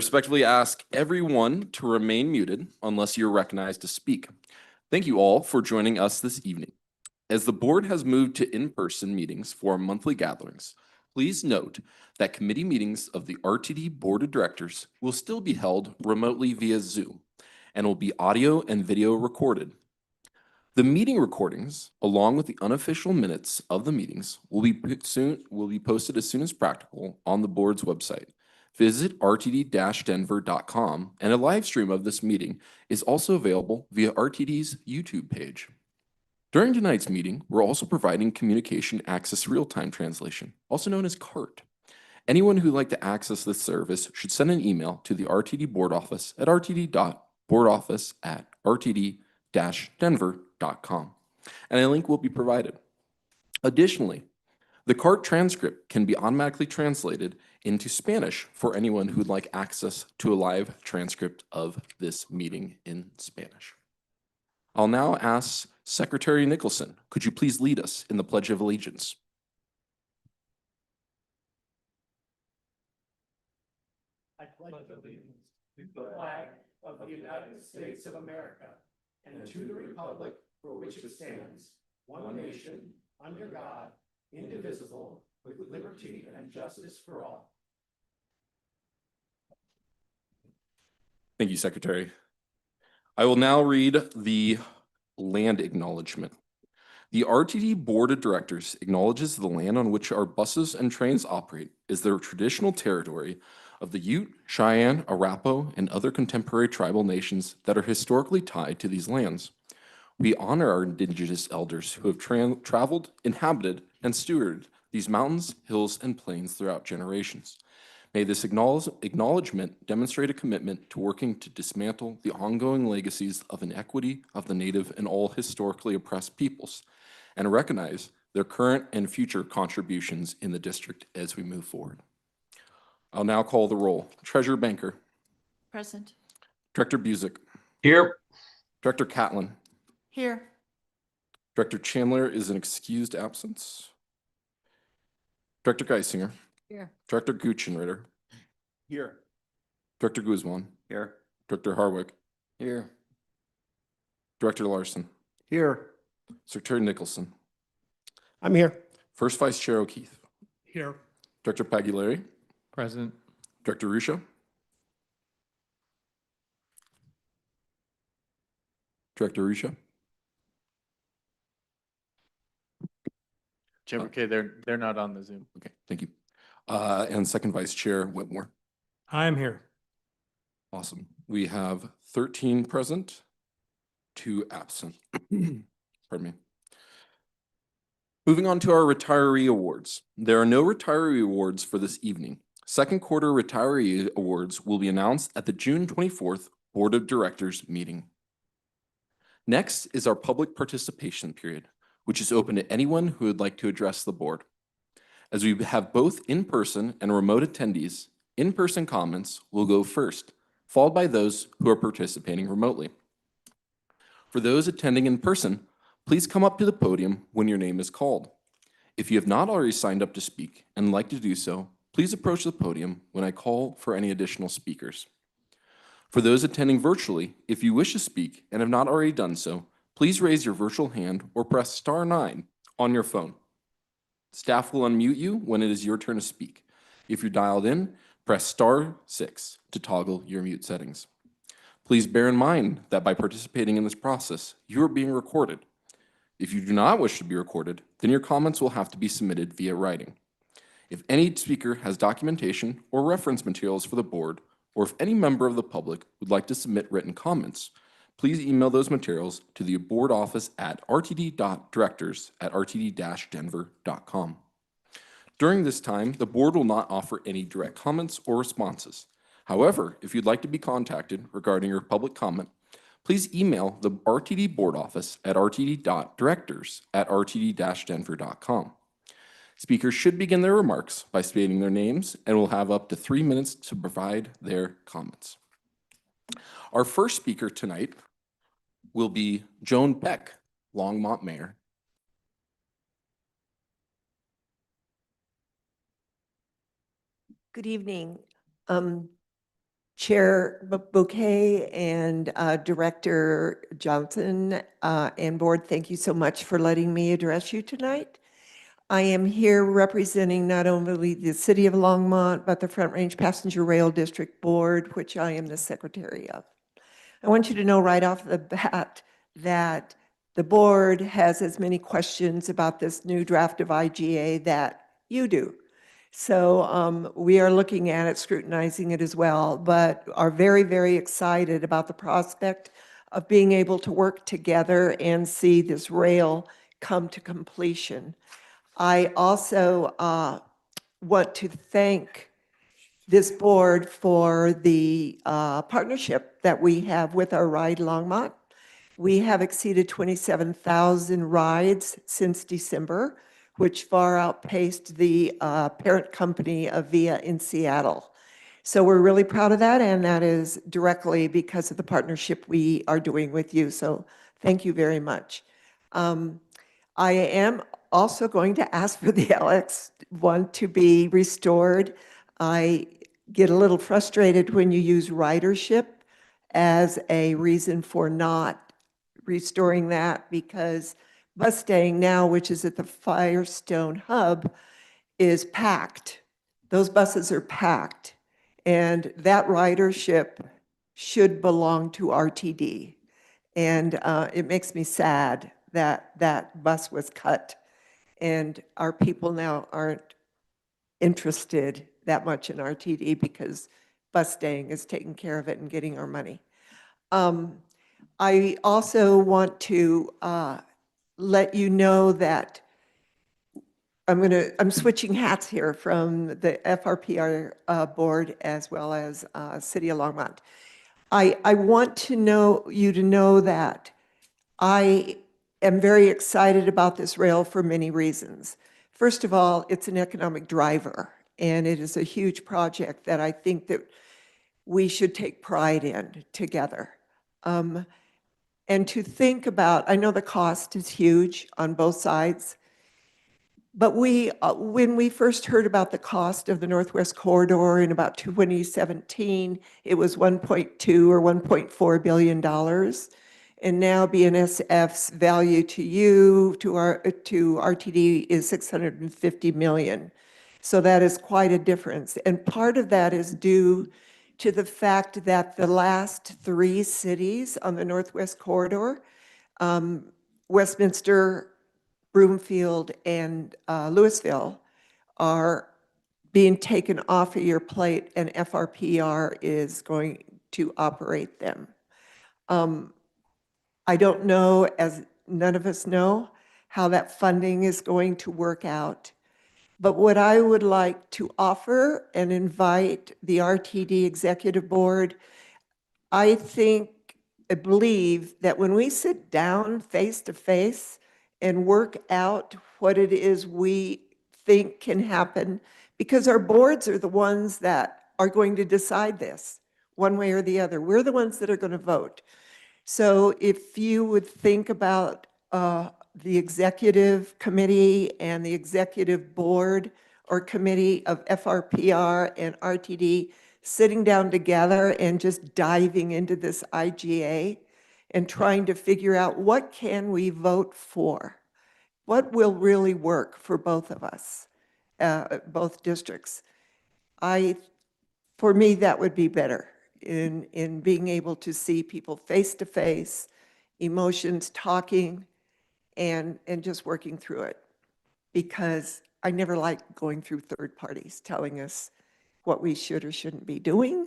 Respectfully ask everyone to remain muted unless you're recognized to speak. Thank you all for joining us this evening. As the board has moved to in-person meetings for our monthly gatherings, please note that committee meetings of the RTD Board of Directors will still be held remotely via Zoom and will be audio and video recorded. The meeting recordings, along with the unofficial minutes of the meetings, will be posted as soon as practical on the board's website. Visit rtd-denver.com, and a live stream of this meeting is also available via RTD's YouTube page. During tonight's meeting, we're also providing communication access real-time translation, also known as CART. Anyone who'd like to access this service should send an email to the RTD board office at rtd.boardoffice@rtd-denver.com, and a link will be provided. Additionally, the CART transcript can be automatically translated into Spanish for anyone who'd like access to a live transcript of this meeting in Spanish. I'll now ask Secretary Nicholson, could you please lead us in the Pledge of Allegiance? I pledge allegiance to the flag of the United States of America and to the republic for which it stands, one nation, under God, indivisible, with liberty and justice for all. Thank you, Secretary. I will now read the land acknowledgement. The RTD Board of Directors acknowledges the land on which our buses and trains operate is the traditional territory of the Ute, Cheyenne, Arapaho, and other contemporary tribal nations that are historically tied to these lands. We honor our indigenous elders who have traveled, inhabited, and stewarded these mountains, hills, and plains throughout generations. May this acknowledgement demonstrate a commitment to working to dismantle the ongoing legacies of inequity of the Native and all historically oppressed peoples, and recognize their current and future contributions in the district as we move forward. I'll now call the roll. Treasurer Banker. Present. Director Busick. Here. Director Catlin. Here. Director Chandler is an excused absence. Director Geisinger. Here. Director Guchenritter. Here. Director Guzman. Here. Director Harwick. Here. Director Larson. Here. Secretary Nicholson. I'm here. First Vice Chair O'Keefe. Here. Director Pagliari. Present. Director Ruscio. Director Ruscio. Chair McKay, they're not on the Zoom. Okay, thank you. And Second Vice Chair Whitmore. I'm here. Awesome. We have 13 present, 2 absent. Pardon me. Moving on to our retiree awards. There are no retiree awards for this evening. Second quarter retiree awards will be announced at the June 24th Board of Directors meeting. Next is our public participation period, which is open to anyone who would like to address the board. As we have both in-person and remote attendees, in-person comments will go first, followed by those who are participating remotely. For those attending in person, please come up to the podium when your name is called. If you have not already signed up to speak and like to do so, please approach the podium when I call for any additional speakers. For those attending virtually, if you wish to speak and have not already done so, please raise your virtual hand or press star 9 on your phone. Staff will unmute you when it is your turn to speak. If you're dialed in, press star 6 to toggle your mute settings. Please bear in mind that by participating in this process, you are being recorded. If you do not wish to be recorded, then your comments will have to be submitted via writing. If any speaker has documentation or reference materials for the board, or if any member of the public would like to submit written comments, please email those materials to the board office at rtd.directors@rtd-denver.com. During this time, the board will not offer any direct comments or responses. However, if you'd like to be contacted regarding your public comment, please email the RTD board office at rtd.directors@rtd-denver.com. Speakers should begin their remarks by stating their names and will have up to 3 minutes to provide their comments. Our first speaker tonight will be Joan Beck, Longmont Mayor. Good evening. Chair Bouquet and Director Johnson and Board, thank you so much for letting me address you tonight. I am here representing not only the City of Longmont, but the Front Range Passenger Rail District Board, which I am the secretary of. I want you to know right off the bat that the board has as many questions about this new draft of IGA that you do. So we are looking at it, scrutinizing it as well, but are very, very excited about the prospect of being able to work together and see this rail come to completion. I also want to thank this board for the partnership that we have with our Ride Longmont. We have exceeded 27,000 rides since December, which far outpaced the parent company of VIA in Seattle. So we're really proud of that, and that is directly because of the partnership we are doing with you. So thank you very much. I am also going to ask for the LX1 to be restored. I get a little frustrated when you use ridership as a reason for not restoring that, because Mustang now, which is at the Firestone hub, is packed. Those buses are packed, and that ridership should belong to RTD. And it makes me sad that that bus was cut, and our people now aren't interested that much in RTD because Mustang is taking care of it and getting our money. I also want to let you know that I'm switching hats here from the FRPR board as well as City of Longmont. I want to you to know that I am very excited about this rail for many reasons. First of all, it's an economic driver, and it is a huge project that I think that we should take pride in together. And to think about, I know the cost is huge on both sides, but when we first heard about the cost of the Northwest Corridor in about 2017, it was $1.2 or $1.4 billion. And now BNSF's value to you, to RTD, is $650 million. So that is quite a difference. And part of that is due to the fact that the last 3 cities on the Northwest Corridor, Westminster, Broomfield, and Louisville, are being taken off of your plate, and FRPR is going to operate them. I don't know, as none of us know, how that funding is going to work out. But what I would like to offer and invite the RTD Executive Board, I believe that when we sit down face to face and work out what it is we think can happen, because our boards are the ones that are going to decide this one way or the other. We're the ones that are going to vote. So if you would think about the executive committee and the executive board or committee of FRPR and RTD sitting down together and just diving into this IGA and trying to figure out what can we vote for, what will really work for both of us, both districts. For me, that would be better in being able to see people face to face, emotions, talking, and just working through it. Because I never like going through third parties telling us what we should or shouldn't be doing.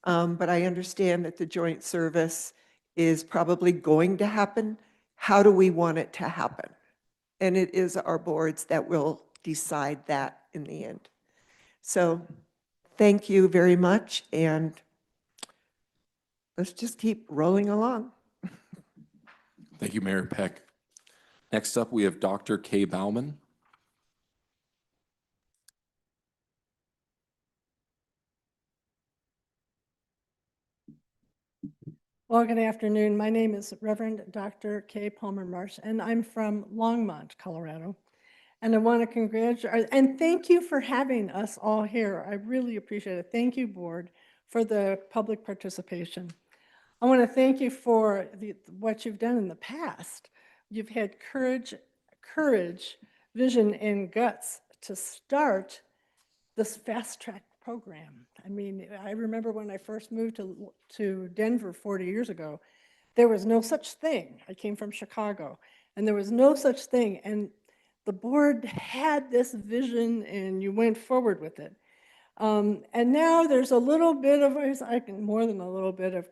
But I understand that the joint service is probably going to happen. How do we want it to happen? And it is our boards that will decide that in the end. So thank you very much, and let's just keep rolling along. Thank you, Mayor Peck. Next up, we have Dr. Kay Bauman. Well, good afternoon. My name is Reverend Dr. Kay Palmer Marsh, and I'm from Longmont, Colorado. And I want to congratulate and thank you for having us all here. I really appreciate it. Thank you, board, for the public participation. I want to thank you for what you've done in the past. You've had courage, vision, and guts to start this fast track program. I mean, I remember when I first moved to Denver 40 years ago, there was no such thing. I came from Chicago, and there was no such thing. And the board had this vision, and you went forward with it. And now there's a little bit of, more than a little bit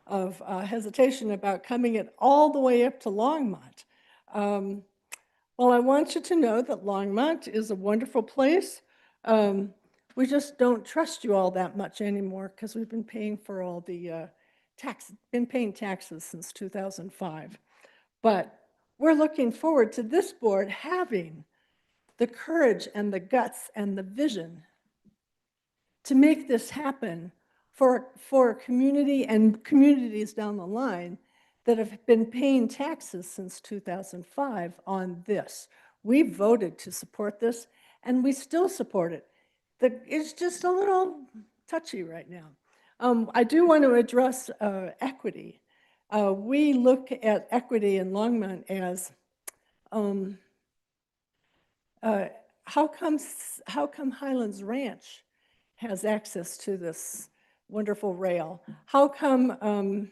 of hesitation about coming it all the way up to Longmont. Well, I want you to know that Longmont is a wonderful place. We just don't trust you all that much anymore because we've been paying for all the paying taxes since 2005. But we're looking forward to this board having the courage and the guts and the vision to make this happen for a community and communities down the line that have been paying taxes since 2005 on this. We voted to support this, and we still support it. It's just a little touchy right now. I do want to address equity. We look at equity in Longmont as how come Highlands Ranch has access to this wonderful rail? How come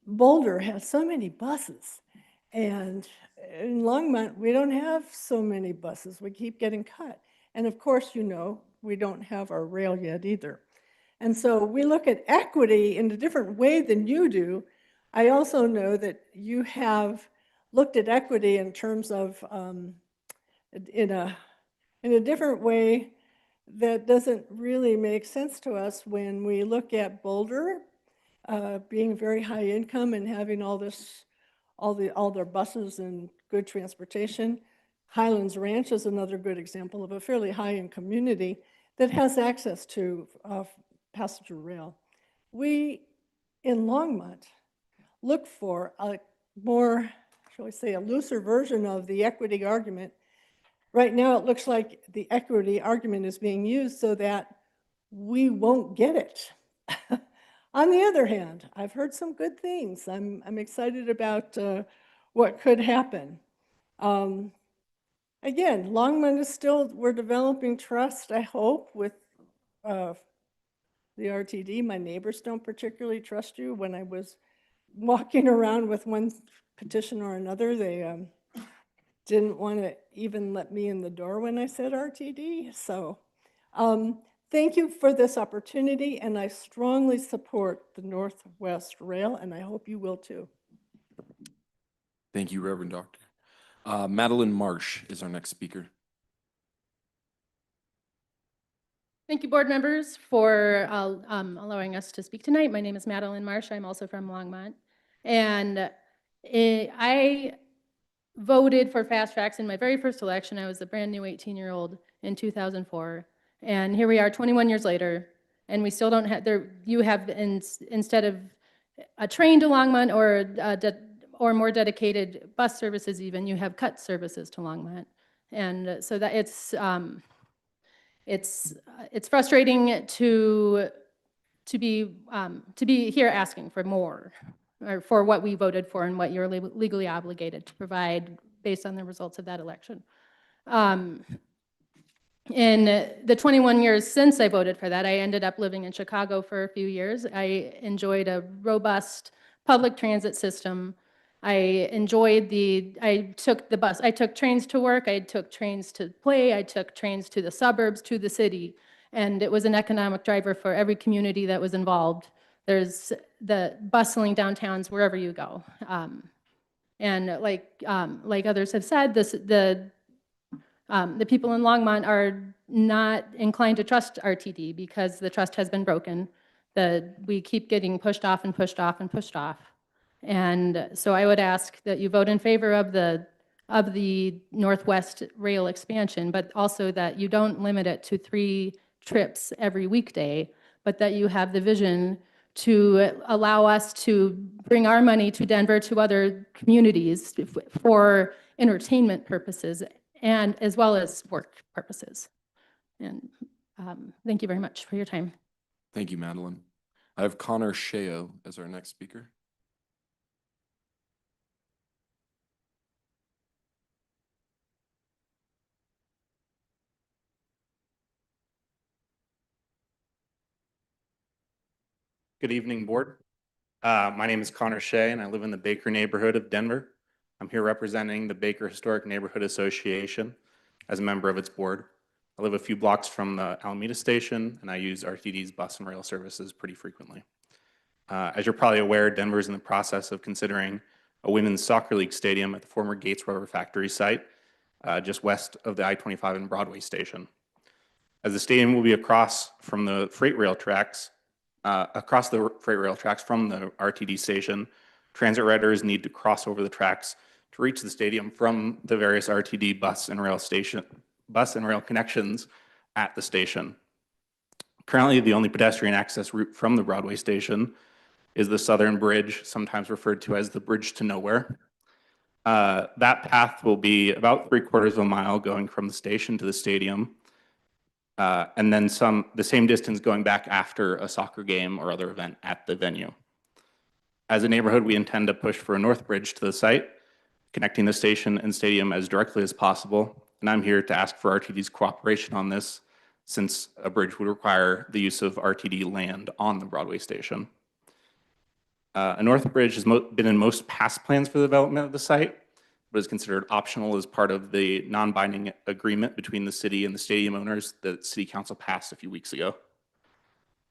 Boulder has so many buses? And in Longmont, we don't have so many buses. We keep getting cut. And of course, you know, we don't have our rail yet either. And so we look at equity in a different way than you do. I also know that you have looked at equity in terms of in a different way that doesn't really make sense to us when we look at Boulder being very high income and having all their buses and good transportation. Highlands Ranch is another good example of a fairly high-end community that has access to passenger rail. We, in Longmont, look for a more, shall we say, a looser version of the equity argument. Right now, it looks like the equity argument is being used so that we won't get it. On the other hand, I've heard some good things. I'm excited about what could happen. Again, Longmont is still, we're developing trust, I hope, with the RTD. My neighbors don't particularly trust you. When I was walking around with one petition or another, they didn't want to even let me in the door when I said RTD. So thank you for this opportunity, and I strongly support the Northwest Rail, and I hope you will too. Thank you, Reverend Doctor. Madeline Marsh is our next speaker. Thank you, board members, for allowing us to speak tonight. My name is Madeline Marsh. I'm also from Longmont. And I voted for fast tracks in my very first election. I was a brand new 18-year-old in 2004. And here we are 21 years later, and we still don't have, you have, instead of a train to Longmont or more dedicated bus services even, you have cut services to Longmont. And so that it's frustrating to be here asking for more, or for what we voted for and what you're legally obligated to provide based on the results of that election. In the 21 years since I voted for that, I ended up living in Chicago for a few years. I enjoyed a robust public transit system. I took the bus. I took trains to work. I took trains to play. I took trains to the suburbs, to the city. And it was an economic driver for every community that was involved. There's the bustling downtowns wherever you go. And like others have said, the people in Longmont are not inclined to trust RTD because the trust has been broken. We keep getting pushed off and pushed off and pushed off. And so I would ask that you vote in favor of the Northwest Rail expansion, but also that you don't limit it to 3 trips every weekday, but that you have the vision to allow us to bring our money to Denver, to other communities for entertainment purposes, and as well as work purposes. And thank you very much for your time. Thank you, Madeline. I have Connor Sheo as our next speaker. Good evening, Board. My name is Connor Shea, and I live in the Baker neighborhood of Denver. I'm here representing the Baker Historic Neighborhood Association as a member of its board. I live a few blocks from the Alameda Station, and I use RTD's bus and rail services pretty frequently. As you're probably aware, Denver is in the process of considering a women's soccer league stadium at the former Gates Rubber Factory site, just west of the I-25 and Broadway station. As the stadium will be across the freight rail tracks from the RTD station, transit riders need to cross over the tracks to reach the stadium from the various RTD bus and rail connections at the station. Currently, the only pedestrian access route from the Broadway station is the Southern Bridge, sometimes referred to as the Bridge to Nowhere. That path will be about 3/4 of a mile going from the station to the stadium, and then the same distance going back after a soccer game or other event at the venue. As a neighborhood, we intend to push for a north bridge to the site, connecting the station and stadium as directly as possible, and I'm here to ask for RTD's cooperation on this, since a bridge would require the use of RTD land on the Broadway station. A north bridge has been in most past plans for the development of the site, but is considered optional as part of the non-binding agreement between the city and the stadium owners that City Council passed a few weeks ago.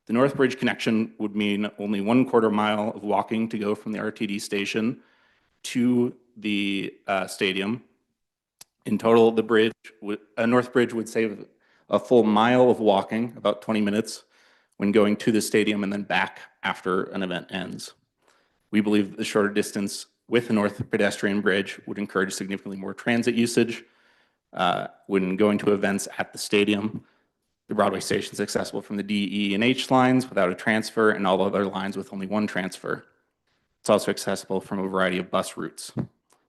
The North Bridge connection would mean only 1/4 mile of walking to go from the RTD station to the stadium. In total, a North Bridge would save a full mile of walking, about 20 minutes, when going to the stadium and then back after an event ends. We believe the shorter distance with the North Pedestrian Bridge would encourage significantly more transit usage. When going to events at the stadium, the Broadway station is accessible from the D, E, and H lines without a transfer, and all other lines with only one transfer. It's also accessible from a variety of bus routes.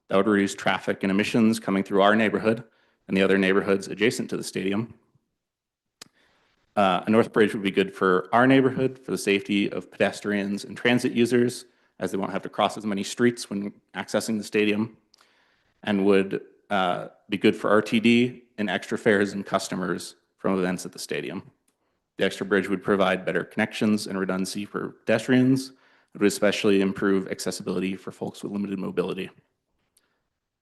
That would reduce traffic and emissions coming through our neighborhood and the other neighborhoods adjacent to the stadium. A North Bridge would be good for our neighborhood, for the safety of pedestrians and transit users, as they won't have to cross as many streets when accessing the stadium, and would be good for RTD and extra fares and customers from events at the stadium. The extra bridge would provide better connections and redundancy for pedestrians. It would especially improve accessibility for folks with limited mobility.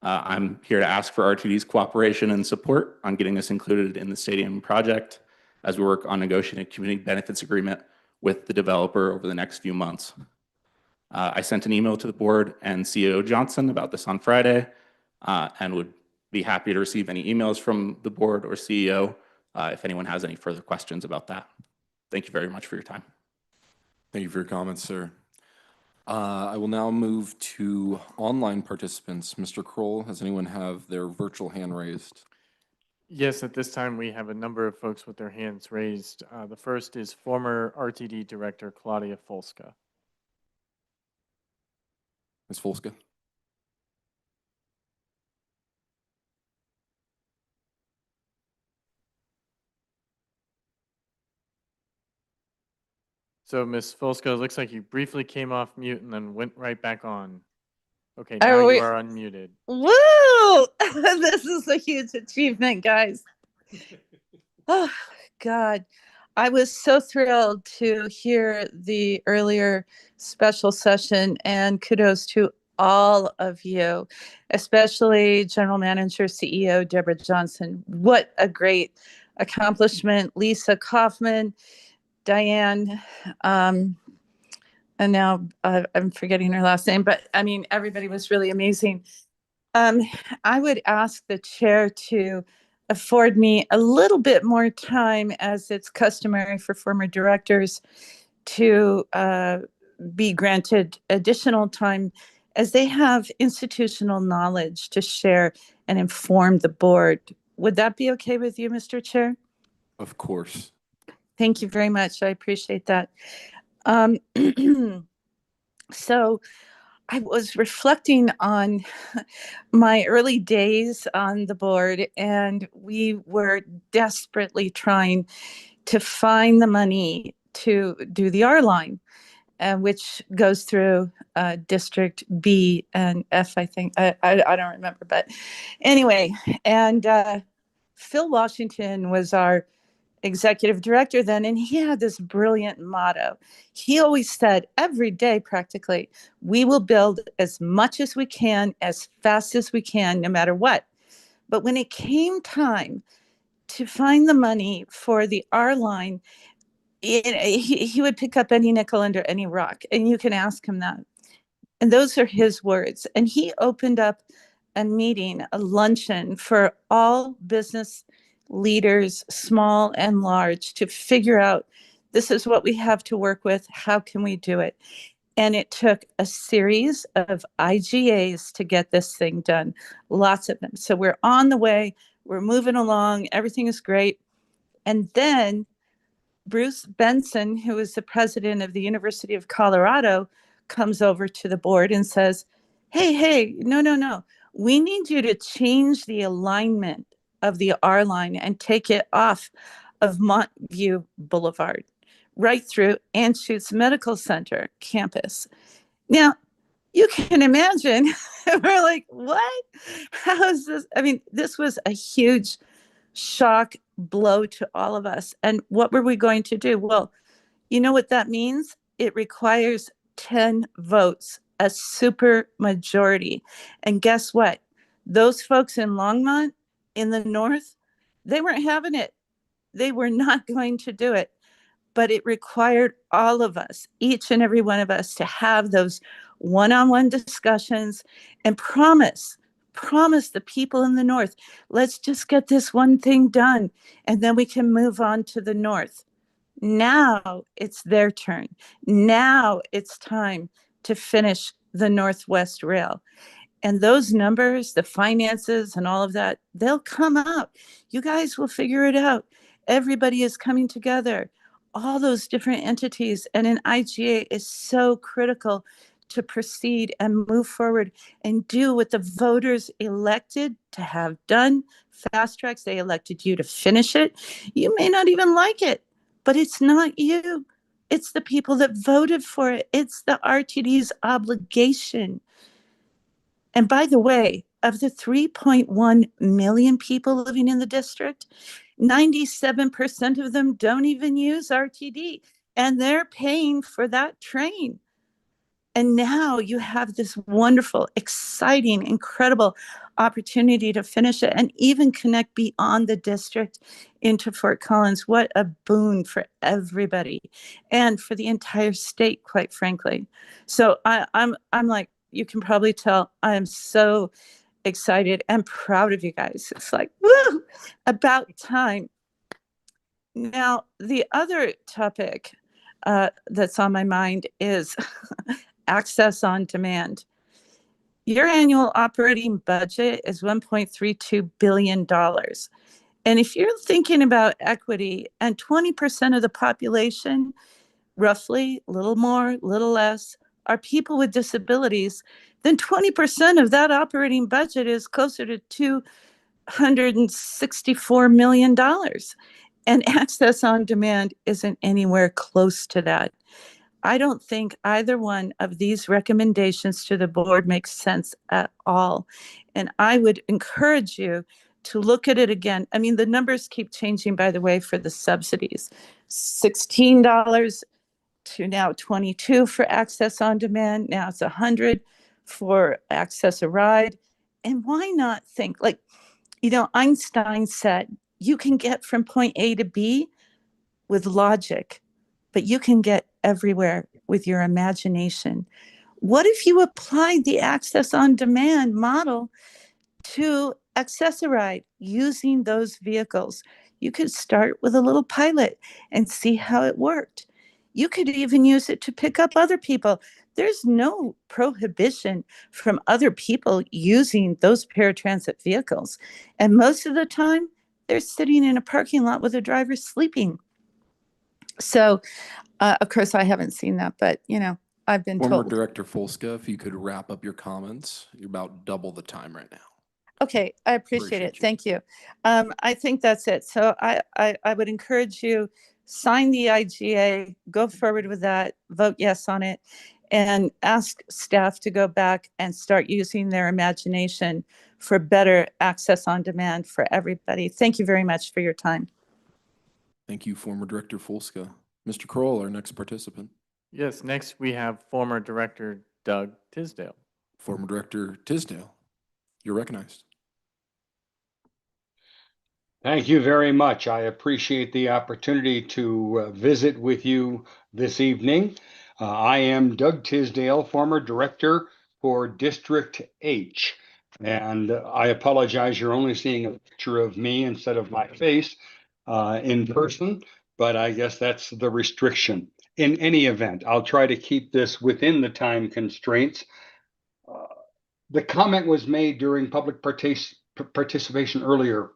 I'm here to ask for RTD's cooperation and support on getting this included in the stadium project as we work on negotiating a community benefits agreement with the developer over the next few months. I sent an email to the board and CEO Johnson about this on Friday, and would be happy to receive any emails from the board or CEO if anyone has any further questions about that. Thank you very much for your time. Thank you for your comments, sir. I will now move to online participants. Mr. Kroll, has anyone have their virtual hand raised? Yes, at this time, we have a number of folks with their hands raised. The first is former RTD Director Claudia Folska. Ms. Folska? So Ms. Folska, it looks like you briefly came off mute and then went right back on. Okay, Are now we- you are unmuted. Woo! This is a huge achievement, guys. Oh, God. I was so thrilled to hear the earlier special session, and kudos to all of you, especially General Manager, CEO Deborah Johnson. What a great accomplishment. Lisa Kaufman, Diane, and now I'm forgetting her last name, but I mean, everybody was really amazing. I would ask the chair to afford me a little bit more time, as it's customary for former directors to be granted additional time, as they have institutional knowledge to share and inform the board. Would that be okay with you, Mr. Chair? Of course. Thank you very much. I appreciate that. So I was reflecting on my early days on the board, and we were desperately trying to find the money to do the R line, which goes through District B and F, I think. I don't remember, but anyway, and Phil Washington was our executive director then, and he had this brilliant motto. He always said every day practically, we will build as much as we can, as fast as we can, no matter what. But when it came time to find the money for the R line, he would pick up any nickel under any rock, and you can ask him that. And those are his words. And he opened up a meeting, a luncheon for all business leaders, small and large, to figure out this is what we have to work with. How can we do it? And it took a series of IGAs to get this thing done, lots of them. So we're on the way, we're moving along, everything is great. And then Bruce Benson, who is the president of the University of Colorado, comes over to the board and says, hey, no. We need you to change the alignment of the R line and take it off of Montview Boulevard, right through Anschutz Medical Center campus. Now, you can imagine, we're like, what? How is this? I mean, this was a huge shock blow to all of us. And what were we going to do? Well, you know what that means? It requires 10 votes, a super majority. And guess what? Those folks in Longmont in the north, they weren't having it. They were not going to do it. But it required all of us, each and every one of us, to have those one-on-one discussions and promise the people in the north, let's just get this one thing done, and then we can move on to the north. Now it's their turn. Now it's time to finish the Northwest Rail. And those numbers, the finances and all of that, they'll come out. You guys will figure it out. Everybody is coming together, all those different entities. And an IGA is so critical to proceed and move forward and do what the voters elected to have done. Fast tracks, they elected you to finish it. You may not even like it, but it's not you. It's the people that voted for it. It's the RTD's obligation. And by the way, of the 3.1 million people living in the district, 97% of them don't even use RTD, and they're paying for that train. And now you have this wonderful, exciting, incredible opportunity to finish it and even connect beyond the district into Fort Collins. What a boon for everybody and for the entire state, quite frankly. So I'm like, you can probably tell I am so excited and proud of you guys. It's like, woo, about time. Now, the other topic that's on my mind is access on demand. Your annual operating budget is $1.32 billion. And if you're thinking about equity and 20% of the population, roughly, a little more, a little less, are people with disabilities, then 20% of that operating budget is closer to $264 million. And access on demand isn't anywhere close to that. I don't think either one of these recommendations to the board makes sense at all. And I would encourage you to look at it again. I mean, the numbers keep changing, by the way, for the subsidies. $16 to now $22 for access on demand. Now it's $100 for access a ride. And why not think, like, Einstein said, you can get from point A to B with logic, but you can get everywhere with your imagination. What if you applied the access on demand model to Access-a-Ride using those vehicles? You could start with a little pilot and see how it worked. You could even use it to pick up other people. There's no prohibition from other people using those paratransit vehicles. And most of the time, they're sitting in a parking lot with a driver sleeping. So, of course, I haven't seen that, but, I've been Former told. Director Folska, if you could wrap up your comments, you're about double the time right now. Okay, I appreciate it. Appreciate you. Thank you. I think that's it. So I would encourage you, sign the IGA, go forward with that, vote yes on it, and ask staff to go back and start using their imagination for better access on demand for everybody. Thank you very much for your time. Thank you, former Director Folska. Mr. Kroll, our next participant. Yes, next we have former Director Doug Tisdale. Former Director Tisdale, you're recognized. Thank you very much. I appreciate the opportunity to visit with you this evening. I am Doug Tisdale, former director for District H. And I apologize, you're only seeing a picture of me instead of my face in person, but I guess that's the restriction. In any event, I'll try to keep this within the time constraints. The comment was made during public participation earlier.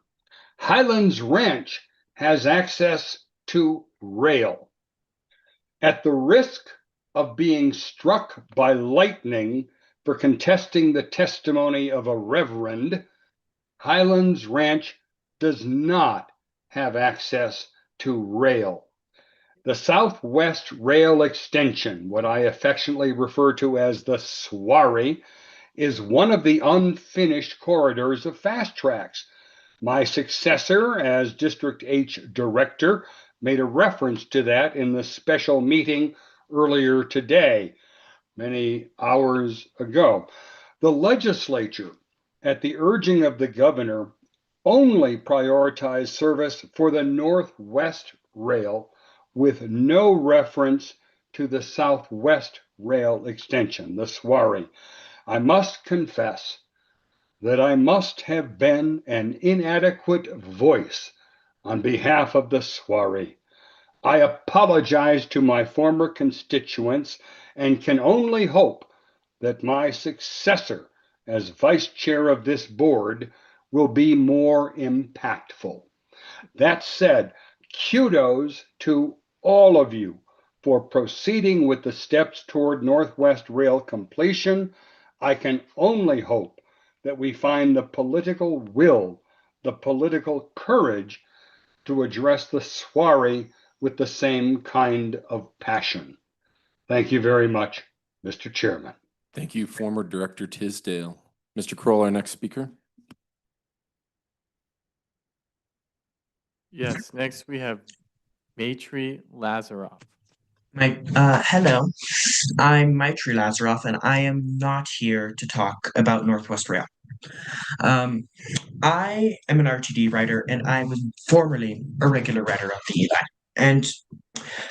Highlands Ranch has access to rail. At the risk of being struck by lightning for contesting the testimony of a reverend, Highlands Ranch does not have access to rail. The Southwest Rail Extension, what I affectionately refer to as the SWARI, is one of the unfinished corridors of fast tracks. My successor as District H Director made a reference to that in the special meeting earlier today, many hours ago. The legislature, at the urging of the governor, only prioritized service for the Northwest Rail with no reference to the Southwest Rail Extension, the SWARI. I must confess that I must have been an inadequate voice on behalf of the SWARI. I apologize to my former constituents and can only hope that my successor as vice chair of this board will be more impactful. That said, kudos to all of you for proceeding with the steps toward Northwest Rail completion. I can only hope that we find the political will, the political courage to address the SWARI with the same kind of passion. Thank you very much, Mr. Chairman. Thank you, former Director Tisdale. Mr. Kroll, our next speaker. Yes, next we have Maitri Lazaroff. Hello, I'm Maitri Lazaroff, and I am not here to talk about Northwest Rail. I am an RTD writer, and I was formerly a regular writer of the ELI. And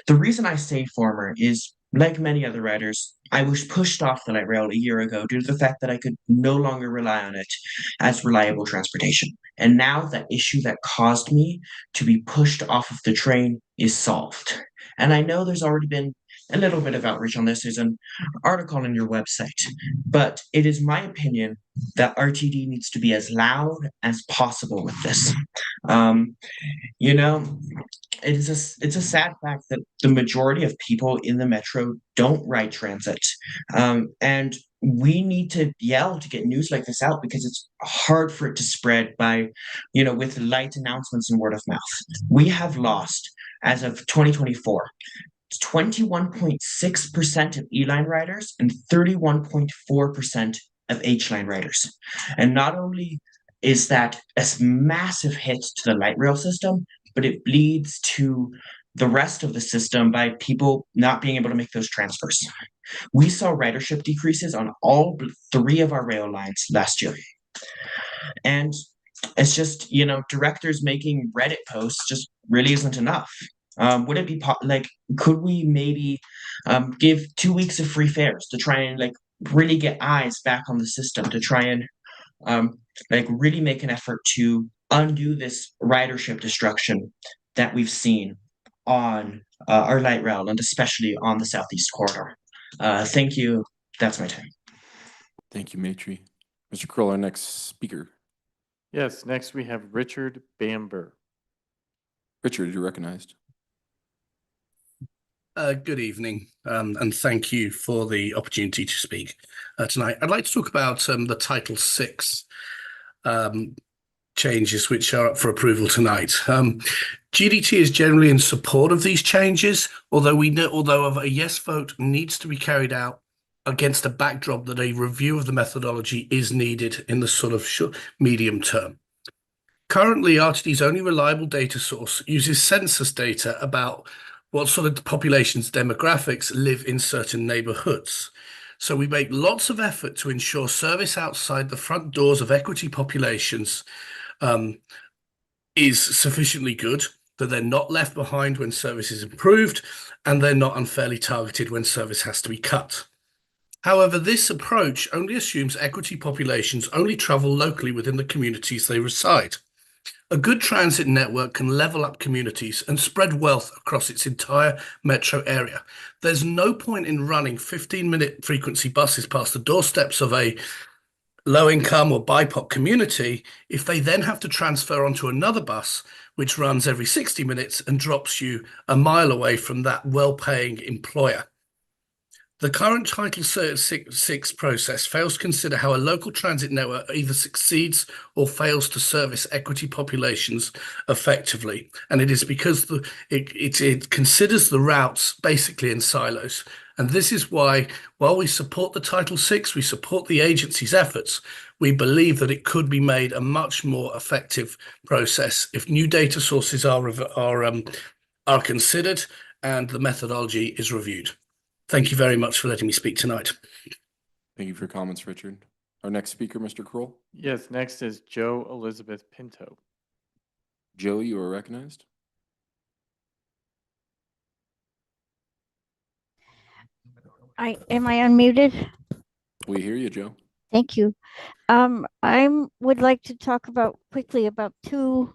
the reason I say former is, like many other writers, I was pushed off the light rail a year ago due to the fact that I could no longer rely on it as reliable transportation. And now that issue that caused me to be pushed off of the train is solved. And I know there's already been a little bit of outreach on this. There's an article on your website, but it is my opinion that RTD needs to be as loud as possible with this. It's a sad fact that the majority of people in the metro don't ride transit. And we need to yell to get news like this out because it's hard for it to spread by, with light announcements and word of mouth. We have lost, as of 2024, 21.6% of E-line riders and 31.4% of H-line riders. And not only is that a massive hit to the light rail system, but it bleeds to the rest of the system by people not being able to make those transfers. We saw ridership decreases on all 3 of our rail lines last year. And it's just, directors making Reddit posts just really isn't enough. Would it be could we maybe give 2 weeks of free fares to try and really get eyes back on the system, to try and really make an effort to undo this ridership destruction that we've seen on our light rail and especially on the Southeast Corridor. Thank you. That's my time. Thank you, Maitri. Mr. Kroll, our next speaker. Yes, next we have Richard Bamber. Richard, you're recognized. Good evening, and thank you for the opportunity to speak tonight. I'd like to talk about the Title VI changes which are up for approval tonight. GDT is generally in support of these changes, although a yes vote needs to be carried out against a backdrop that a review of the methodology is needed in the sort of medium term. Currently, RTD's only reliable data source uses census data about what sort of population's demographics live in certain neighborhoods. So we make lots of effort to ensure service outside the front doors of equity populations is sufficiently good, that they're not left behind when service is improved, and they're not unfairly targeted when service has to be cut. However, this approach only assumes equity populations only travel locally within the communities they reside. A good transit network can level up communities and spread wealth across its entire metro area. There's no point in running 15-minute frequency buses past the doorsteps of a low-income or BIPOC community if they then have to transfer onto another bus which runs every 60 minutes and drops you a mile away from that well-paying employer. The current Title VI process fails to consider how a local transit network either succeeds or fails to service equity populations effectively. And it is because it considers the routes basically in silos. And this is why, while we support the Title VI, we support the agency's efforts, we believe that it could be made a much more effective process if new data sources are considered and the methodology is reviewed. Thank you very much for letting me speak tonight. Thank you for your comments, Richard. Our next speaker, Mr. Kroll. Yes, next is Joe Elizabeth Pinto. Joe, you are recognized. Am I unmuted? We hear you, Joe. Thank you. I would like to talk quickly about two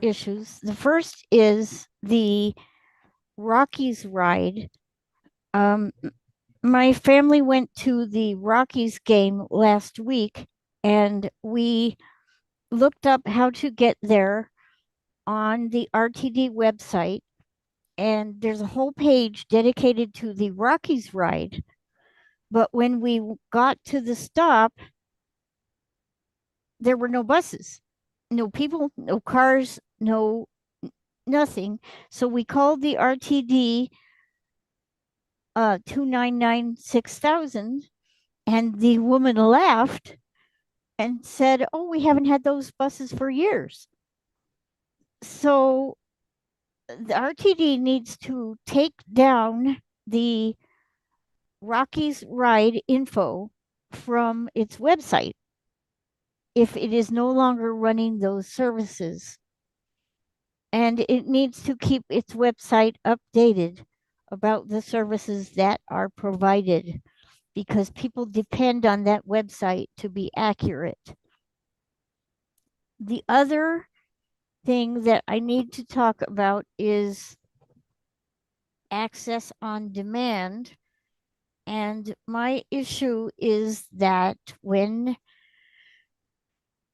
issues. The first is the Rockies ride. My family went to the Rockies game last week, and we looked up how to get there on the RTD website, and there's a whole page dedicated to the Rockies ride. But when we got to the stop, there were no buses, no people, no cars, nothing. So we called the RTD 299-6000, and the woman laughed and said, "Oh, we haven't had those buses for years." So the RTD needs to take down the Rockies ride info from its website if it is no longer running those services. And it needs to keep its website updated about the services that are provided, because people depend on that website to be accurate. The other thing that I need to talk about is access on demand. And my issue is that when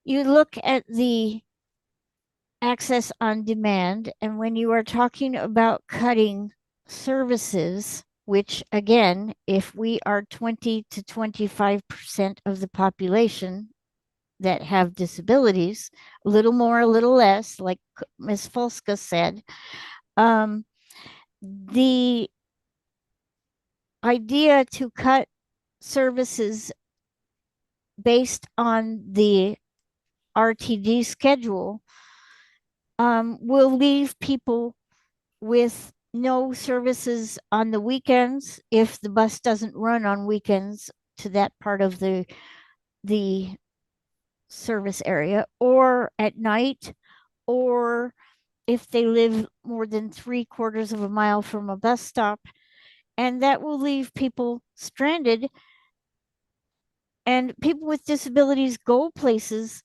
you look at the access on demand, and when you are talking about cutting services, which again, if we are 20 to 25% of the population that have disabilities, a little more, a little less, like Ms. Folska said, the idea to cut services based on the RTD schedule will leave people with no services on the weekends if the bus doesn't run on weekends to that part of the service area, or at night, or if they live more than 3/4 of a mile from a bus stop. And that will leave people stranded, and people with disabilities go places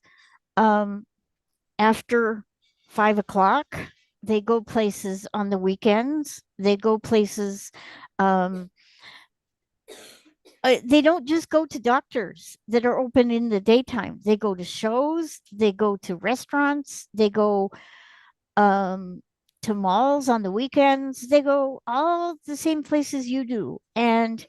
after 5 o'clock. They go places on the weekends. They go places. They don't just go to doctors that are open in the daytime. They go to shows. They go to restaurants. They go to malls on the weekends. They go all the same places you do. And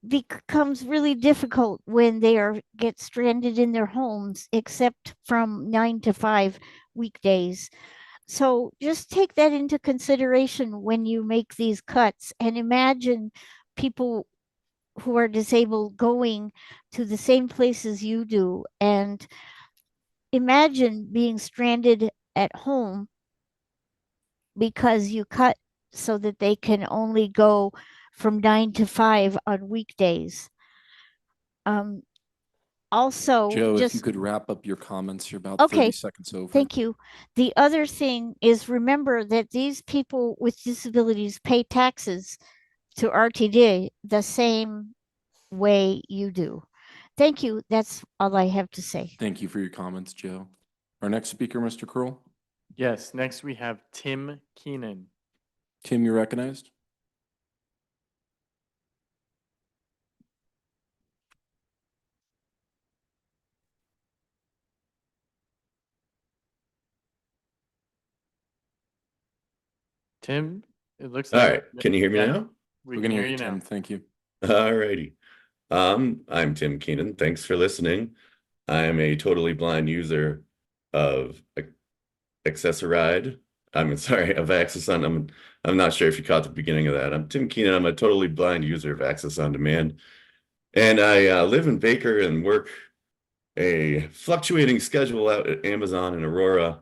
becomes really difficult when they get stranded in their homes, except from 9 to 5 weekdays. So just take that into consideration when you make these cuts, and imagine people who are disabled going to the same places you do, and imagine being stranded at home because you cut so that they can only go from 9 to 5 on weekdays. Also, Joe, if you just could wrap up your comments, you're about okay, 30 seconds over. thank you. The other thing is, remember that these people with disabilities pay taxes to RTD the same way you do. Thank you. That's all I have to say. Thank you for your comments, Joe. Our next speaker, Mr. Kroll. Yes, next we have Tim Keenan. Tim, you're recognized. Tim, it looks All like. right, can you hear me Yeah, now? we We're can gonna hear you Tim. now. Thank you. All righty. I'm Tim Keenan. Thanks for listening. I'm a totally blind user of Accessoride. I'm sorry, of Access On. I'm not sure if you caught the beginning of that. I'm Tim Keenan. I'm a totally blind user of Access On Demand, and I live in Baker and work a fluctuating schedule out at Amazon in Aurora,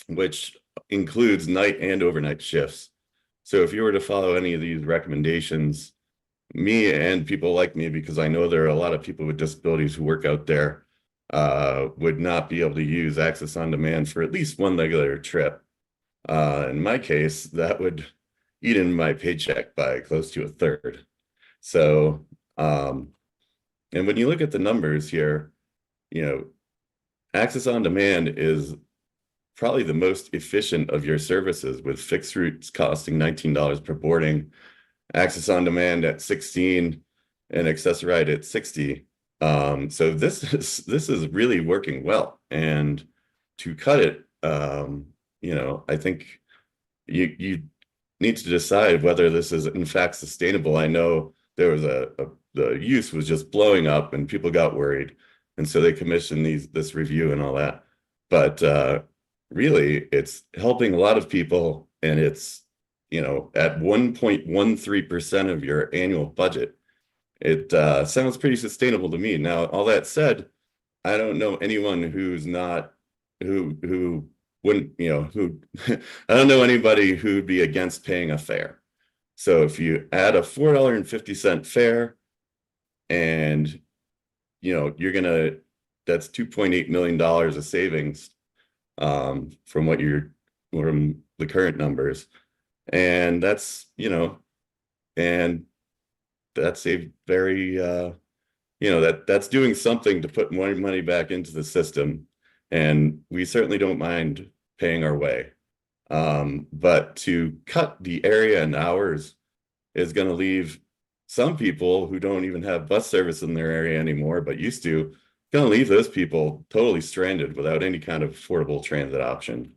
which includes night and overnight shifts. So if you were to follow any of these recommendations, me and people like me, because I know there are a lot of people with disabilities who work out there, would not be able to use Access On Demand for at least one regular trip. In my case, that would eat in my paycheck by close to a third. So, and when you look at the numbers here, you know, Access On Demand is probably the most efficient of your services, with fixed routes costing $19 per boarding, Access On Demand at 16, and Accessoride at 60. So this is really working well. And to cut it, you know, I think you need to decide whether this is in fact sustainable. I know there was the use was just blowing up and people got worried, and so they commissioned this review and all that. But really, it's helping a lot of people, and it's, you know, at 1.13% of your annual budget. It sounds pretty sustainable to me. Now, all that said, I don't know anyone who's not who wouldn't, you know, who I don't know anybody who'd be against paying a fare. So if you add a $4.50 fare, and you know, that's $2.8 million of savings from from the current numbers. And that's, you know, and that's a very, you know, that's doing something to put more money back into the system. And we certainly don't mind paying our way. But to cut the area and hours is going to leave some people who don't even have bus service in their area anymore, but used to, going to leave those people totally stranded without any kind of affordable transit option.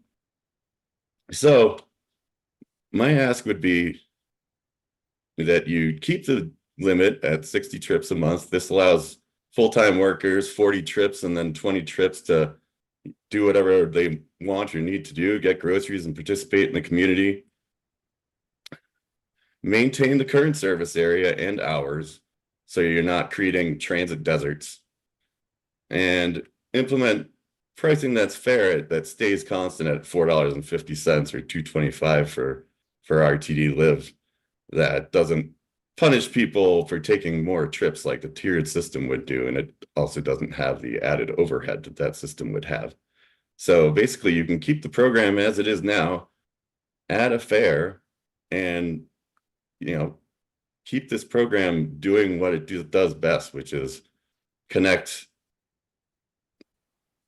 So my ask would be that you keep the limit at 60 trips a month. This allows full-time workers 40 trips and then 20 trips to do whatever they want or need to do, get groceries and participate in the community. Maintain the current service area and hours so you're not creating transit deserts. And implement pricing that's fair, that stays constant at $4.50 or $2.25 for RTD Live, that doesn't punish people for taking more trips like the tiered system would do, and it also doesn't have the added overhead that system would have. So basically, you can keep the program as it is now, add a fare, and, you know, keep this program doing what it does best, which is connect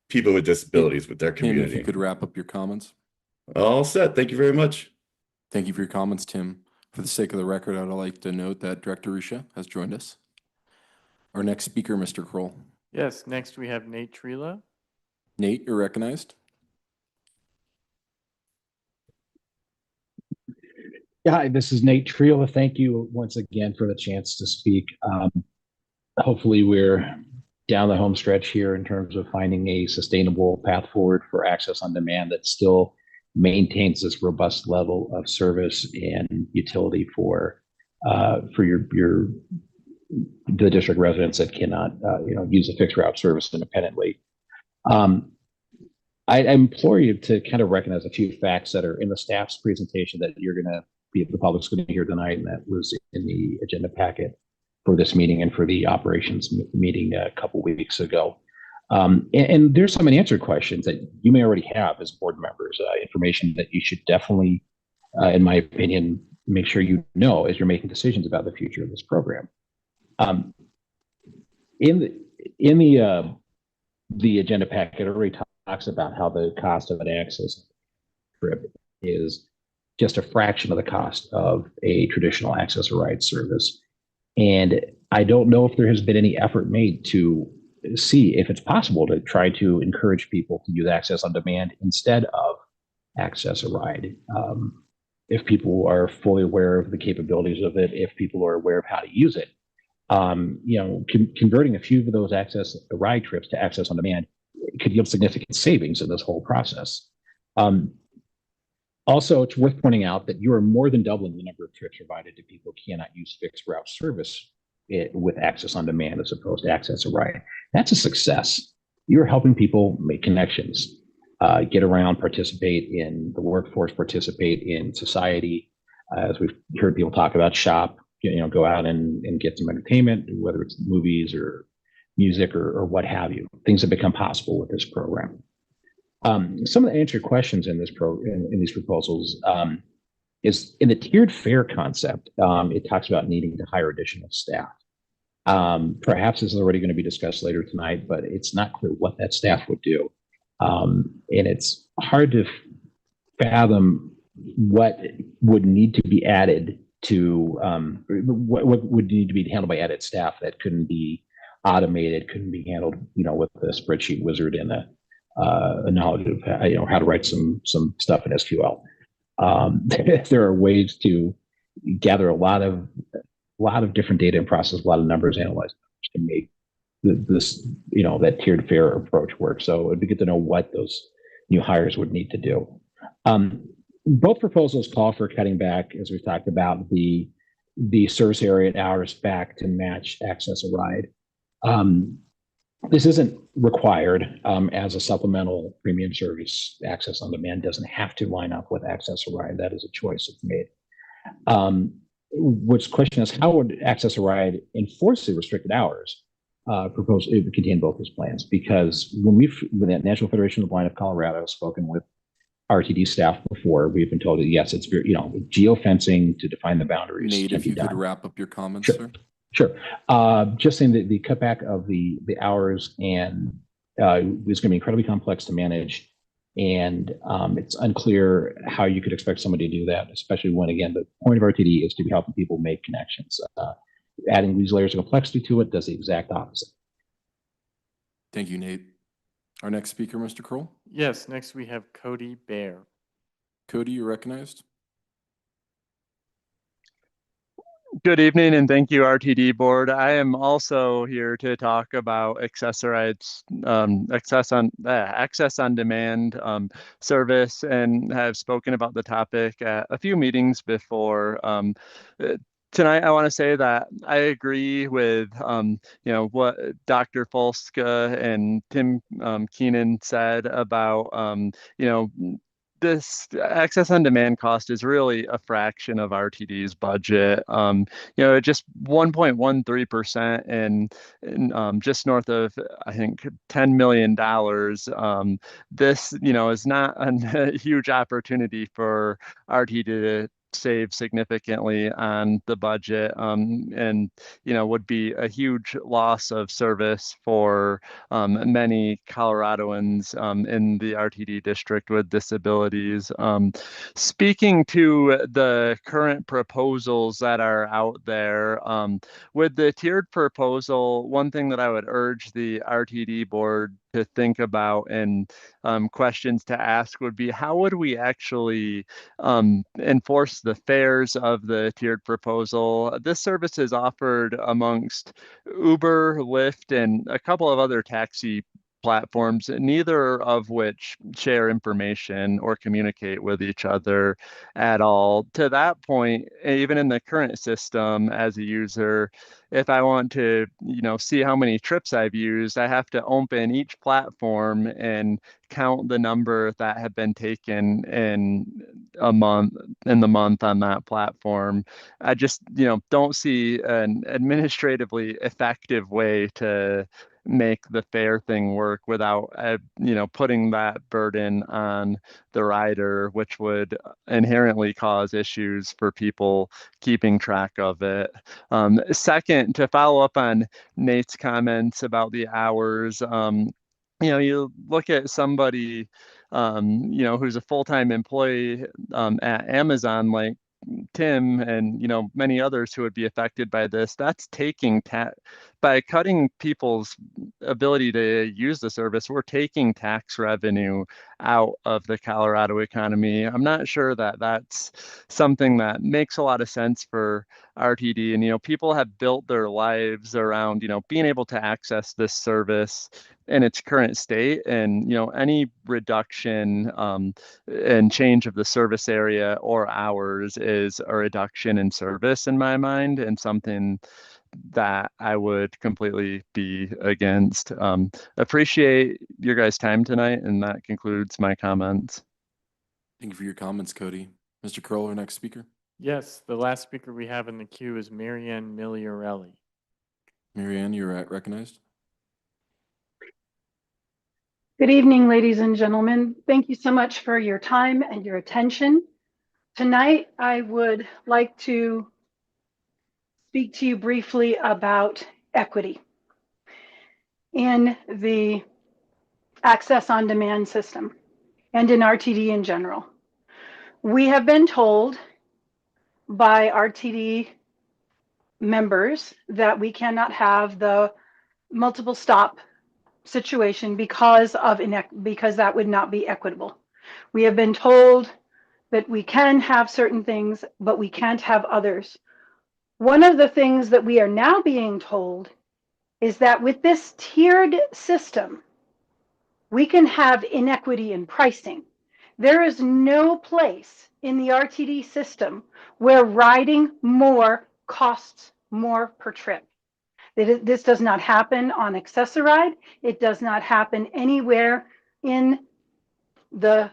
people with disabilities with their community. Tim, if you could wrap up your comments. All set. Thank you very much. Thank you for your comments, Tim. For the sake of the record, I'd like to note that Director Rusha has joined us. Our next speaker, Mr. Kroll. Yes, next we have Nate Trela. Nate, you're recognized. Yeah, hi, this is Nate Triola. Thank you once again for the chance to speak. Hopefully, we're down the home stretch here in terms of finding a sustainable path forward for access on demand that still maintains this robust level of service and utility for the district residents that cannot use a fixed route service independently. I implore you to kind of recognize a few facts that are in the staff's presentation that the public's going to hear tonight, and that was in the agenda packet for this meeting and for the operations meeting a couple weeks ago. And there's some unanswered questions that you may already have as board members, information that you should definitely, in my opinion, make sure you know as you're making decisions about the future of this program. In the agenda packet, it already talks about how the cost of an access trip is just a fraction of the cost of a traditional access or ride service. And I don't know if there has been any effort made to see if it's possible to try to encourage people to use access on demand instead of access a ride. If people are fully aware of the capabilities of it, if people are aware of how to use it, converting a few of those access ride trips to access on demand could yield significant savings in this whole process. Also, it's worth pointing out that you are more than doubling the number of trips provided to people who cannot use fixed route service with access on demand as opposed to access a ride. That's a success. You're helping people make connections, get around, participate in the workforce, participate in society. As we've heard people talk about, shop, go out and get some entertainment, whether it's movies or music or what have you. Things have become possible with this program. Some of the answered questions in these proposals is in the tiered fare concept. It talks about needing to hire additional staff. Perhaps this is already going to be discussed later tonight, but it's not clear what that staff would do. And it's hard to fathom what would need to be added to what would need to be handled by added staff that couldn't be automated, couldn't be handled, with a spreadsheet wizard and a knowledge of how to write some stuff in SQL. There are ways to gather a lot of different data and process a lot of numbers, analyze to make this that tiered fare approach work. So it'd be good to know what those new hires would need to do. Both proposals call for cutting back, as we've talked about, the service area and hours back to match access a ride. This isn't required as a supplemental premium service. Access on demand doesn't have to line up with access a ride. That is a choice that's made. Which question is, how would access a ride enforce the restricted hours proposed? It would contain both those plans, because when the National Federation of the Blind of Colorado has spoken with RTD staff before, we've been told that yes, it's very, geofencing to define the boundaries. Nate, if you could wrap up your comments, Sure. sir. Sure. Just saying that the cutback of the hours and is going to be incredibly complex to manage. And it's unclear how you could expect somebody to do that, especially when, again, the point of RTD is to be helping people make connections. Adding these layers of complexity to it does the exact opposite. Thank you, Nate. Our next speaker, Mr. Kroll. Yes, next we have Cody Bear. Cody, you're recognized. Good evening, and thank you, RTD board. I am also here to talk about access on demand service, and have spoken about the topic at a few meetings before. Tonight, I want to say that I agree with what Dr. Folska and Tim Keenan said about this access on demand cost is really a fraction of RTD's budget. Just 1.13% and just north of, I think, $10 million. This, is not a huge opportunity for RTD to save significantly on the budget, and would be a huge loss of service for many Coloradoans in the RTD district with disabilities. Speaking to the current proposals that are out there, with the tiered proposal, one thing that I would urge the RTD board to think about and questions to ask would be, how would we actually enforce the fares of the tiered proposal? This service is offered amongst Uber, Lyft, and a couple of other taxi platforms, neither of which share information or communicate with each other at all. To that point, even in the current system as a user, if I want to, see how many trips I've used, I have to open each platform and count the number that have been taken in the month on that platform. I just, don't see an administratively effective way to make the fare thing work without, putting that burden on the rider, which would inherently cause issues for people keeping track of it. Second, to follow up on Nate's comments about the hours, you look at somebody, who's a full-time employee at Amazon, like Tim and many others who would be affected by this. That's by cutting people's ability to use the service, we're taking tax revenue out of the Colorado economy. I'm not sure that that's something that makes a lot of sense for RTD. And people have built their lives around being able to access this service in its current state, and any reduction and change of the service area or hours is a reduction in service in my mind, and something that I would completely be against. Appreciate your guys' time tonight, and that concludes my comments. Thank you for your comments, Cody. Mr. Curl, our next speaker. Yes, the last speaker we have in the queue is Marianne Migliorelli. Marianne, you're recognized. Good evening, ladies and gentlemen. Thank you so much for your time and your attention. Tonight, I would like to speak to you briefly about equity in the access on demand system and in RTD in general. We have been told by RTD members that we cannot have the multiple stop situation because that would not be equitable. We have been told that we can have certain things, but we can't have others. One of the things that we are now being told is that with this tiered system, we can have inequity in pricing. There is no place in the RTD system where riding more costs more per trip. This does not happen on Access-a-Ride. It does not happen anywhere in the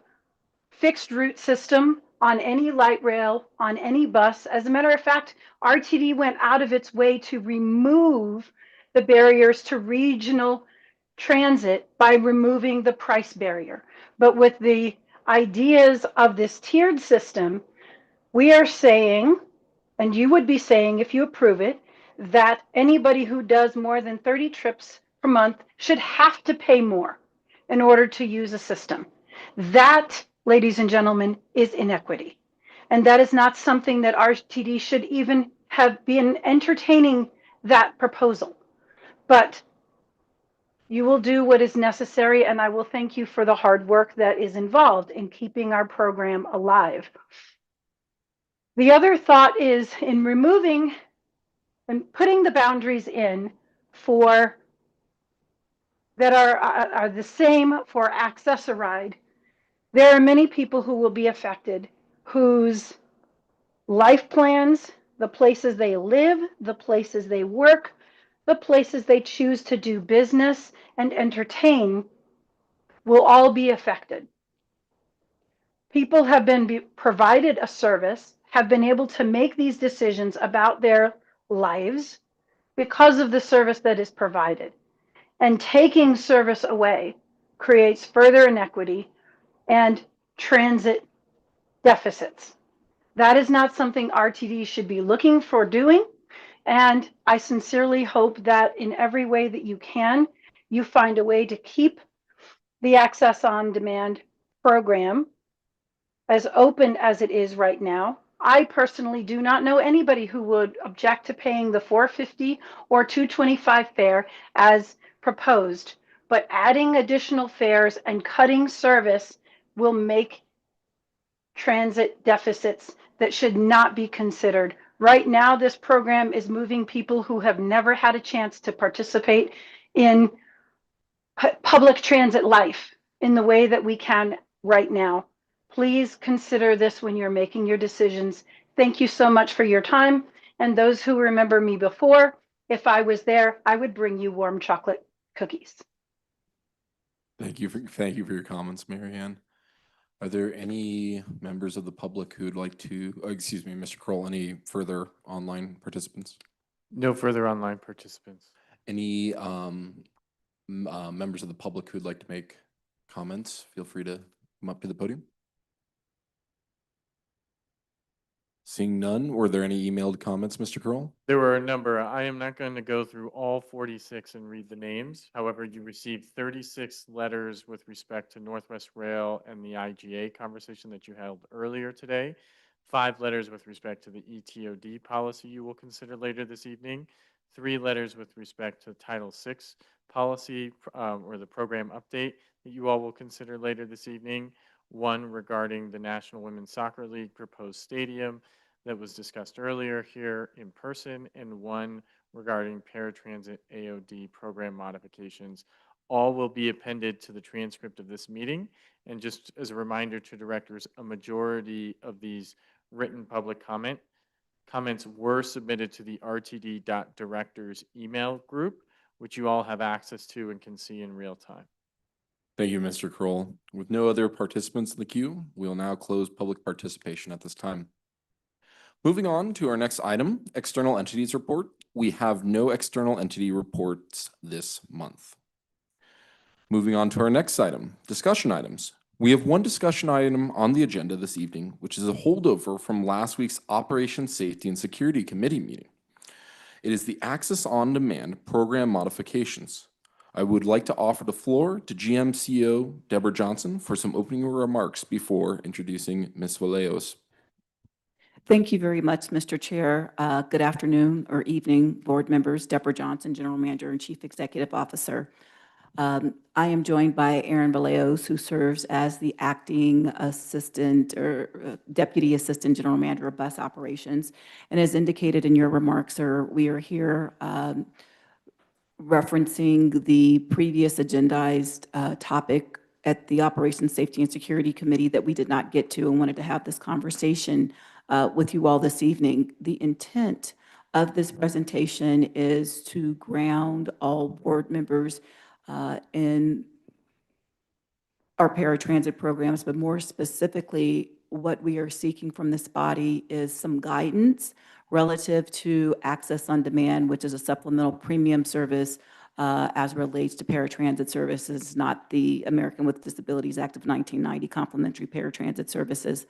fixed route system, on any light rail, on any bus. As a matter of fact, RTD went out of its way to remove the barriers to regional transit by removing the price barrier. But with the ideas of this tiered system, we are saying, and you would be saying if you approve it, that anybody who does more than 30 trips per month should have to pay more in order to use a system. That, ladies and gentlemen, is inequity. And that is not something that RTD should even have been entertaining that proposal. But you will do what is necessary, and I will thank you for the hard work that is involved in keeping our program alive. The other thought is in removing and putting the boundaries in for that are the same for Access-a-Ride. There are many people who will be affected whose life plans, the places they live, the places they work, the places they choose to do business and entertain will all be affected. People have been provided a service, have been able to make these decisions about their lives because of the service that is provided. And taking service away creates further inequity and transit deficits. That is not something RTD should be looking for doing. And I sincerely hope that in every way that you can, you find a way to keep the Access on Demand program as open as it is right now. I personally do not know anybody who would object to paying the $4.50 or $2.25 fare as proposed but adding additional fares and cutting service will make transit deficits that should not be considered. Right now, this program is moving people who have never had a chance to participate in public transit life in the way that we can right now. Please consider this when you're making your decisions. Thank you so much for your time. And those who remember me before, if I was there, I would bring you warm chocolate cookies. Thank you for your comments, Mary Ann. Are there any members of the public who'd like to, excuse me, Mr. Kroll, any further online participants? No further online participants. Any members of the public who'd like to make comments? Feel free to come up to the podium. Seeing none, were there any emailed comments, Mr. Kroll? There were a number. I am not going to go through all 46 and read the names. However, you received 36 letters with respect to Northwest Rail and the IGA conversation that you held earlier today. 5 letters with respect to the ETOD policy you will consider later this evening. 3 letters with respect to Title VI policy or the program update that you all will consider later this evening. 1 regarding the National Women's Soccer League proposed stadium that was discussed earlier here in person, and 1 regarding paratransit AOD program modifications. All will be appended to the transcript of this meeting. And just as a reminder to directors, a majority of these written public comments were submitted to the rtd.directors email group, which you all have access to and can see in real time. Thank you, Mr. Kroll. With no other participants in the queue, we will now close public participation at this time. Moving on to our next item, external entities report. We have no external entity reports this month. Moving on to our next item, discussion items. We have 1 discussion item on the agenda this evening, which is a holdover from last week's Operations Safety and Security Committee meeting. It is the Access on Demand program modifications. I would like to offer the floor to GMCO Deborah Johnson for some opening remarks before introducing Ms. Vallejos. Thank you very much, Mr. Chair. Good afternoon or evening, board members. Deborah Johnson, General Manager and Chief Executive Officer. I am joined by Aaron Vallejos, who serves as the acting assistant or deputy assistant general manager of bus operations. And as indicated in your remarks, sir, we are here referencing the previous agendized topic at the Operations Safety and Security Committee that we did not get to and wanted to have this conversation with you all this evening. The intent of this presentation is to ground all board members in our paratransit programs, but more specifically, what we are seeking from this body is some guidance relative to Access on Demand, which is a supplemental premium service as relates to paratransit services, not the American with Disabilities Act of 1990 complementary paratransit services.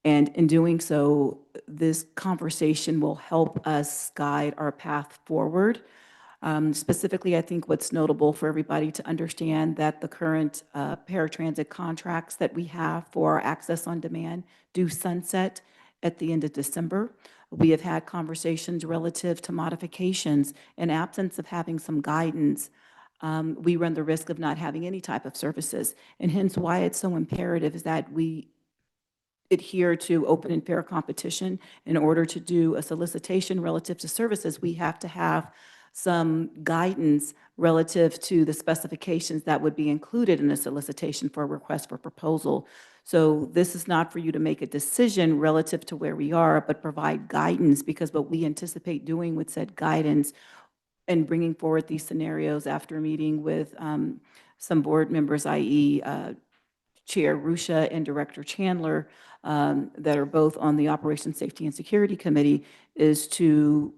And in doing so, this conversation will help us guide our path forward. Specifically, I think what's notable for everybody to understand that the current paratransit contracts that we have for our Access on Demand do sunset at the end of December. We have had conversations relative to modifications. In absence of having some guidance, we run the risk of not having any type of services. And hence why it's so imperative is that we adhere to open and fair competition. In order to do a solicitation relative to services, we have to have some guidance relative to the specifications that would be included in a solicitation for a request for proposal. So this is not for you to make a decision relative to where we are, but provide guidance, because what we anticipate doing with said guidance and bringing forward these scenarios after meeting with some board members, i.e. Chair Rusha and Director Chandler, that are both on the Operations Safety and Security Committee, is to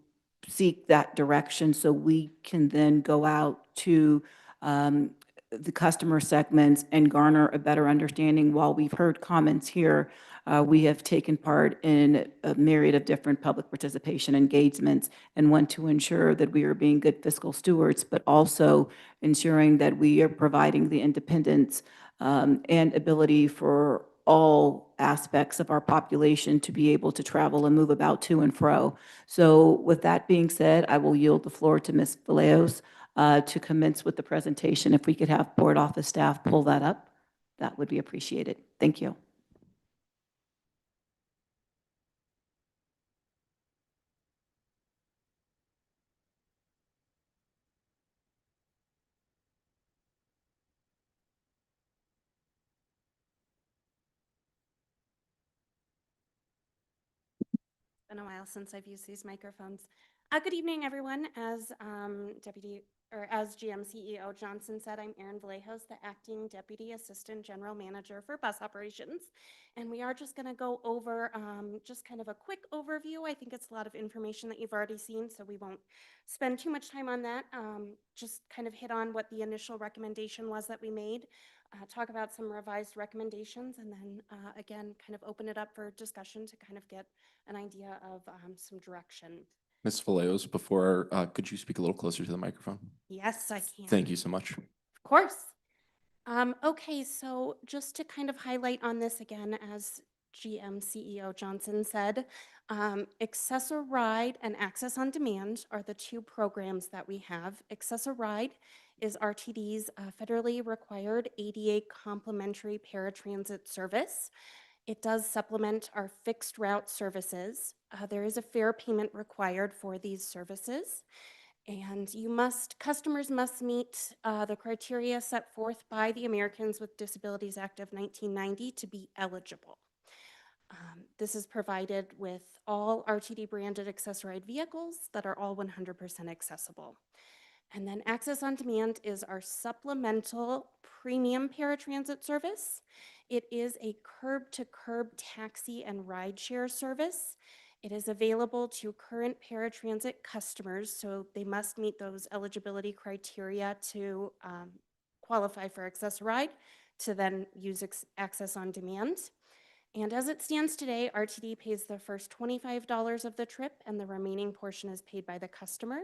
seek that direction so we can then go out to the customer segments and garner a better understanding. While we've heard comments here, we have taken part in a myriad of different public participation engagements and want to ensure that we are being good fiscal stewards, but also ensuring that we are providing the independence and ability for all aspects of our population to be able to travel and move about to and fro. So with that being said, I will yield the floor to Ms. Vallejos to commence with the presentation. If we could have board office staff pull that up, that would be appreciated. Thank you. Been a while since I've used these microphones. Good evening, everyone. As as GM CEO Johnson said, I'm Erin Vallejos, the Acting Deputy Assistant General Manager for Bus Operations. And we are just going to go over just kind of a quick overview. I think it's a lot of information that you've already seen, so we won't spend too much time on that. Just kind of hit on what the initial recommendation was that we made. Talk about some revised recommendations, and then again, kind of open it up for discussion to kind of get an idea of some direction. Ms. Vallejos, before, could you speak a little closer to the microphone? Yes, I can. Thank you so much. Of course. Okay, so just to kind of highlight on this again, as GM CEO Johnson said, Access-a-Ride and Access on Demand are the two programs that we have. Access-a-Ride is RTD's federally required ADA complimentary paratransit service. It does supplement our fixed route services. There is a fare payment required for these services. And customers must meet the criteria set forth by the Americans with Disabilities Act of 1990 to be eligible. This is provided with all RTD branded Access-a-Ride vehicles that are all 100% accessible. And then Access on Demand is our supplemental premium paratransit service. It is a curb-to-curb taxi and rideshare service. It is available to current paratransit customers, so they must meet those eligibility criteria to qualify for Access-a-Ride to then use Access on Demand. And as it stands today, RTD pays the first $25 of the trip, and the remaining portion is paid by the customer.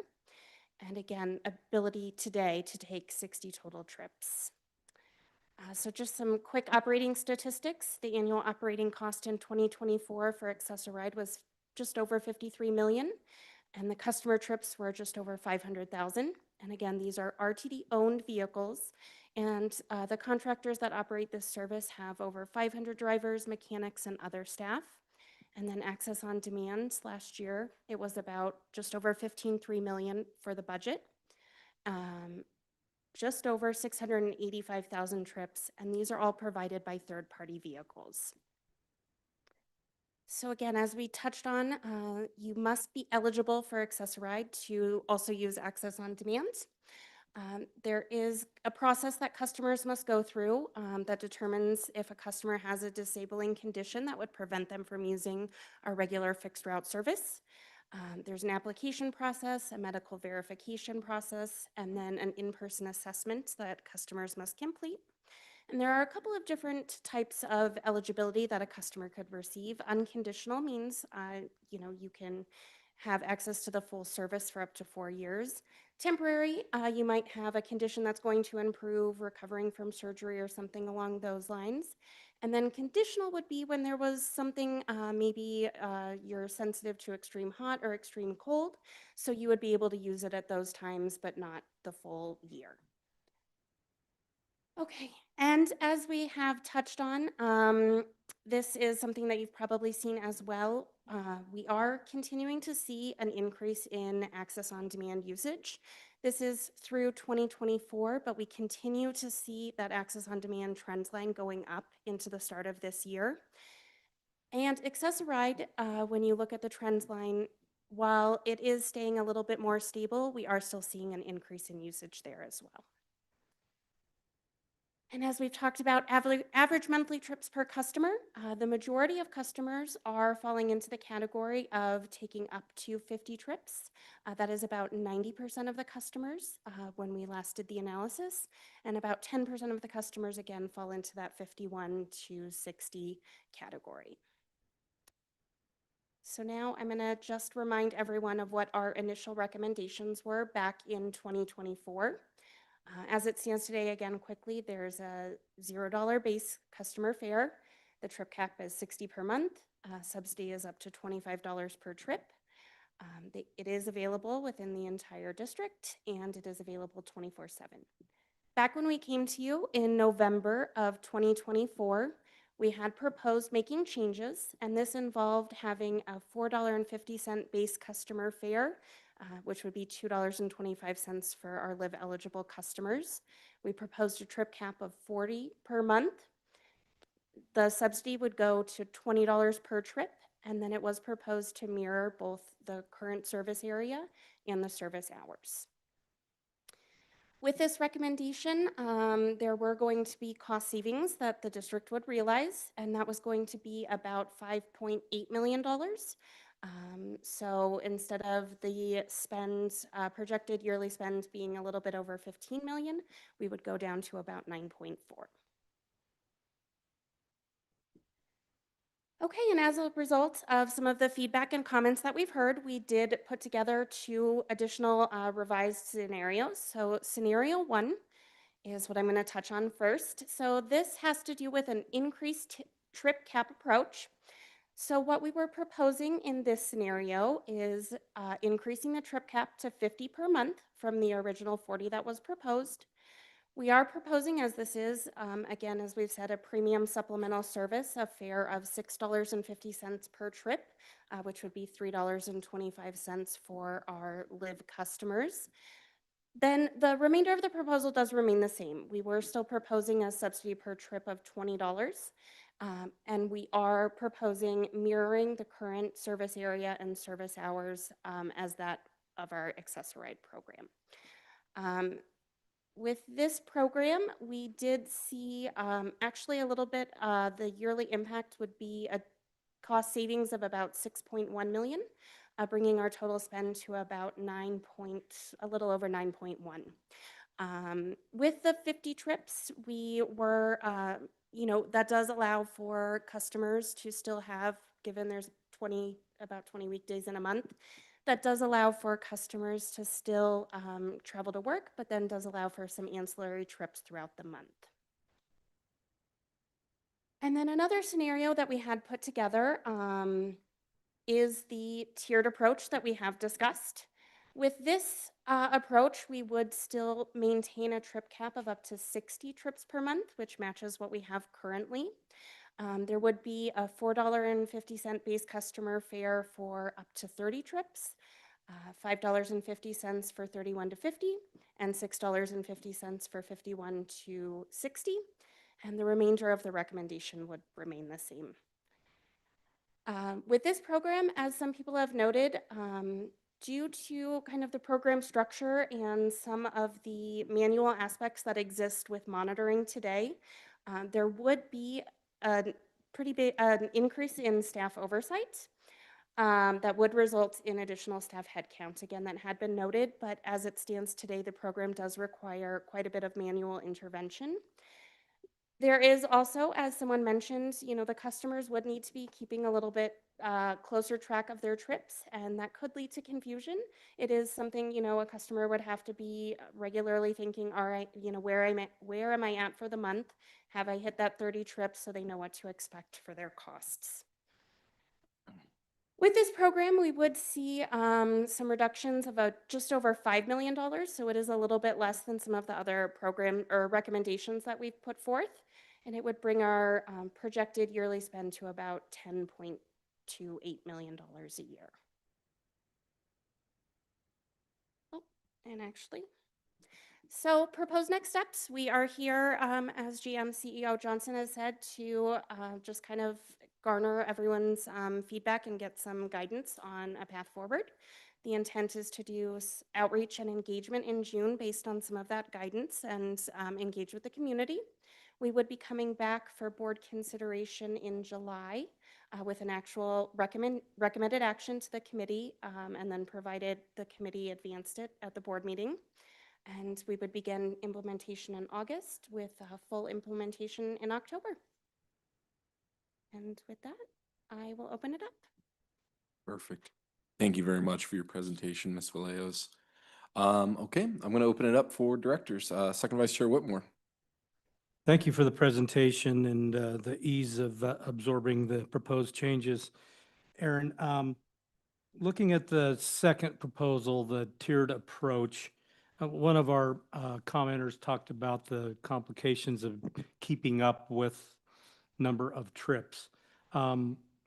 And again, ability today to take 60 total trips. So just some quick operating statistics. The annual operating cost in 2024 for Access-a-Ride was just over $53 million, and the customer trips were just over 500,000. And again, these are RTD-owned vehicles, and the contractors that operate this service have over 500 drivers, mechanics, and other staff. And then Access on Demand last year, it was about just over $15.3 million for the budget. Just over 685,000 trips, and these are all provided by third-party vehicles. So again, as we touched on, you must be eligible for Access-a-Ride to also use Access on Demand. There is a process that customers must go through that determines if a customer has a disabling condition that would prevent them from using our regular fixed route service. There's an application process, a medical verification process, and then an in-person assessment that customers must complete. And there are a couple of different types of eligibility that a customer could receive. Unconditional means, you can have access to the full service for up to 4 years. Temporary, you might have a condition that's going to improve, recovering from surgery or something along those lines. And then conditional would be when there was something, maybe you're sensitive to extreme hot or extreme cold, so you would be able to use it at those times, but not the full year. Okay, and as we have touched on, this is something that you've probably seen as well. We are continuing to see an increase in Access on Demand usage. This is through 2024, but we continue to see that Access on Demand trend line going up into the start of this year. And Access-a-Ride, when you look at the trend line, while it is staying a little bit more stable, we are still seeing an increase in usage there as well. And as we've talked about average monthly trips per customer, the majority of customers are falling into the category of taking up to 50 trips. That is about 90% of the customers when we last did the analysis, and about 10% of the customers, again, fall into that 51 to 60 category. So now I'm going to just remind everyone of what our initial recommendations were back in 2024. As it stands today, again, quickly, there's a $0 base customer fare. The trip cap is $60 per month. Subsidy is up to $25 per trip. It is available within the entire district, and it is available 24/7. Back when we came to you in November of 2024, we had proposed making changes, and this involved having a $4.50 base customer fare, which would be $2.25 for our live eligible customers. We proposed a trip cap of $40 per month. The subsidy would go to $20 per trip, and then it was proposed to mirror both the current service area and the service hours. With this recommendation, there were going to be cost savings that the district would realize, and that was going to be about $5.8 million. So instead of the spend, projected yearly spend being a little bit over 15 million, we would go down to about 9.4. Okay, and as a result of some of the feedback and comments that we've heard, we did put together 2 additional revised scenarios. So scenario 1 is what I'm going to touch on first. So this has to do with an increased trip cap approach. So what we were proposing in this scenario is increasing the trip cap to 50 per month from the original 40 that was proposed. We are proposing, as this is, again, as we've said, a premium supplemental service, a fare of $6.50 per trip, which would be $3.25 for our live customers. Then the remainder of the proposal does remain the same. We were still proposing a subsidy per trip of $20, and we are proposing mirroring the current service area and service hours as that of our accessoride program. With this program, we did see actually a little bit, the yearly impact would be a cost savings of about 6.1 million, bringing our total spend to about a little over 9.1. With the 50 trips, we were, that does allow for customers to still have, given there's about 20 weekdays in a month, that does allow for customers to still travel to work, but then does allow for some ancillary trips throughout the month. And then another scenario that we had put together is the tiered approach that we have discussed. With this approach, we would still maintain a trip cap of up to 60 trips per month, which matches what we have currently. There would be a $4.50 base customer fare for up to 30 trips, $5.50 for 31 to 50, and $6.50 for 51 to 60. And the remainder of the recommendation would remain the same. With this program, as some people have noted, due to kind of the program structure and some of the manual aspects that exist with monitoring today, there would be a pretty big increase in staff oversight that would result in additional staff headcount. Again, that had been noted, but as it stands today, the program does require quite a bit of manual intervention. There is also, as someone mentioned, the customers would need to be keeping a little bit closer track of their trips, and that could lead to confusion. It is something, a customer would have to be regularly thinking, all right, where am I at for the month? Have I hit that 30 trips so they know what to expect for their costs? With this program, we would see some reductions of just over $5 million, so it is a little bit less than some of the other program or recommendations that we've put forth, and it would bring our projected yearly spend to about $10.28 million a year. Oh, and actually, so proposed next steps, we are here, as GM CEO Johnson has said, to just kind of garner everyone's feedback and get some guidance on a path forward. The intent is to do outreach and engagement in June based on some of that guidance and engage with the community. We would be coming back for board consideration in July with an actual recommended action to the committee, and then provided the committee advanced it at the board meeting. And we would begin implementation in August with full implementation in October. And with that, I will open it up. Perfect. Thank you very much for your presentation, Ms. Vallejos. Okay, I'm going to open it up for directors. Second Vice Chair Whitmore. Thank you for the presentation and the ease of absorbing the proposed changes. Aaron, Looking at the second proposal, the tiered approach, one of our commenters talked about the complications of keeping up with number of trips.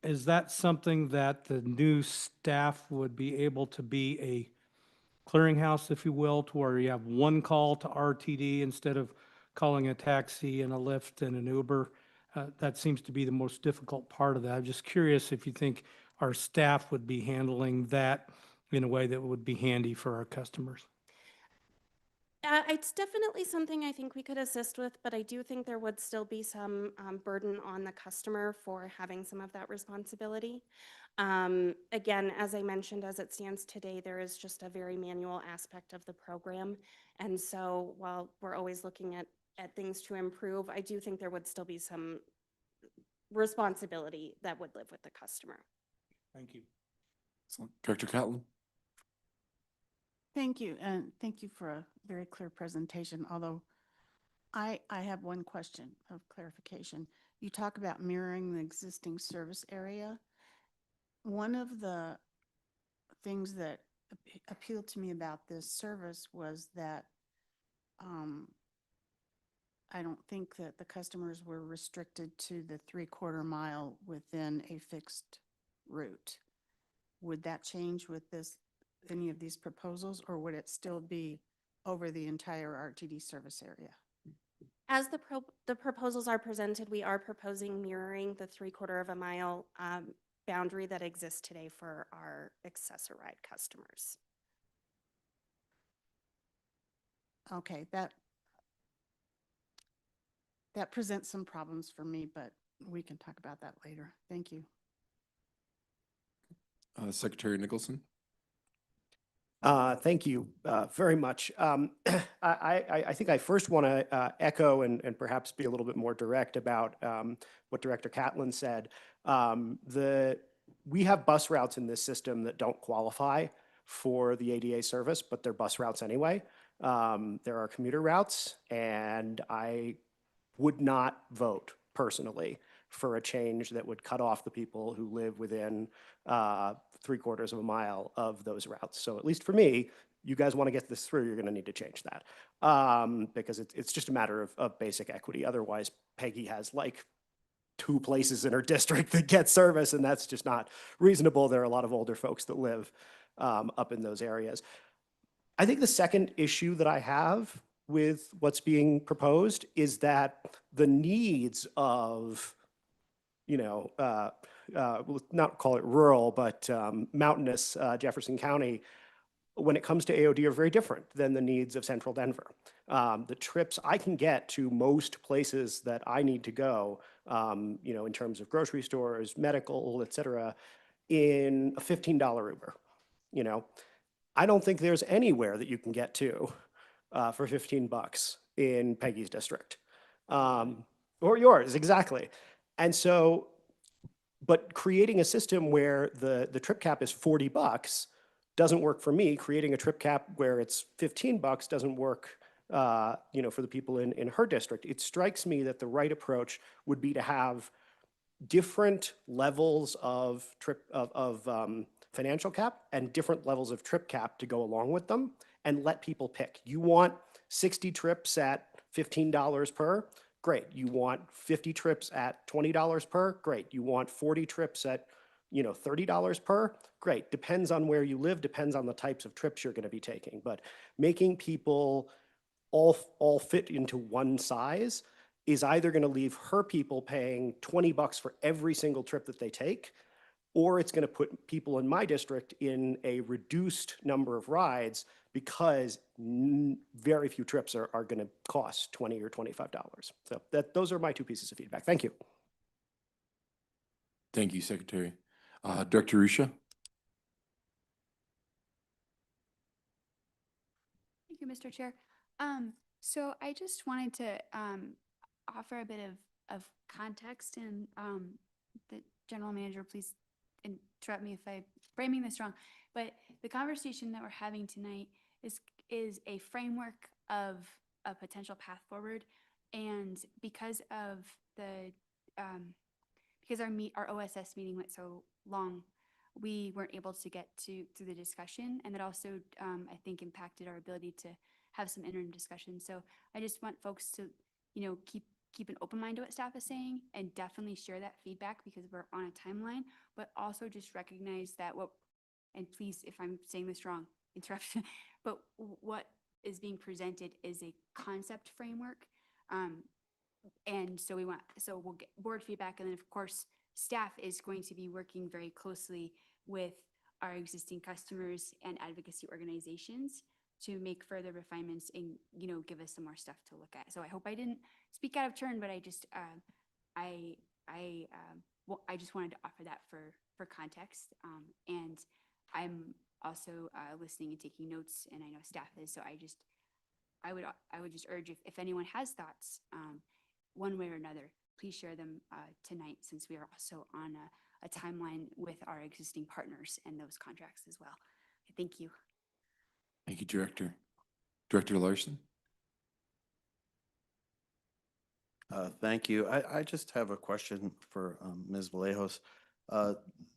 Is that something that the new staff would be able to be a clearinghouse, if you will, to where you have one call to RTD instead of calling a taxi and a Lyft and an Uber? That seems to be the most difficult part of that. I'm just curious if you think our staff would be handling that in a way that would be handy for our customers. It's definitely something I think we could assist with, but I do think there would still be some burden on the customer for having some of that responsibility. Again, as I mentioned, as it stands today, there is just a very manual aspect of the program. And so while we're always looking at things to improve, I do think there would still be some responsibility that would live with the customer. Thank you. Excellent. Director Catlin. Thank you, and thank you for a very clear presentation, although I have one question of clarification. You talk about mirroring the existing service area. One of the things that appealed to me about this service was that I don't think that the customers were restricted to the 3/4 mile within a fixed route. Would that change with any of these proposals, or would it still be over the entire RTD service area? As the proposals are presented, we are proposing mirroring the 3/4 mile boundary that exists today for our Access-a-Ride customers. Okay, that presents some problems for me, but we can talk about that later. Thank you. Secretary Nicholson. Thank you very much. I think I first want to echo and perhaps be a little bit more direct about what Director Catlin said. We have bus routes in this system that don't qualify for the ADA service, but they're bus routes anyway. There are commuter routes, and I would not vote personally for a change that would cut off the people who live within 3/4 mile of those routes. So at least for me, you guys want to get this through, you're going to need to change that because it's just a matter of basic equity. Otherwise, Peggy has like 2 places in her district that get service, and that's just not reasonable. There are a lot of older folks that live up in those areas. I think the second issue that I have with what's being proposed is that the needs of, we'll not call it rural, but mountainous Jefferson County, when it comes to AOD, are very different than the needs of central Denver. The trips I can get to most places that I need to go, in terms of grocery stores, medical, et cetera, in a $15 Uber. I don't think there's anywhere that you can get to for $15 in Peggy's district, or yours, exactly. And so, but creating a system where the trip cap is $40 doesn't work for me. Creating a trip cap where it's $15 doesn't work, for the people in her district. It strikes me that the right approach would be to have different levels of financial cap and different levels of trip cap to go along with them, and let people pick. You want 60 trips at $15 per? Great. You want 50 trips at $20 per? Great. You want 40 trips at $30 per? Great. Depends on where you live, depends on the types of trips you're going to be taking. But making people all fit into one size is either going to leave her people paying $20 for every single trip that they take, or it's going to put people in my district in a reduced number of rides because very few trips are going to cost $20 or $25. So those are my 2 pieces of feedback. Thank you. Thank you, Secretary. Director Rusha. Thank you, Mr. Chair. So I just wanted to offer a bit of context, and the general manager, please interrupt me if I'm framing this wrong. But the conversation that we're having tonight is a framework of a potential path forward, and because our OSS meeting went so long, we weren't able to get to through the discussion, and that also I think impacted our ability to have some interim discussion. So I just want folks to, keep an open mind to what staff is saying and definitely share that feedback because we're on a timeline, but also just recognize that and please, if I'm saying this wrong, interrupt, but what is being presented is a concept framework. And so we'll get board feedback, and then of course, staff is going to be working very closely with our existing customers and advocacy organizations to make further refinements and, give us some more stuff to look at. So I hope I didn't speak out of turn, but I just, I just wanted to offer that for context. And I'm also listening and taking notes, and I know staff is, so I would just urge if anyone has thoughts, one way or another, please share them tonight, since we are also on a timeline with our existing partners and those contracts as well. Thank you. Thank you, Director. Director Larson? Thank you. I just have a question for Ms. Vallejos.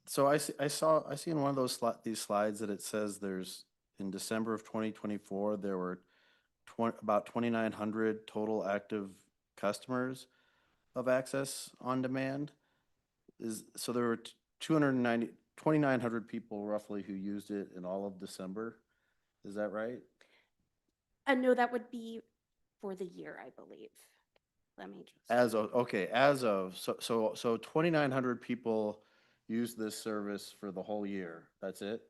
So I see in one of these slides that it says there's, in December of 2024, there were about 2,900 total active customers of Access on Demand. So there were 2,900 people roughly who used it in all of December. Is that right? No, that would be for the year, I believe. Let me just. So 2,900 people use this service for the whole year. That's it?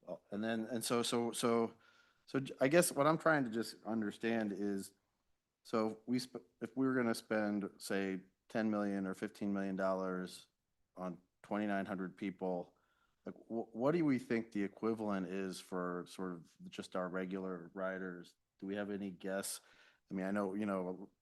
Oh, so I guess what I'm trying to just understand is, so if we were going to spend, say, $10 million or $15 million on 2,900 people, like what do we think the equivalent is for sort of just our regular riders? Do we have any guess? I mean, I know,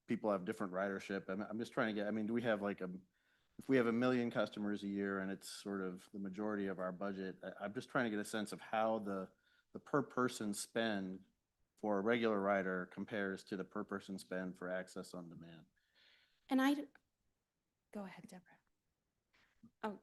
people have different ridership. I'm just trying to get, do we have if we have 1 million customers a year and it's sort of the majority of our budget, I'm just trying to get a sense of how the per person spend for a regular rider compares to the per person spend for Access on Demand. And go ahead, Deborah. Oh,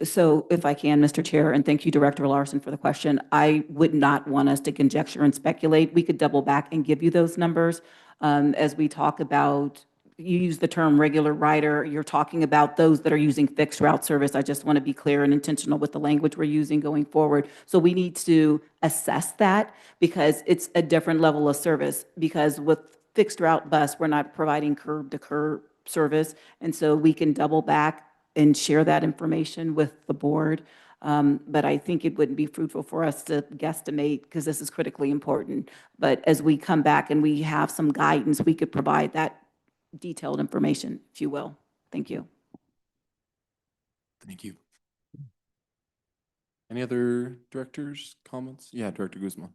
So if I can, Mr. Chair, and thank you, Director Larson, for the question, I would not want us to conjecture and speculate. We could double back and give you those numbers. As we talk about, you use the term regular rider, you're talking about those that are using fixed route service. I just want to be clear and intentional with the language we're using going forward. So we need to assess that because it's a different level of service, because with fixed route bus, we're not providing curb to curb service. And so we can double back and share that information with the board. But I think it wouldn't be fruitful for us to guesstimate because this is critically important. But as we come back and we have some guidance, we could provide that detailed information, if you will. Thank you. Thank you. Any other directors' comments? Yeah, Director Guzman.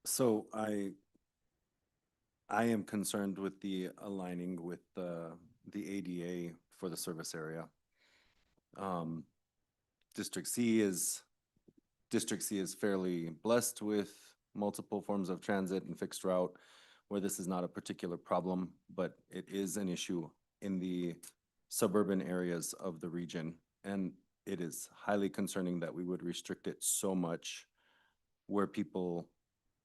So I am concerned with the aligning with the ADA for the service area. District C is fairly blessed with multiple forms of transit and fixed route, where this is not a particular problem, but it is an issue in the suburban areas of the region. And it is highly concerning that we would restrict it so much where people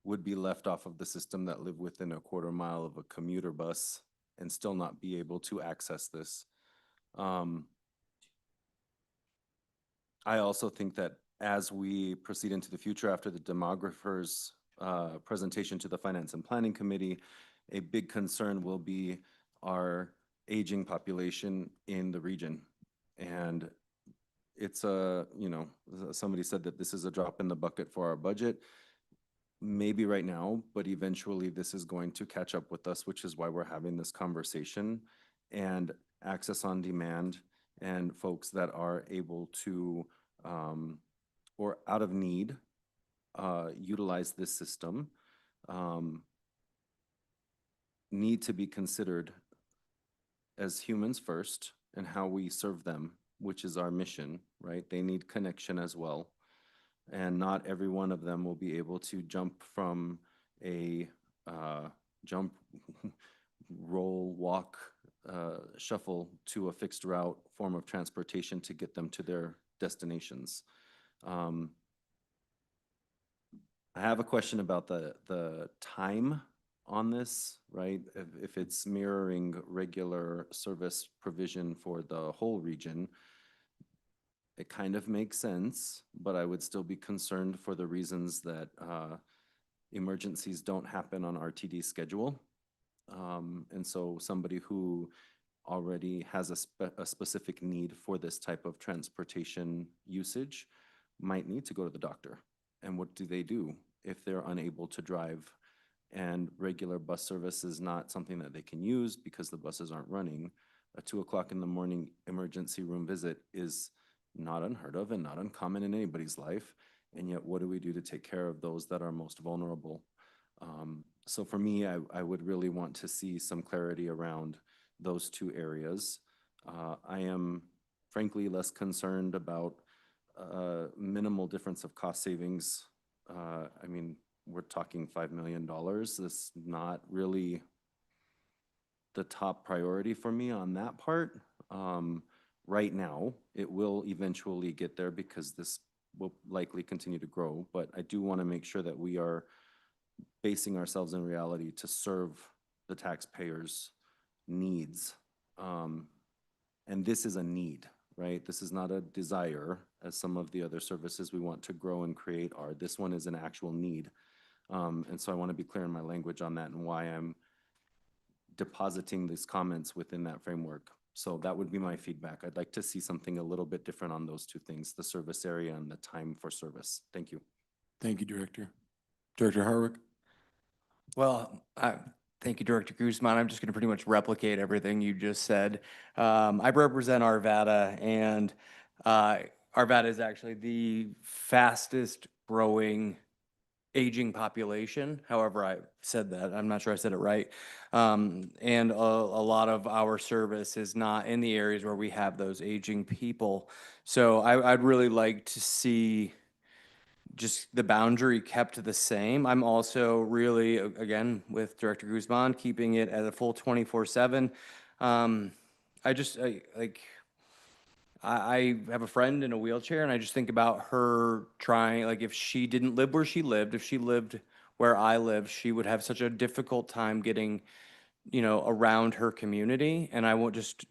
would be left off of the system that live within a quarter mile of a commuter bus and still not be able to access this. I also think that as we proceed into the future after the demographer's presentation to the Finance and Planning Committee, a big concern will be our aging population in the region. And it's somebody said that this is a drop in the bucket for our budget. Maybe right now, but eventually this is going to catch up with us, which is why we're having this conversation. And Access on Demand and folks that are able to or out of need utilize this system need to be considered as humans first and how we serve them, which is our mission, right? They need connection as well. And not every one of them will be able to jump from a roll, walk shuffle to a fixed route form of transportation to get them to their destinations. I have a question about the time on this, right? If it's mirroring regular service provision for the whole region, it kind of makes sense, but I would still be concerned for the reasons that emergencies don't happen on RTD schedule. And so somebody who already has a specific need for this type of transportation usage might need to go to the doctor. And what do they do if they're unable to drive? And regular bus service is not something that they can use because the buses aren't running. A 2 o'clock in the morning emergency room visit is not unheard of and not uncommon in anybody's life. And yet, what do we do to take care of those that are most vulnerable? So for me, I would really want to see some clarity around those two areas. I am frankly less concerned about minimal difference of cost savings. I mean, we're talking $5 million. This is not really the top priority for me on that part. Right now, it will eventually get there because this will likely continue to grow, but I do want to make sure that we are basing ourselves in reality to serve the taxpayers' needs. And this is a need, right? This is not a desire, as some of the other services we want to grow and create are. This one is an actual need. And so I want to be clear in my language on that and why I'm depositing these comments within that framework. So that would be my feedback. I'd like to see something a little bit different on those two things, the service area and the time for service. Thank you. Thank you, Director. Director Harwick? Well, thank you, Director Guzman. I'm just going to pretty much replicate everything you just said. I represent Arvada, and Arvada is actually the fastest growing aging population. However, I said that. I'm not sure I said it right. And a lot of our service is not in the areas where we have those aging people. So I'd really like to see just the boundary kept the same. I'm also really, again, with Director Guzman, keeping it at a full 24/7. I have a friend in a wheelchair, and I just think about her trying, like if she didn't live where she lived, if she lived where I live, she would have such a difficult time getting, around her community. And I won't just,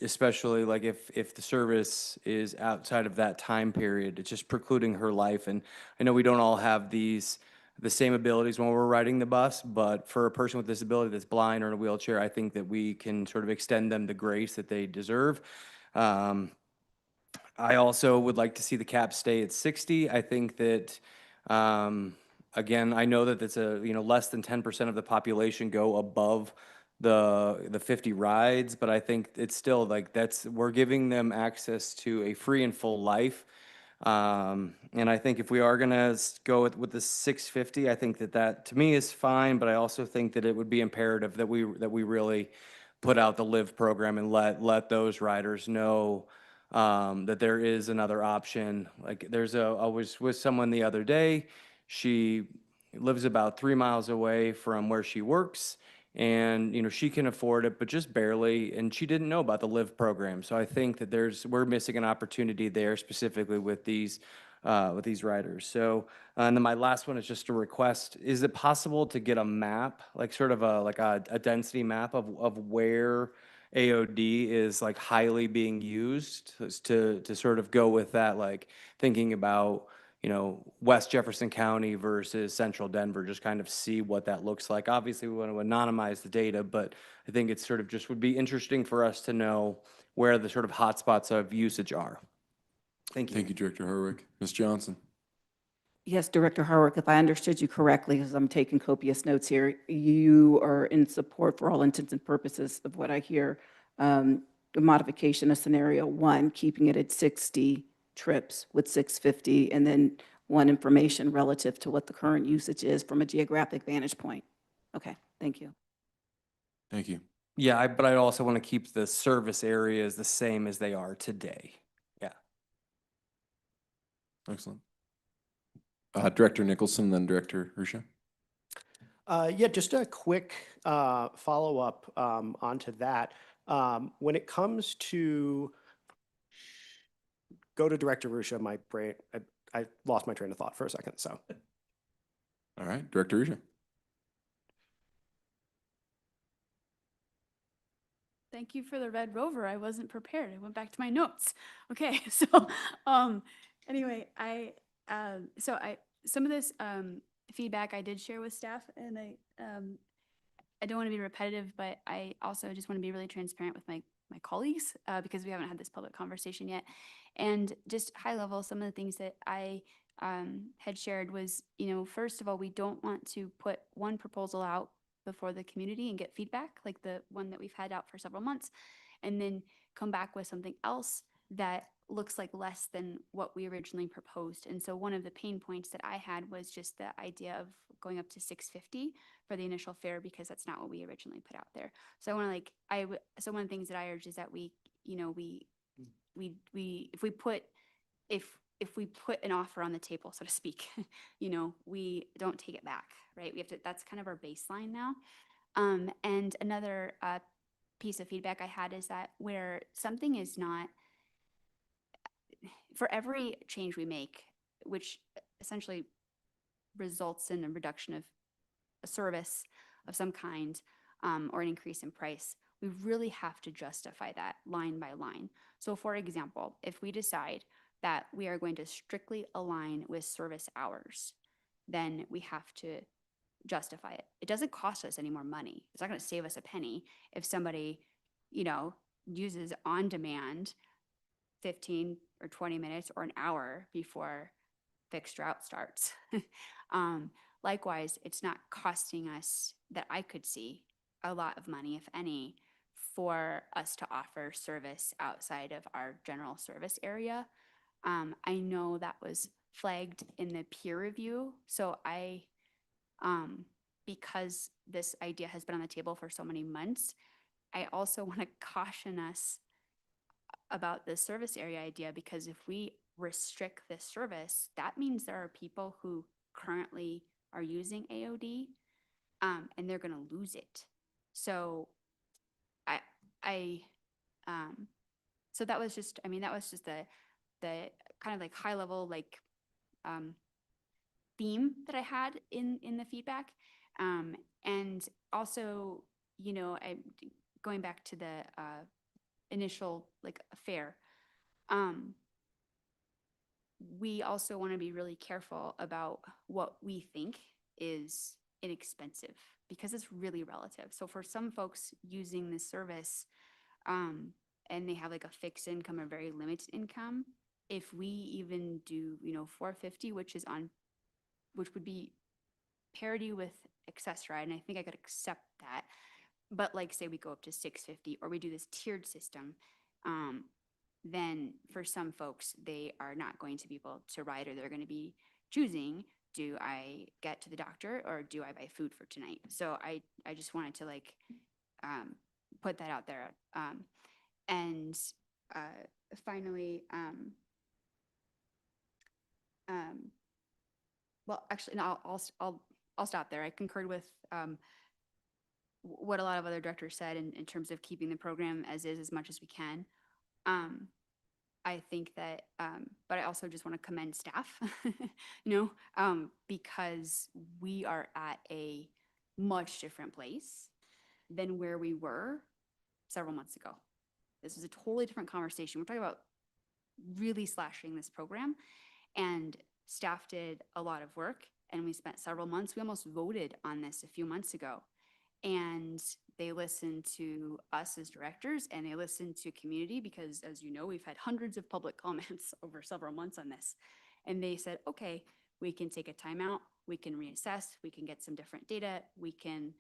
especially like if the service is outside of that time period, it's just precluding her life. And I know we don't all have the same abilities when we're riding the bus, but for a person with disability that's blind or in a wheelchair, I think that we can sort of extend them the grace that they deserve. I also would like to see the cap stay at 60. I think that, again, I know that it's less than 10% of the population go above the 50 rides, but I think it's still like we're giving them access to a free and full life. And I think if we are gonna go with the 650, I think that to me is fine, but I also think that it would be imperative that we really put out the LIVE program and let those riders know that there is another option. Like I was with someone the other day. She lives about 3 miles away from where she works, and she can afford it, but just barely. And she didn't know about the LIVE program. So I think that we're missing an opportunity there, specifically with these riders. So, and then my last one is just a request. Is it possible to get a map, like sort of a density map of where AOD is like highly being used to sort of go with that, like thinking about, West Jefferson County versus Central Denver, just kind of see what that looks like. Obviously, we want to anonymize the data, but I think it's sort of just would be interesting for us to know where the sort of hotspots of usage are. Thank you. Thank you, Director Harwick. Ms. Johnson? Yes, Director Harwick, if I understood you correctly, because I'm taking copious notes here, you are in support for all intents and purposes of what I hear, the modification of scenario 1, keeping it at 60 trips with 650, and then one information relative to what the current usage is from a geographic vantage point. Okay, thank you. Thank you. Yeah, but I also want to keep the service areas the same as they are today. Yeah. Excellent. Director Nicholson, then Director Hersha. Yeah, just a quick follow-up onto that. When it comes to, go to Director Rusha, my brain, I lost my train of thought for a second, so. All right, Director Rusha. Thank you for the Red Rover. I wasn't prepared. I went back to my notes. Okay, so anyway, some of this feedback I did share with staff, and I don't want to be repetitive, but I also just want to be really transparent with my colleagues because we haven't had this public conversation yet. And just high level, some of the things that I had shared was, first of all, we don't want to put one proposal out before the community and get feedback, like the one that we've had out for several months, and then come back with something else that looks like less than what we originally proposed. And so one of the pain points that I had was just the idea of going up to $650 for the initial fare, because that's not what we originally put out there. So I want to so one of the things that I urge is that if we put an offer on the table, so to speak, we don't take it back, right? We have to, that's kind of our baseline now. And another piece of feedback I had is that where something is not, for every change we make, which essentially results in a reduction of a service of some kind, or an increase in price, we really have to justify that line by line. So for example, if we decide that we are going to strictly align with service hours, then we have to justify it. It doesn't cost us any more money. It's not going to save us a penny if somebody, uses on demand 15 or 20 minutes or an hour before fixed route starts. Likewise, it's not costing us, that I could see, a lot of money, if any, for us to offer service outside of our general service area. I know that was flagged in the peer review. So because this idea has been on the table for so many months, I also want to caution us about the service area idea, because if we restrict this service, that means there are people who currently are using AOD, and they're going to lose it. So so that was just, the kind of like high level, theme that I had in the feedback. And also, going back to the initial affair, we also want to be really careful about what we think is inexpensive, because it's really relative. So for some folks using this service, and they have a fixed income or very limited income, if we even do, $450, which would be parity with Access-a-Ride, and I think I could accept that. But say we go up to $650, or we do this tiered system, then for some folks, they are not going to be able to ride, or they're going to be choosing, do I get to the doctor or do I buy food for tonight? So I just wanted to put that out there. And finally, well, actually, no, I'll stop there. I concurred with what a lot of other directors said in terms of keeping the program as is as much as we can. I think that, but I also just want to commend staff, because we are at a much different place than where we were several months ago. This is a totally different conversation. We're talking about really slashing this program, and staff did a lot of work, and we spent several months. We almost voted on this a few months ago, and they listened to us as directors, and they listened to community, because as you know, we've had hundreds of public comments over several months on this. And they said, okay, we can take a timeout, we can reassess, we can get some different data, we can,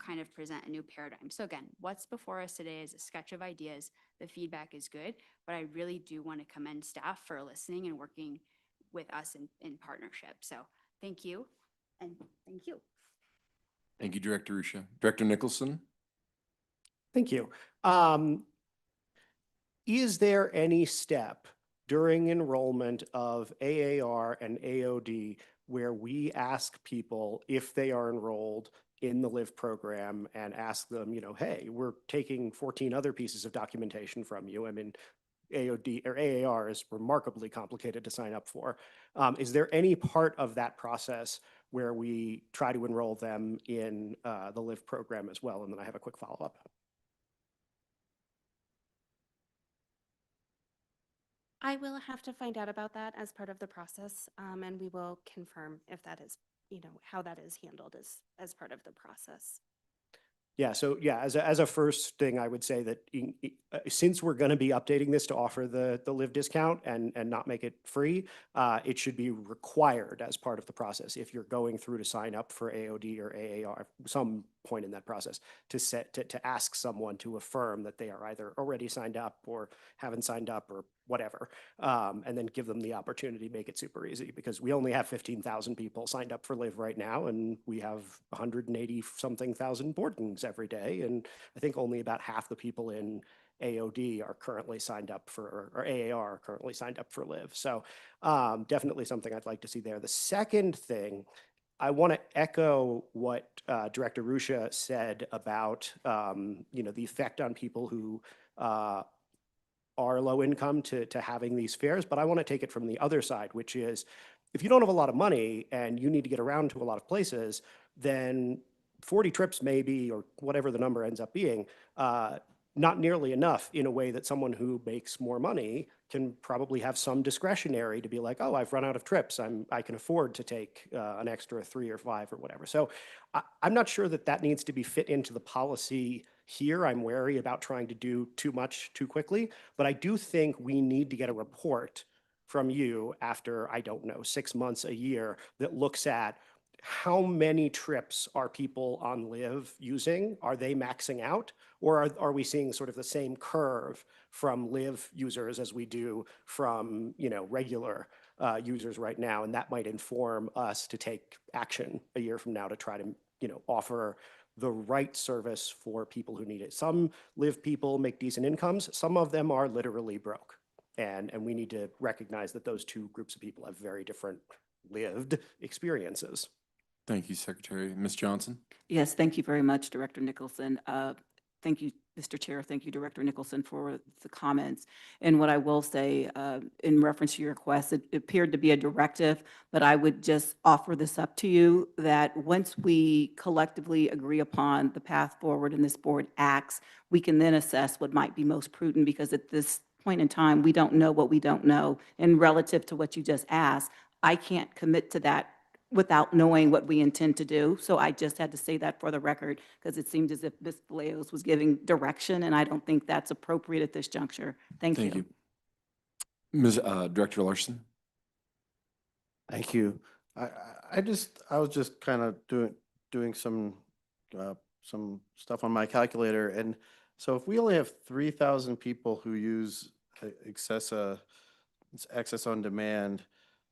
kind of present a new paradigm. So again, what's before us today is a sketch of ideas. The feedback is good, but I really do want to commend staff for listening and working with us in partnership. So thank you, and thank you. Thank you, Director Rusha. Director Nicholson? Thank you. Is there any step during enrollment of AAR and AOD where we ask people if they are enrolled in the LIVE program and ask them, hey, we're taking 14 other pieces of documentation from you. I mean, AOD or AAR is remarkably complicated to sign up for. Is there any part of that process where we try to enroll them in the LIVE program as well? And then I have a quick follow-up. I will have to find out about that as part of the process, and we will confirm if that is, how that is handled as part of the process. Yeah, so yeah, as a first thing, I would say that since we're going to be updating this to offer the LIVE discount and not make it free, it should be required as part of the process if you're going through to sign up for AOD or AAR, some point in that process, to ask someone to affirm that they are either already signed up or haven't signed up or whatever, and then give them the opportunity to make it super easy, because we only have 15,000 people signed up for LIVE right now, and we have 180 something thousand board meetings every day, and I think only about half the people in AOD are currently signed up for, or AAR are currently signed up for LIVE. So definitely something I'd like to see there. The second thing, I want to echo what Director Rusha said about the effect on people who are low income to having these fares, but I want to take it from the other side, which is if you don't have a lot of money and you need to get around to a lot of places, then 40 trips maybe, or whatever the number ends up being, not nearly enough in a way that someone who makes more money can probably have some discretionary to be like, oh, I've run out of trips. I can afford to take an extra 3 or 5 or whatever. So I'm not sure that needs to be fit into the policy here. I'm wary about trying to do too much too quickly, but I do think we need to get a report from you after, I don't know, 6 months, a year, that looks at how many trips are people on LIVE using? Are they maxing out? Or are we seeing sort of the same curve from LIVE users as we do from regular users right now? And that might inform us to take action a year from now to try to offer the right service for people who need it. Some LIVE people make decent incomes. Some of them are literally broke. And we need to recognize that those two groups of people have very different lived experiences. Thank you, Secretary. Ms. Johnson? Yes, thank you very much, Director Nicholson. Thank you, Mr. Chair. Thank you, Director Nicholson, for the comments. And what I will say in reference to your request, it appeared to be a directive, but I would just offer this up to you that once we collectively agree upon the path forward and this board acts, we can then assess what might be most prudent, because at this point in time, we don't know what we don't know. And relative to what you just asked, I can't commit to that without knowing what we intend to do. So I just had to say that for the record, because it seemed as if Ms. Vallejos was giving direction, and I don't think that's appropriate at this juncture. Thank you. Ms. Director Larson? Thank you. I was just kind of doing some stuff on my calculator, and so if we only have 3,000 people who use access on demand,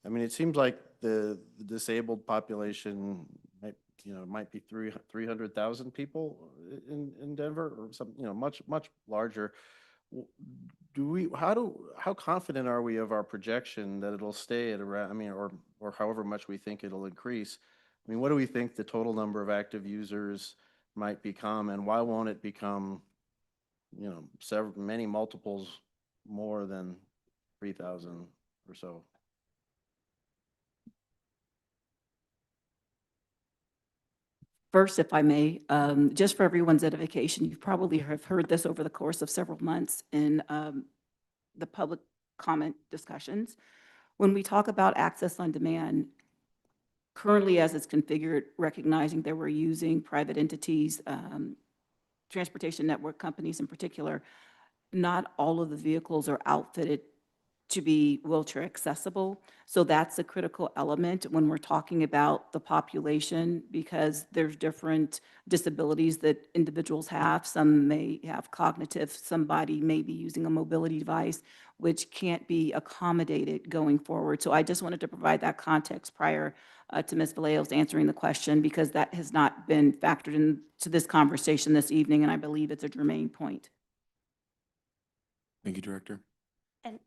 I mean, it seems like the disabled population might be 300,000 people in Denver, or something, much larger. How confident are we of our projection that it'll stay at around, I mean, or however much we think it'll increase? I mean, what do we think the total number of active users might become, and why won't it become, many multiples more than 3,000 or so? First, if I may, just for everyone's edification, you probably have heard this over the course of several months in the public comment discussions. When we talk about access on demand, currently as it's configured, recognizing that we're using private entities, transportation network companies in particular, not all of the vehicles are outfitted to be wheelchair accessible. So that's a critical element when we're talking about the population, because there's different disabilities that individuals have. Some may have cognitive, somebody may be using a mobility device, which can't be accommodated going forward. So I just wanted to provide that context prior to Ms. Vallejos answering the question, because that has not been factored into this conversation this evening, and I believe it's a germane point. Thank you, Director. And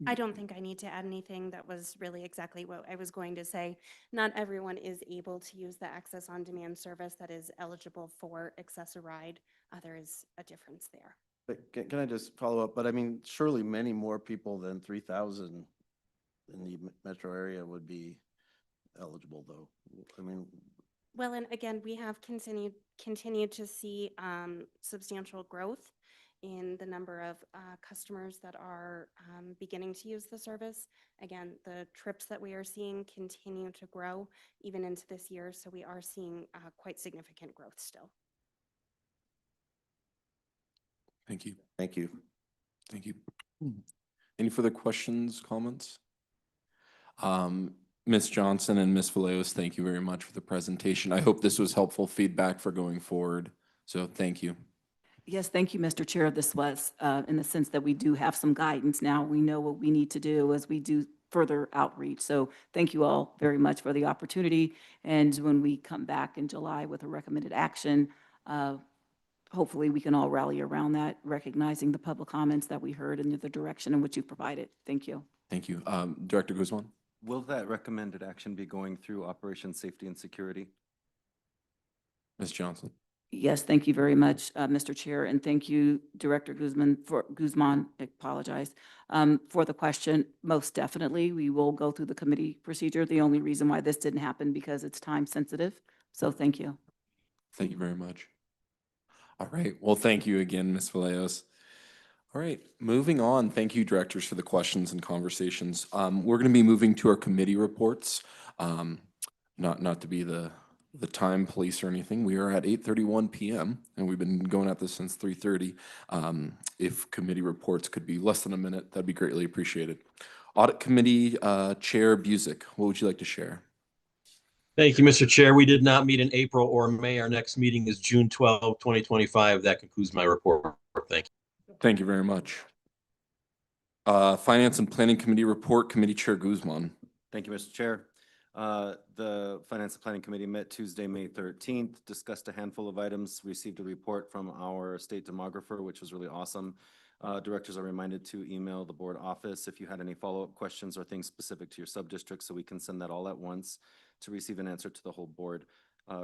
I don't think I need to add anything. That was really exactly what I was going to say. Not everyone is able to use the Access on Demand service that is eligible for Access-a-Ride. There is a difference there. But can I just follow up? But I mean, surely many more people than 3,000 in the metro area would be eligible, though. I mean, Well, and again, we have continued to see substantial growth in the number of customers that are beginning to use the service. Again, the trips that we are seeing continue to grow even into this year, so we are seeing quite significant growth still. Thank you. thank you. Thank you. Any further questions, comments? Ms. Johnson and Ms. Vallejos, thank you very much for the presentation. I hope this was helpful feedback for going forward. So thank you. Yes, thank you, Mr. Chair. This was in the sense that we do have some guidance now. We know what we need to do as we do further outreach. So thank you all very much for the opportunity. And when we come back in July with a recommended action, hopefully we can all rally around that, recognizing the public comments that we heard and the direction in which you provided. Thank you. Thank you. Director Guzman? Will that recommended action be going through Operation Safety and Security? Ms. Johnson? Yes, thank you very much, Mr. Chair, and thank you, Director Guzman, for the question. Most definitely, we will go through the committee procedure. The only reason why this didn't happen because it's time sensitive. So thank you. Thank you very much. All right. Well, thank you again, Ms. Vallejos. All right, moving on. Thank you, directors, for the questions and conversations. We're going to be moving to our committee reports. Not to be the time police or anything. We are at 8:31 p.m. and we've been going at this since 3:30. If committee reports could be less than a minute, that'd be greatly appreciated. Audit Committee Chair Busick, what would you like to share? Thank you, Mr. Chair. We did not meet in April or May. Our next meeting is June 12, 2025. That concludes my report. Thank you. Thank you very much. Finance and Planning Committee report, Committee Chair Guzman. Thank you, Mr. Chair. The Finance and Planning Committee met Tuesday, May 13th, discussed a handful of items, received a report from our state demographer, which was really awesome. Directors are reminded to email the board office if you had any follow-up questions or things specific to your sub-district, so we can send that all at once to receive an answer to the whole board.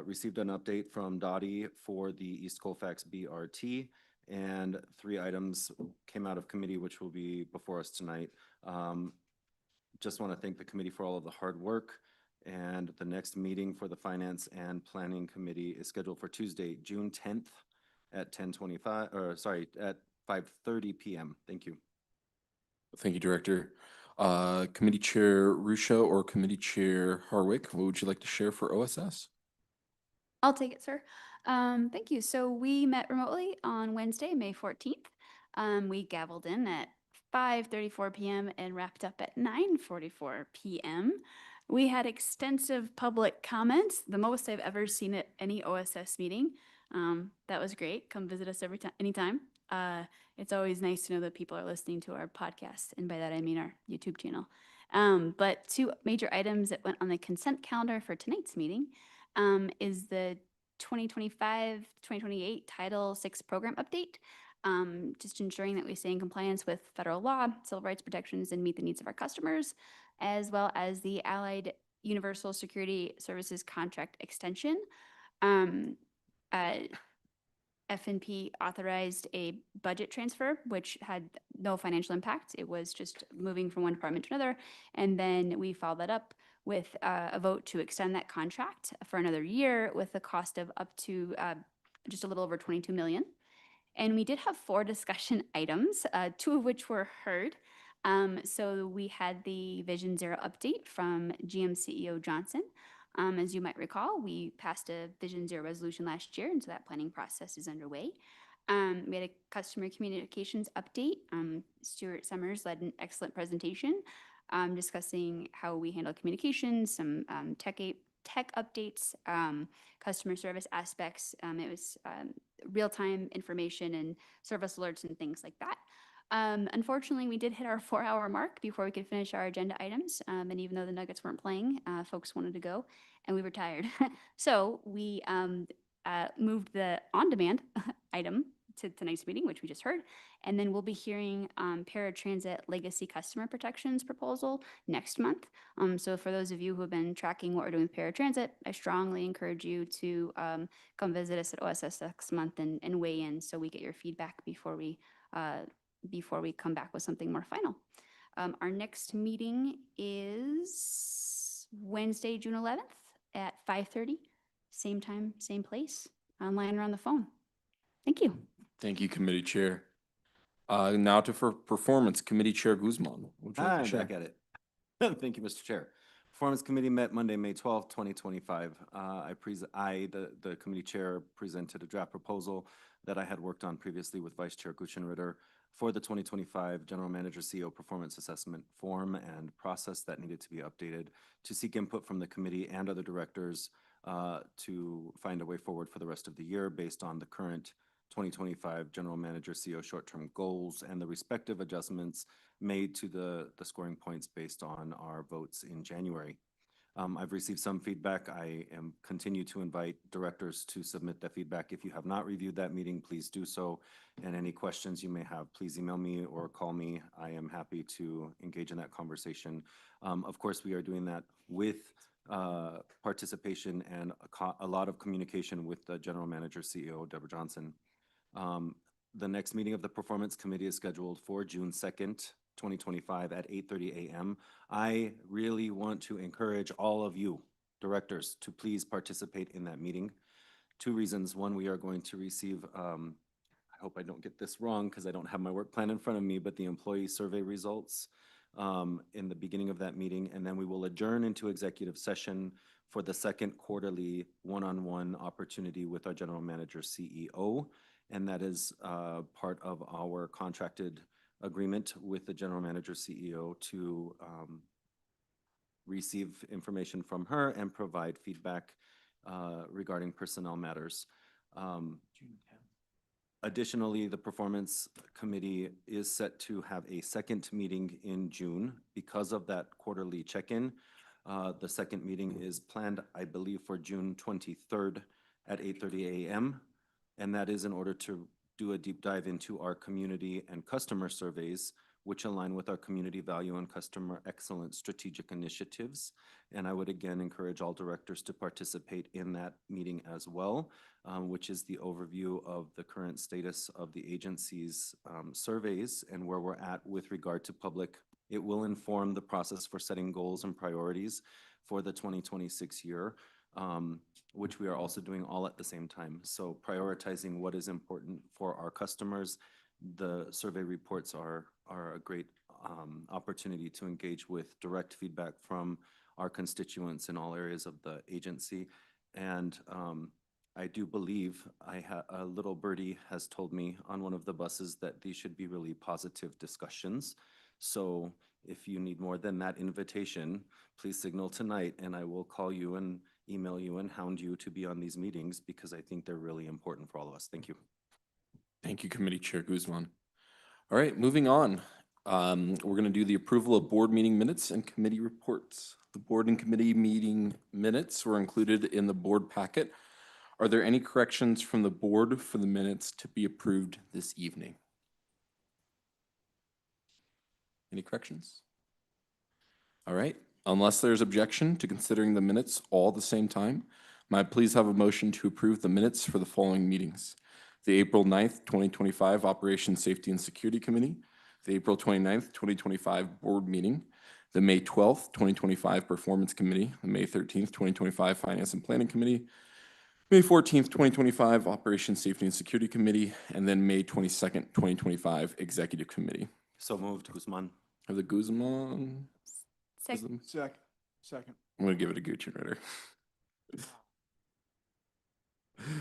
Received an update from Dottie for the East Colfax BRT, and 3 items came out of committee, which will be before us tonight. Just want to thank the committee for all of the hard work. And the next meeting for the Finance and Planning Committee is scheduled for Tuesday, June 10th at 5:30 p.m. Thank you. Thank you, Director. Committee Chair Rusha or Committee Chair Harwick, what would you like to share for OSS? I'll take it, sir. Thank you. So we met remotely on Wednesday, May 14th. We gavelled in at 5:34 p.m. and wrapped up at 9:44 p.m. We had extensive public comments, the most I've ever seen at any OSS meeting. That was great. Come visit us anytime. It's always nice to know that people are listening to our podcast, and by that I mean our YouTube channel. But 2 major items that went on the consent calendar for tonight's meeting is the 2025-2028 Title VI program update, just ensuring that we stay in compliance with federal law, civil rights protections, and meet the needs of our customers, as well as the Allied Universal Security Services contract extension. F&P authorized a budget transfer, which had no financial impact. It was just moving from one department to another. And then we followed that up with a vote to extend that contract for another year with a cost of up to just a little over $22 million. And we did have 4 discussion items, 2 of which were heard. So we had the Vision Zero update from GM CEO Johnson. As you might recall, we passed a Vision Zero resolution last year, and so that planning process is underway. We had a customer communications update. Stuart Summers led an excellent presentation discussing how we handle communications, some tech updates, customer service aspects. It was real-time information and service alerts and things like that. Unfortunately, we did hit our 4-hour mark before we could finish our agenda items. And even though the Nuggets weren't playing, folks wanted to go and we were tired. So we moved the on-demand item to tonight's meeting, which we just heard. And then we'll be hearing paratransit legacy customer protections proposal next month. So for those of you who have been tracking what we're doing with paratransit, I strongly encourage you to come visit us at OSS next month and weigh in so we get your feedback before we come back with something more final. Our next meeting is Wednesday, June 11th at 5:30, same time, same place, online or on the phone. Thank you. Thank you, Committee Chair. Now for Performance, Committee Chair Guzman. Would you like to I'm share? back at it. Thank you, Mr. Chair. Performance Committee met Monday, May 12th, 2025. The committee chair, presented a draft proposal that I had worked on previously with Vice Chair Guchenritter for the 2025 General Manager CEO Performance Assessment form and process that needed to be updated to seek input from the committee and other directors to find a way forward for the rest of the year based on the current 2025 General Manager CEO short-term goals and the respective adjustments made to the scoring points based on our votes in January. I've received some feedback. I continue to invite directors to submit that feedback. If you have not reviewed that meeting, please do so. And any questions you may have, please email me or call me. I am happy to engage in that conversation. Of course, we are doing that with participation and a lot of communication with the General Manager CEO, Deborah Johnson. The next meeting of the Performance Committee is scheduled for June 2nd, 2025 at 8:30 a.m. I really want to encourage all of you directors to please participate in that meeting. Two reasons. One, we are going to receive, I hope I don't get this wrong because I don't have my work plan in front of me, but the employee survey results in the beginning of that meeting. And then we will adjourn into executive session for the second quarterly one-on-one opportunity with our General Manager CEO. And that is part of our contracted agreement with the General Manager CEO to receive information from her and provide feedback regarding personnel matters. Additionally, the Performance Committee is set to have a second meeting in June because of that quarterly check-in. The second meeting is planned, I believe, for June 23rd at 8:30 a.m. And that is in order to do a deep dive into our community and customer surveys, which align with our community value and customer excellence strategic initiatives. And I would again encourage all directors to participate in that meeting as well, which is the overview of the current status of the agency's surveys and where we're at with regard to public. It will inform the process for setting goals and priorities for the 2026 year. Which we are also doing all at the same time. So prioritizing what is important for our customers. The survey reports are a great opportunity to engage with direct feedback from our constituents in all areas of the agency. And I do believe a little birdie has told me on one of the buses that these should be really positive discussions. So if you need more than that invitation, please signal tonight and I will call you and email you and hound you to be on these meetings because I think they're really important for all of us. Thank you. Thank you, Committee Chair Guzman. All right, moving on. We're going to do the approval of board meeting minutes and committee reports. The board and committee meeting minutes were included in the board packet. Are there any corrections from the board for the minutes to be approved this evening? Any corrections? All right. Unless there's objection to considering the minutes all at the same time, may I please have a motion to approve the minutes for the following meetings? The April 9th, 2025 Operations Safety and Security Committee, the April 29th, 2025 Board Meeting, the May 12th, 2025 Performance Committee, the May 13th, 2025 Finance and Planning Committee, May 14th, 2025 Operations Safety and Security Committee, and then May 22nd, 2025 Executive Committee. So moved, Guzman. Have the Guzman. Second. I'm going to give it a Gucci.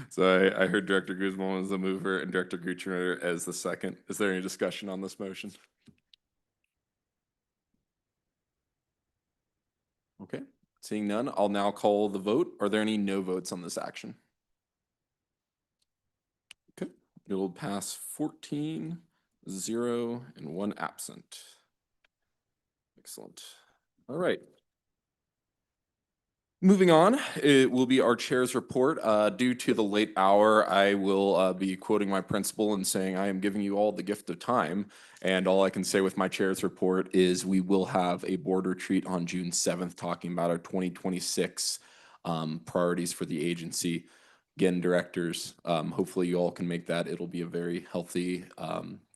So I heard Director Guzman as the mover and Director Gucci as the second. Is there any discussion on this motion? Okay, seeing none, I'll now call the vote. Are there any no votes on this action? Okay, it will pass 14, 0, and 1 absent. Excellent. All right. Moving on, it will be our chair's report. Due to the late hour, I will be quoting my principal and saying I am giving you all the gift of time. And all I can say with my chair's report is we will have a board retreat on June 7th talking about our 2026 priorities for the agency. Again, directors, hopefully you all can make that. It'll be a very healthy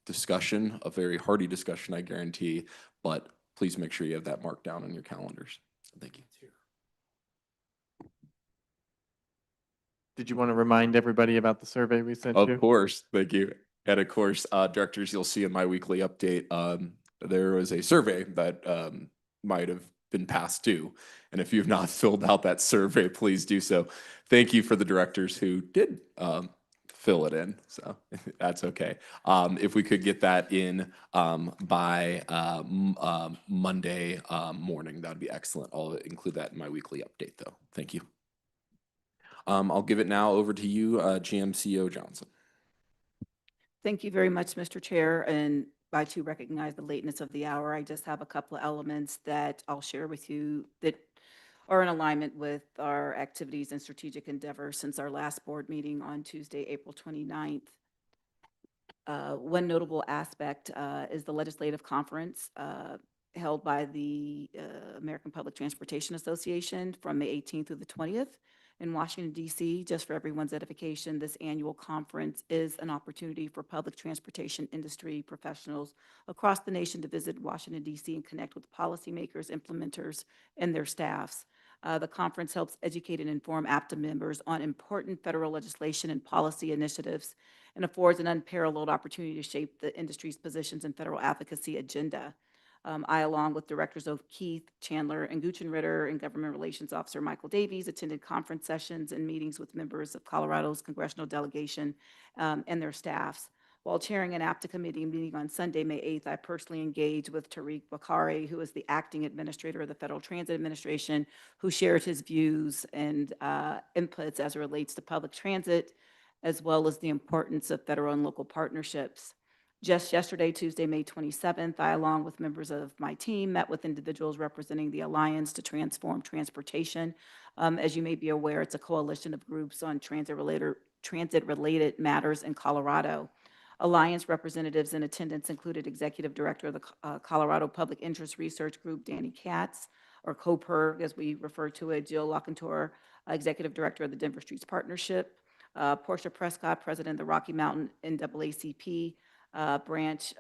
discussion, a very hearty discussion, I guarantee. But please make sure you have that marked down on your calendars. Thank you. Did you want to remind everybody about the survey we sent you? Of course, thank you. And of course, directors, you'll see in my weekly update, there was a survey that might have been passed due. And if you've not filled out that survey, please do so. Thank you for the directors who did fill it in. So that's okay. If we could get that in by Monday morning, that'd be excellent. I'll include that in my weekly update though. Thank you. I'll give it now over to you, GMCO Johnson. Thank you very much, Mr. Chair. And I too recognize the lateness of the hour. I just have a couple of elements that I'll share with you that are in alignment with our activities and strategic endeavors since our last board meeting on Tuesday, April 29th. One notable aspect is the legislative conference held by the American Public Transportation Association from May 18th through the 20th. In Washington, D.C., just for everyone's edification, this annual conference is an opportunity for public transportation industry professionals across the nation to visit Washington, D.C. and connect with policymakers, implementers, and their staffs. The conference helps educate and inform APTA members on important federal legislation and policy initiatives and affords an unparalleled opportunity to shape the industry's positions and federal advocacy agenda. I, along with Directors O'Keefe, Chandler, and Guchenritter, and Government Relations Officer Michael Davies, attended conference sessions and meetings with members of Colorado's congressional delegation and their staffs. While chairing an APTA committee meeting on Sunday, May 8th, I personally engaged with Tariq Bakari, who is the acting administrator of the Federal Transit Administration, who shared his views and inputs as it relates to public transit, as well as the importance of federal and local partnerships. Just yesterday, Tuesday, May 27th, I, along with members of my team, met with individuals representing the Alliance to Transform Transportation. As you may be aware, it's a coalition of groups on transit-related matters in Colorado. Alliance representatives in attendance included Executive Director of the Colorado Public Interest Research Group, Danny Katz, or COPER, as we refer to it, Jill Lockentor, Executive Director of the Denver Streets Partnership, Portia Prescott, President of the Rocky Mountain NAACP, branch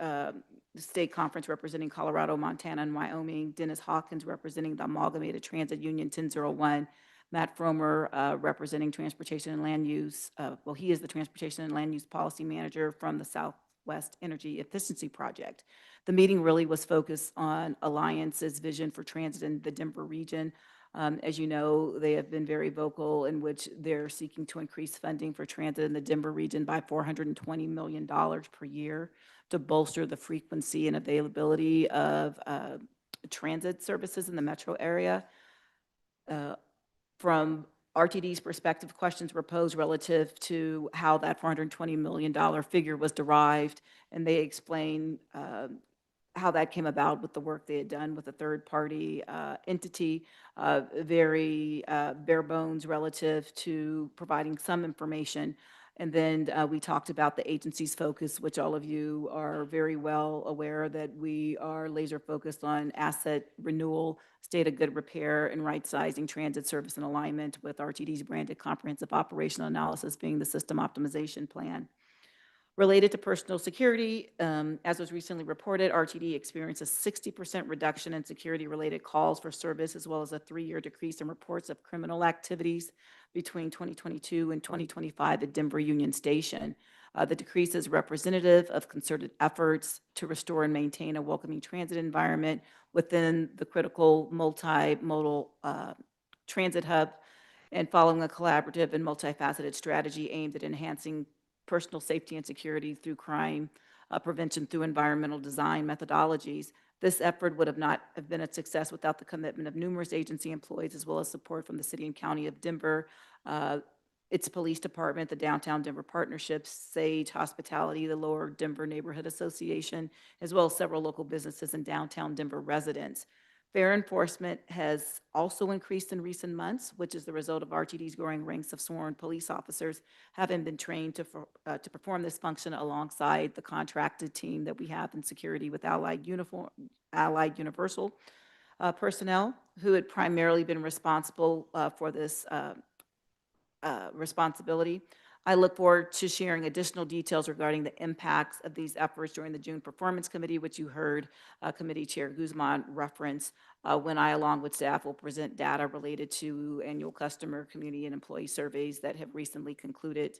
state conference representing Colorado, Montana, and Wyoming, Dennis Hawkins representing the Amalgamated Transit Union 1001, Matt Fromer representing Transportation and Land Use. Well, he is the Transportation and Land Use Policy Manager from the Southwest Energy Efficiency Project. The meeting really was focused on Alliance's vision for transit in the Denver region. As you know, they have been very vocal in which they're seeking to increase funding for transit in the Denver region by $420 million per year to bolster the frequency and availability of transit services in the metro area. From RTD's perspective, questions were posed relative to how that $420 million figure was derived, and they explained how that came about with the work they had done with a third-party entity, very bare bones relative to providing some information. And then we talked about the agency's focus, which all of you are very well aware that we are laser focused on asset renewal, state of good repair, and right-sizing transit service in alignment with RTD's branded comprehensive operational analysis being the system optimization plan. Related to personal security, as was recently reported, RTD experienced a 60% reduction in security-related calls for service, as well as a 3-year decrease in reports of criminal activities between 2022 and 2025 at Denver Union Station. The decrease is representative of concerted efforts to restore and maintain a welcoming transit environment within the critical multimodal transit hub, and following a collaborative and multifaceted strategy aimed at enhancing personal safety and security through crime prevention through environmental design methodologies. This effort would not have been a success without the commitment of numerous agency employees, as well as support from the City and County of Denver, its police department, the Downtown Denver Partnerships, Sage Hospitality, the Lower Denver Neighborhood Association, as well as several local businesses and downtown Denver residents. Fair enforcement has also increased in recent months, which is the result of RTD's growing ranks of sworn police officers having been trained to perform this function alongside the contracted team that we have in security with Allied Universal personnel who had primarily been responsible for this responsibility. I look forward to sharing additional details regarding the impacts of these efforts during the June Performance Committee, which you heard Committee Chair Guzman reference, when I, along with staff, will present data related to annual customer, community, and employee surveys that have recently concluded.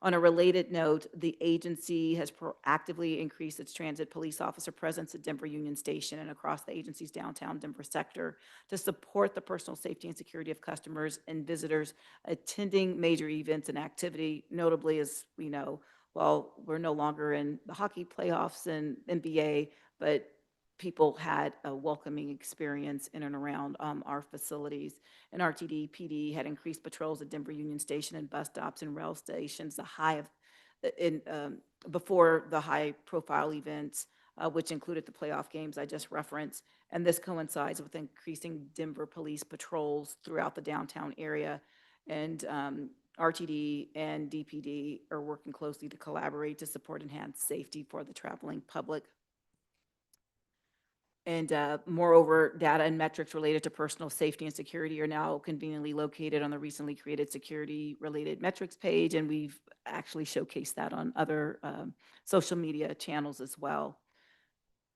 On a related note, the agency has proactively increased its transit police officer presence at Denver Union Station and across the agency's downtown Denver sector to support the personal safety and security of customers and visitors attending major events and activity. Notably, as we know, while we're no longer in the hockey playoffs and NBA, but people had a welcoming experience in and around our facilities. And RTD PD had increased patrols at Denver Union Station and bus stops and rail stations, before the high-profile events, which included the playoff games I just referenced. And this coincides with increasing Denver police patrols throughout the downtown area. And RTD and DPD are working closely to collaborate to support enhanced safety for the traveling public. And moreover, data and metrics related to personal safety and security are now conveniently located on the recently created security-related metrics page, and we've actually showcased that on other social media channels as well.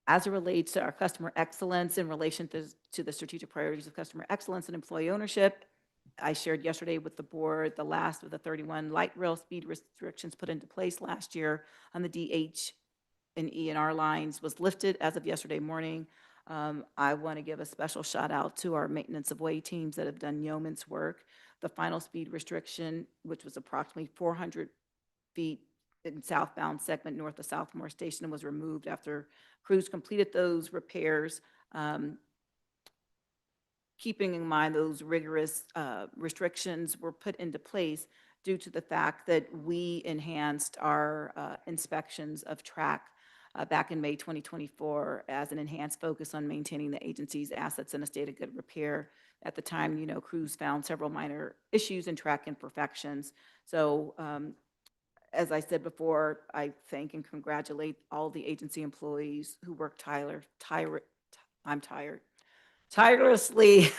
As it relates to our customer excellence in relation to the strategic priorities of customer excellence and employee ownership, I shared yesterday with the board the last of the 31 light rail speed restrictions put into place last year on the DH and E&R lines was lifted as of yesterday morning. I want to give a special shout out to our maintenance of way teams that have done yeoman's work. The final speed restriction, which was approximately 400 feet in southbound segment north of Southmore Station, was removed after crews completed those repairs. Keeping in mind those rigorous restrictions were put into place due to the fact that we enhanced our inspections of track back in May 2024 as an enhanced focus on maintaining the agency's assets in a state of good repair. At the time, crews found several minor issues and track imperfections. So as I said before, I thank and congratulate all the agency employees who worked tirelessly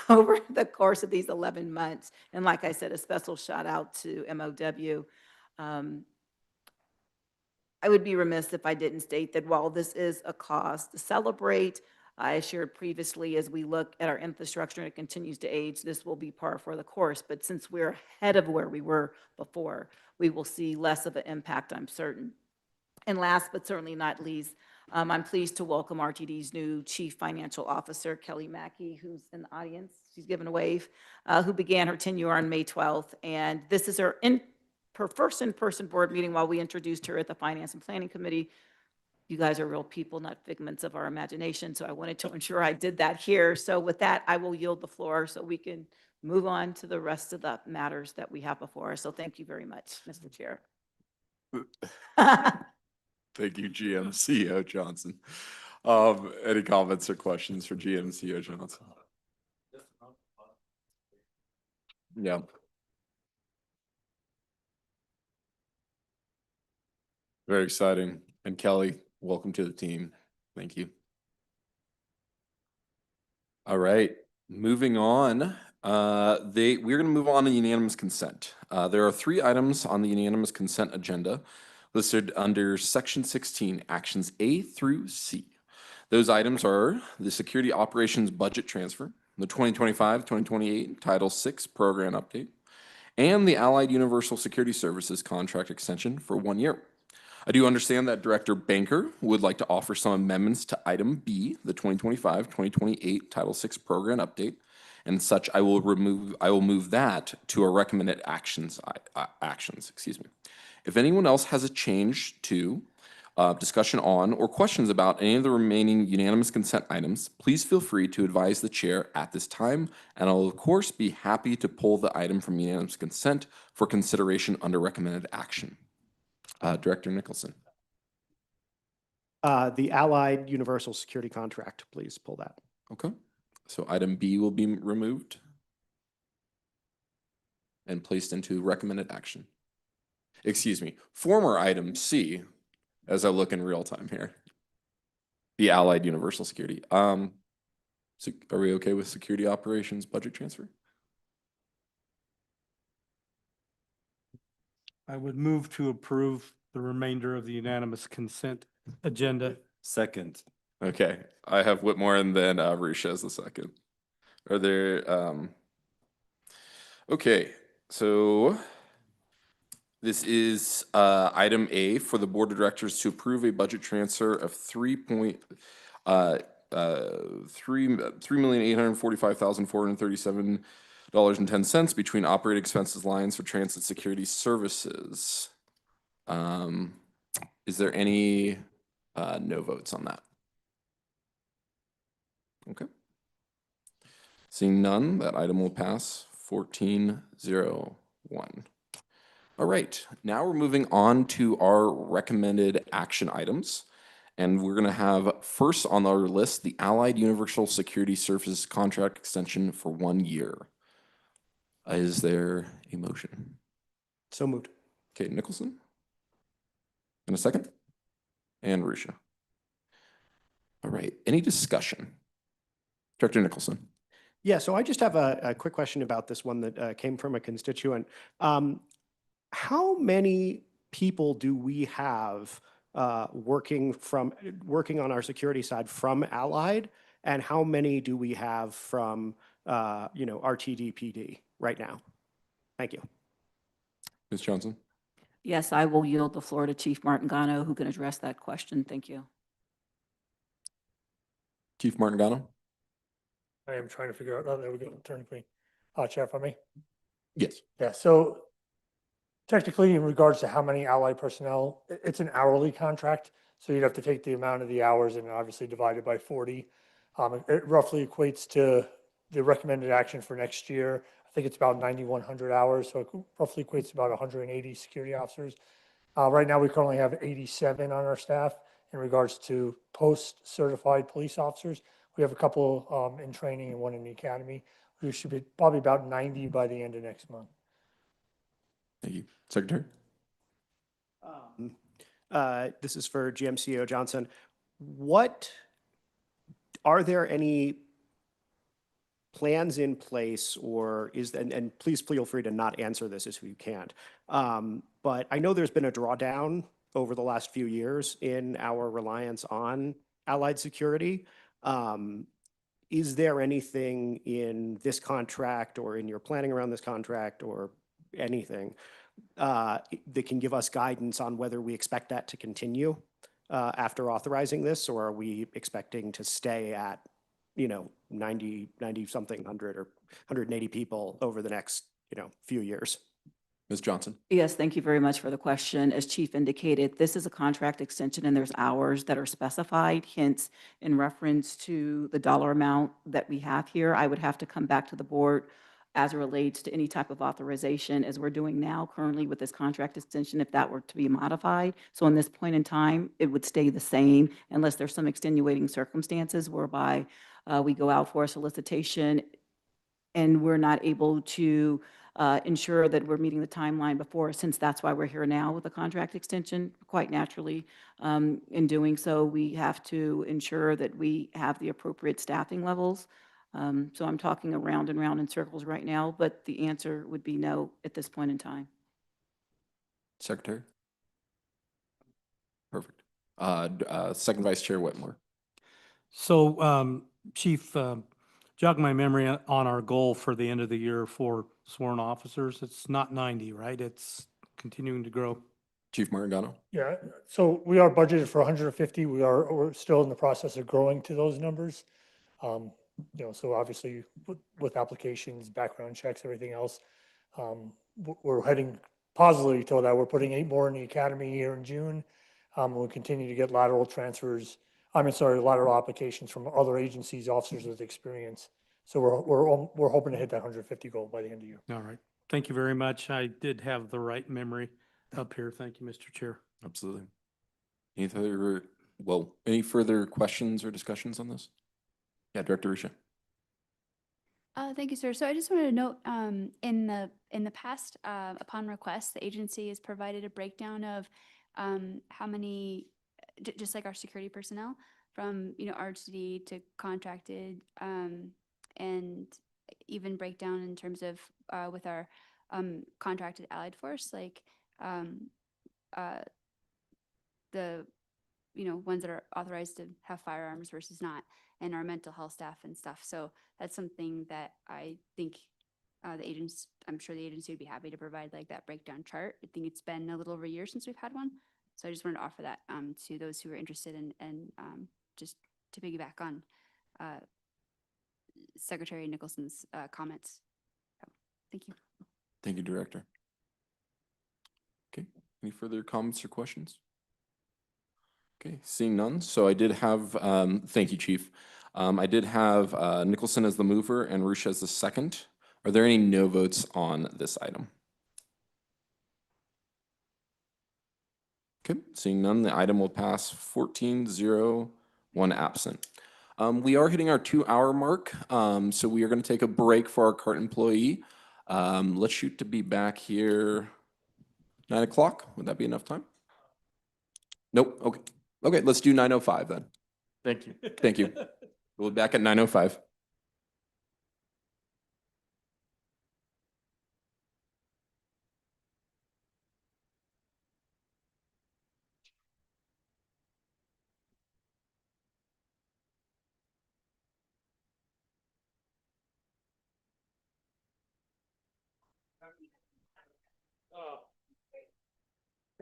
over the course of these 11 months. And like I said, a special shout out to MOW. I would be remiss if I didn't state that while this is a cause to celebrate, I shared previously, as we look at our infrastructure and it continues to age, this will be par for the course. But since we're ahead of where we were before, we will see less of an impact, I'm certain. And last but certainly not least, I'm pleased to welcome RTD's new Chief Financial Officer, Kelly Mackey, who's in the audience. She's given a wave, who began her tenure on May 12th. And this is her first in-person board meeting while we introduced her at the Finance and Planning Committee. You guys are real people, not figments of our imagination. So I wanted to ensure I did that here. So with that, I will yield the floor so we can move on to the rest of the matters that we have before us. So thank you very much, Mr. Chair. Thank you, GM CEO Johnson. Any comments or questions for GM CEO Johnson? Yeah. Very exciting. And Kelly, welcome to the team. Thank you. All right, moving on. We're going to move on to unanimous consent. There are 3 items on the unanimous consent agenda listed under Section 16, Actions A through C. Those items are the Security Operations Budget Transfer, the 2025-2028 Title VI Program Update, and the Allied Universal Security Services Contract Extension for 1 year. I do understand that Director Banker would like to offer some amendments to item B, the 2025-2028 Title VI Program Update, and such I will move that to a recommended actions. If anyone else has a change to, discussion on, or questions about any of the remaining unanimous consent items, please feel free to advise the chair at this time, and I'll of course be happy to pull the item from unanimous consent for consideration under recommended action. Director Nicholson. The Allied Universal Security Contract, please pull that. Okay. So item B will be removed and placed into recommended action. Excuse me, former item C, as I look in real time here. The Allied Universal Security. So are we okay with security operations budget transfer? I would move to approve the remainder of the unanimous consent agenda. Second. Okay, I have Whitmore and then Rusha as the second. Are there, okay, so this is item A for the board of directors to approve a budget transfer of $3,845,437.10 between operating expenses lines for transit security services. Is there any no votes on that? Okay. Seeing none, that item will pass 14-0-1. All right, now we're moving on to our recommended action items. And we're gonna have first on our list, the Allied Universal Security Services Contract Extension for 1 year. Is there a motion? So moved. Okay, Nicholson? In a second? And Rusha. All right, any discussion? Director Nicholson. Yeah, so I just have a quick question about this one that came from a constituent. How many people do we have working on our security side from Allied, and how many do we have from RTD PD right now? Thank you. Ms. Johnson? Yes, I will yield the floor to Chief Martingano, who can address that question. Thank you. Chief Martingano? I am trying to figure out, oh, there we go, turn to me. Chair, for me? Yes. Yeah, so technically in regards to how many allied personnel, it's an hourly contract. So you'd have to take the amount of the hours and obviously divide it by 40. It roughly equates to the recommended action for next year. I think it's about 9,100 hours. So it roughly equates to about 180 security officers. Right now, we currently have 87 on our staff. In regards to post-certified police officers, we have a couple in training and one in the academy. We should be probably about 90 by the end of next month. Thank you. Secretary? This is for GMCO Johnson. Are there any plans in place, or and please feel free to not answer this if you can't, but I know there's been a drawdown over the last few years in our reliance on Allied security. Is there anything in this contract or in your planning around this contract or anything that can give us guidance on whether we expect that to continue after authorizing this, or are we expecting to stay at 90 something 100 or 180 people over the next few years? Ms. Johnson? Yes, thank you very much for the question. As Chief indicated, this is a contract extension and there's hours that are specified, hence in reference to the dollar amount that we have here, I would have to come back to the board as it relates to any type of authorization as we're doing now currently with this contract extension, if that were to be modified. So in this point in time, it would stay the same unless there's some extenuating circumstances whereby we go out for a solicitation and we're not able to ensure that we're meeting the timeline before, since that's why we're here now with the contract extension. Quite naturally, in doing so, we have to ensure that we have the appropriate staffing levels. So I'm talking around and round in circles right now, but the answer would be no at this point in time. Secretary? Perfect. Second Vice Chair Whitmore. So, Chief, jog my memory on our goal for the end of the year for sworn officers. It's not 90, right? It's continuing to grow. Chief Martingano? Yeah, so we are budgeted for 150. We're still in the process of growing to those numbers. So obviously with applications, background checks, everything else, we're heading positively to that. We're putting 8 more in the academy here in June. We'll continue to get lateral transfers. Lateral applications from other agencies, officers with experience. So we're hoping to hit that 150 goal by the end of the year. All right. Thank you very much. I did have the right memory up here. Thank you, Mr. Chair. Absolutely. Any further questions or discussions on this? Yeah, Director Rusha. Thank you, sir. So I just wanted to note, in the past, upon request, the agency has provided a breakdown of how many, just like our security personnel, from RTD to contracted, and even breakdown in terms of with our contracted allied force, like the ones that are authorized to have firearms versus not, and our mental health staff and stuff. So that's something that I think I'm sure the agency would be happy to provide, like that breakdown chart. I think it's been a little over a year since we've had one. So I just wanted to offer that to those who are interested in, and just to piggyback on Secretary Nicholson's comments. So, thank you. Thank you, Director. Okay, any further comments or questions? Okay, seeing none. So I did have, thank you, Chief. I did have Nicholson as the mover and Roosh as the second. Are there any no votes on this item? Okay, seeing none, the item will pass 14-0, 1 absent. We are hitting our 2-hour mark, so we are going to take a break for our CART employee. Let's shoot to be back here 9 o'clock. Would that be enough time? Nope. Okay. Okay, let's do 9:05 then. Thank you. Thank you. We'll be back at 9:05.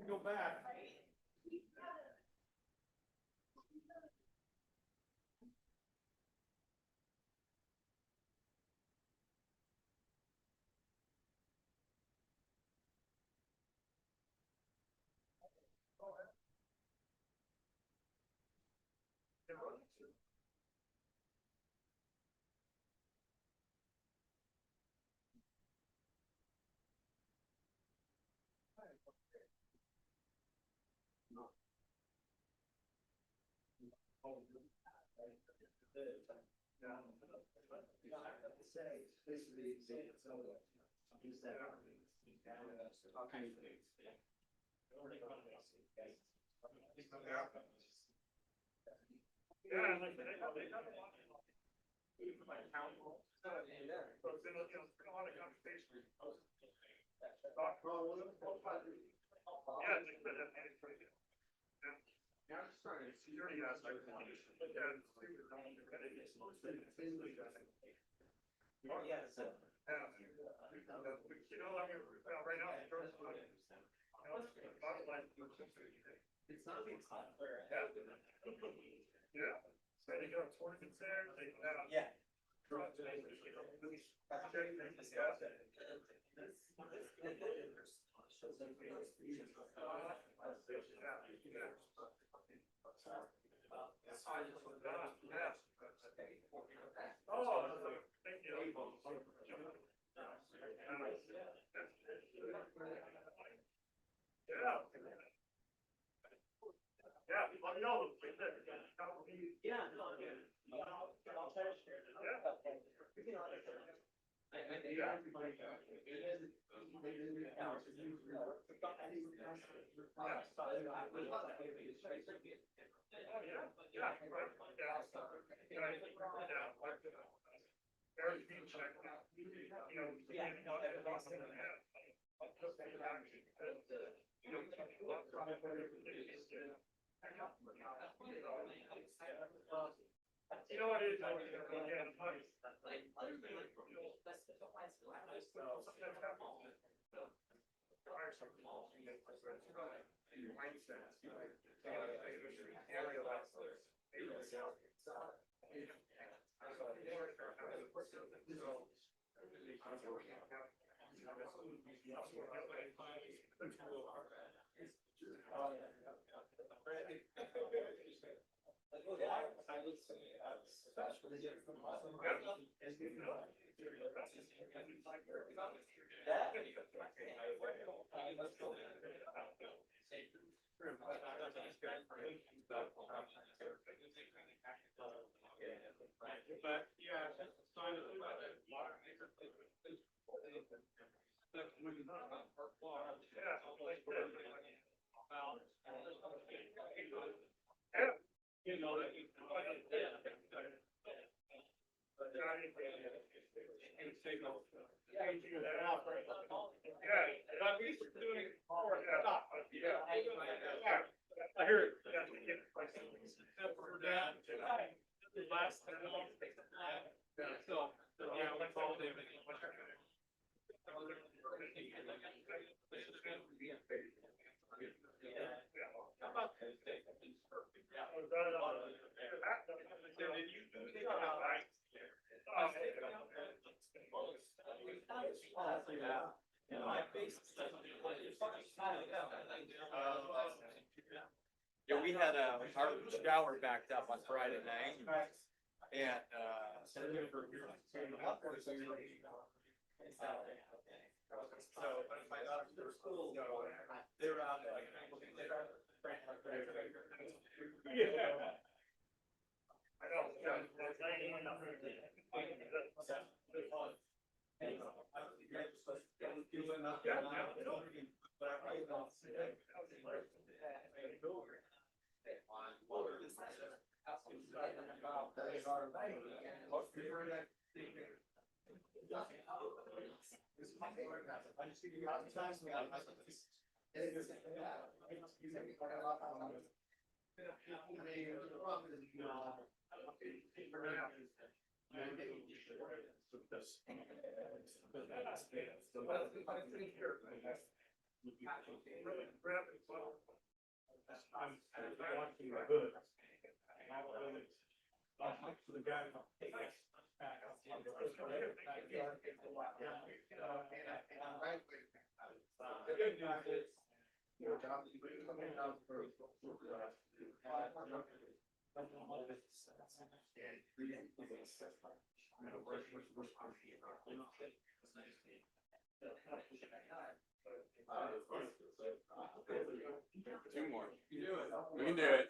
Go back. we had our shower backed up on Friday night, and so my daughter's school, they're out there. Two more. You do it. We can do it.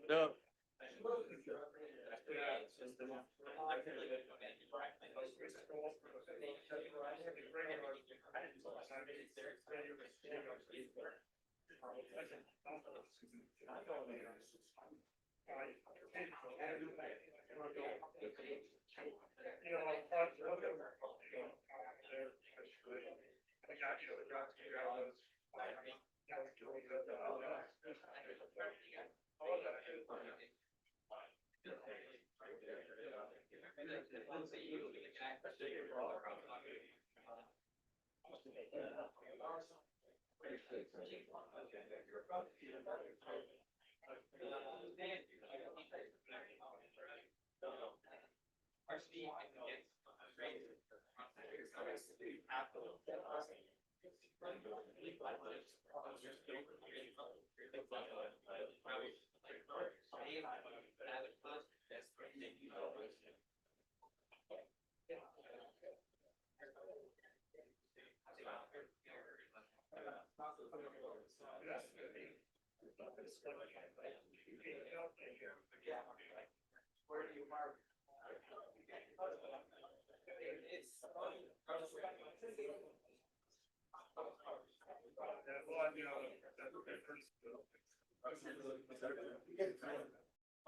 No.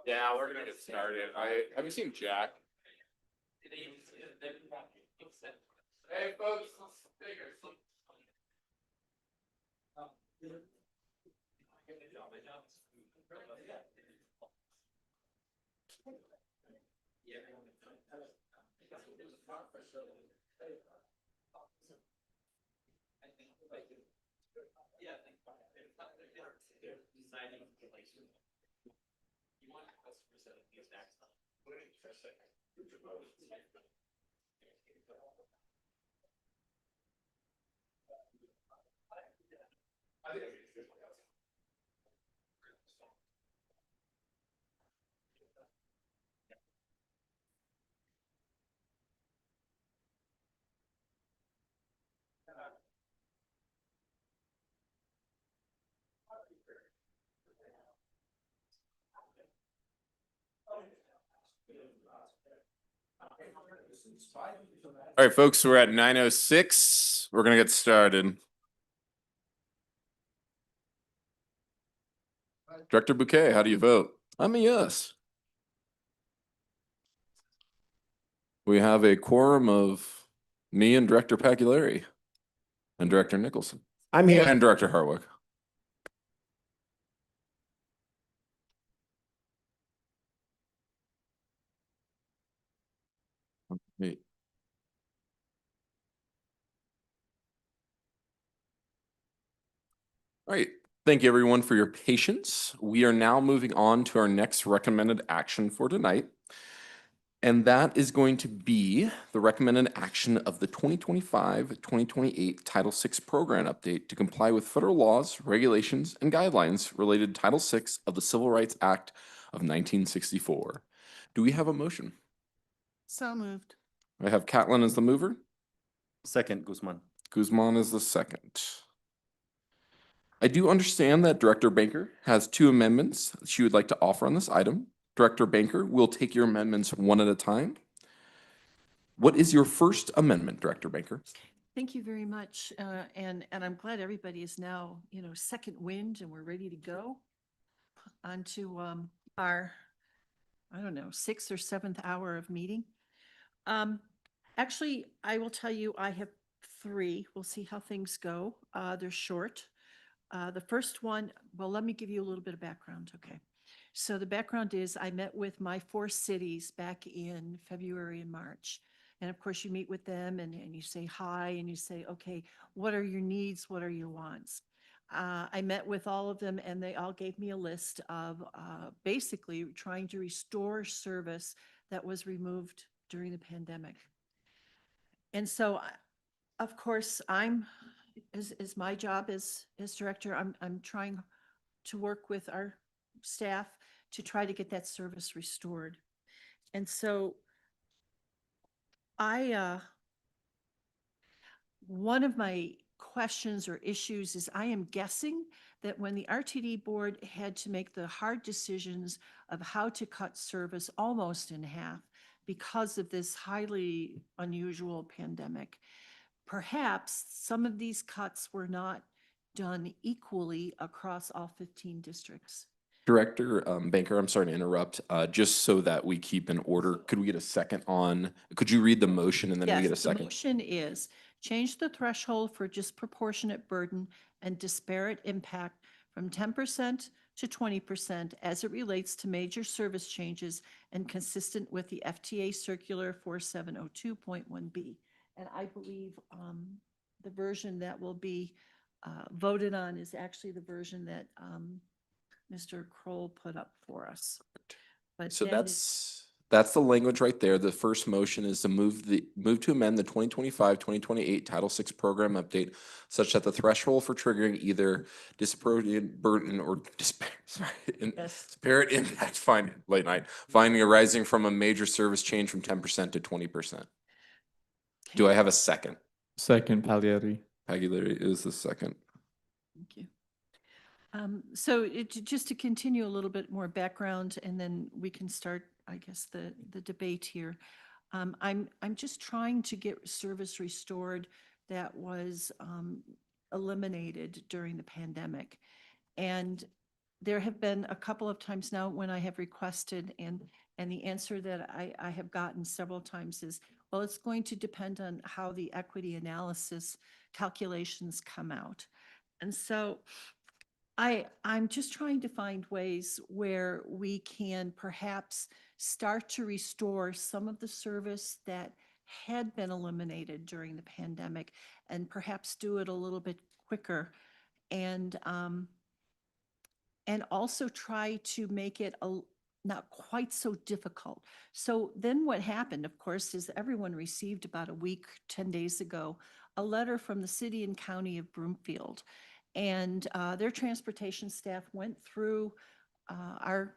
Yeah, we're gonna get started. Have you seen Jack? Hey, folks. All right, folks, we're at 9:06. We're gonna get started. Director Bouquet, how do you vote? I'm a yes. We have a quorum of me and Director Paculari and Director Nicholson. I'm here. And Director Harwick. Hey. All right. Thank you, everyone, for your patience. We are now moving on to our next recommended action for tonight. And that is going to be the recommended action of the 2025-2028 Title VI program update to comply with federal laws, regulations, and guidelines related to Title VI of the Civil Rights Act of 1964. Do we have a motion? So moved. I have Catlin as the mover. Second, Guzman. Guzman is the second. I do understand that Director Banker has 2 amendments she would like to offer on this item. Director Banker, we'll take your amendments one at a time. What is your first amendment, Director Banker? Thank you very much. And I'm glad everybody is now, second wind and we're ready to go onto our, I don't know, 6th or 7th hour of meeting. Actually, I will tell you, I have 3. We'll see how things go. They're short. The first one, well, let me give you a little bit of background, okay? So the background is I met with my 4 cities back in February and March. And of course, you meet with them and you say hi and you say, okay, what are your needs? What are your wants? I met with all of them and they all gave me a list of basically trying to restore service that was removed during the pandemic. And so, of course, is my job as director, I'm trying to work with our staff to try to get that service restored. And so one of my questions or issues is I am guessing that when the RTD board had to make the hard decisions of how to cut service almost in half because of this highly unusual pandemic, perhaps some of these cuts were not done equally across all 15 districts. Director Banker, I'm sorry to interrupt. Just so that we keep in order, could we get a second on, could you read the motion and then we get a Yes, the second? motion is change the threshold for disproportionate burden and disparate impact from 10% to 20% as it relates to major service changes and consistent with the FTA Circular 4702.1B. And I believe the version that will be voted on is actually the version that Mr. Kroll put up for us. But So that is- That's the language right there. The first motion is to move to amend the 2025-2028 Title VI program update such that the threshold for triggering either disproportionate burden or disparate impact finding arising from a major service change from 10% to 20%. Do I have a second? Second, Pagliari. Pagliari is the second. Thank you. Just to continue a little bit more background, and then we can start, I guess, the debate here. I'm just trying to get service restored that was eliminated during the pandemic. And there have been a couple of times now when I have requested, and the answer that I have gotten several times is, well, it's going to depend on how the equity analysis calculations come out. And so I'm just trying to find ways where we can perhaps start to restore some of the service that had been eliminated during the pandemic, and perhaps do it a little bit quicker, and also try to make it not quite so difficult. So then what happened, of course, is everyone received about a week, 10 days ago, a letter from the city and county of Broomfield. And their transportation staff went through our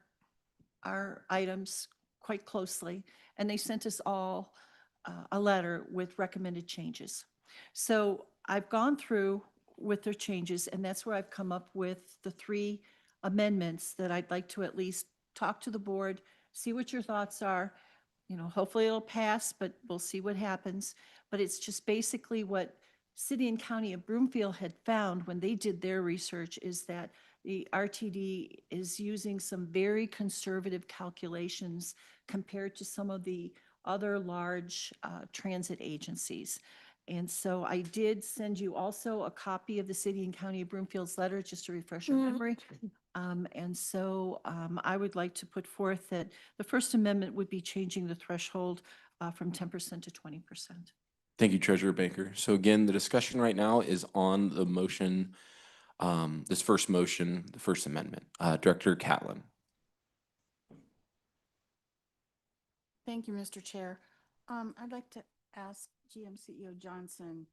items quite closely, and they sent us all a letter with recommended changes. So I've gone through with their changes, and that's where I've come up with the 3 amendments that I'd like to at least talk to the board, see what your thoughts are. You know, hopefully it'll pass, but we'll see what happens. But it's just basically what City and County of Broomfield had found when they did their research, is that the RTD is using some very conservative calculations compared to some of the other large transit agencies. And so I did send you also a copy of the City and County of Broomfield's letter, just to refresh your memory. And so I would like to put forth that the First Amendment would be changing the threshold from 10% to 20%. Thank you, Treasurer Baker. So again, the discussion right now is on the motion, this first motion, the First Amendment. Director Catlin. Thank you, Mr. Chair. I'd like to ask GM CEO Johnson,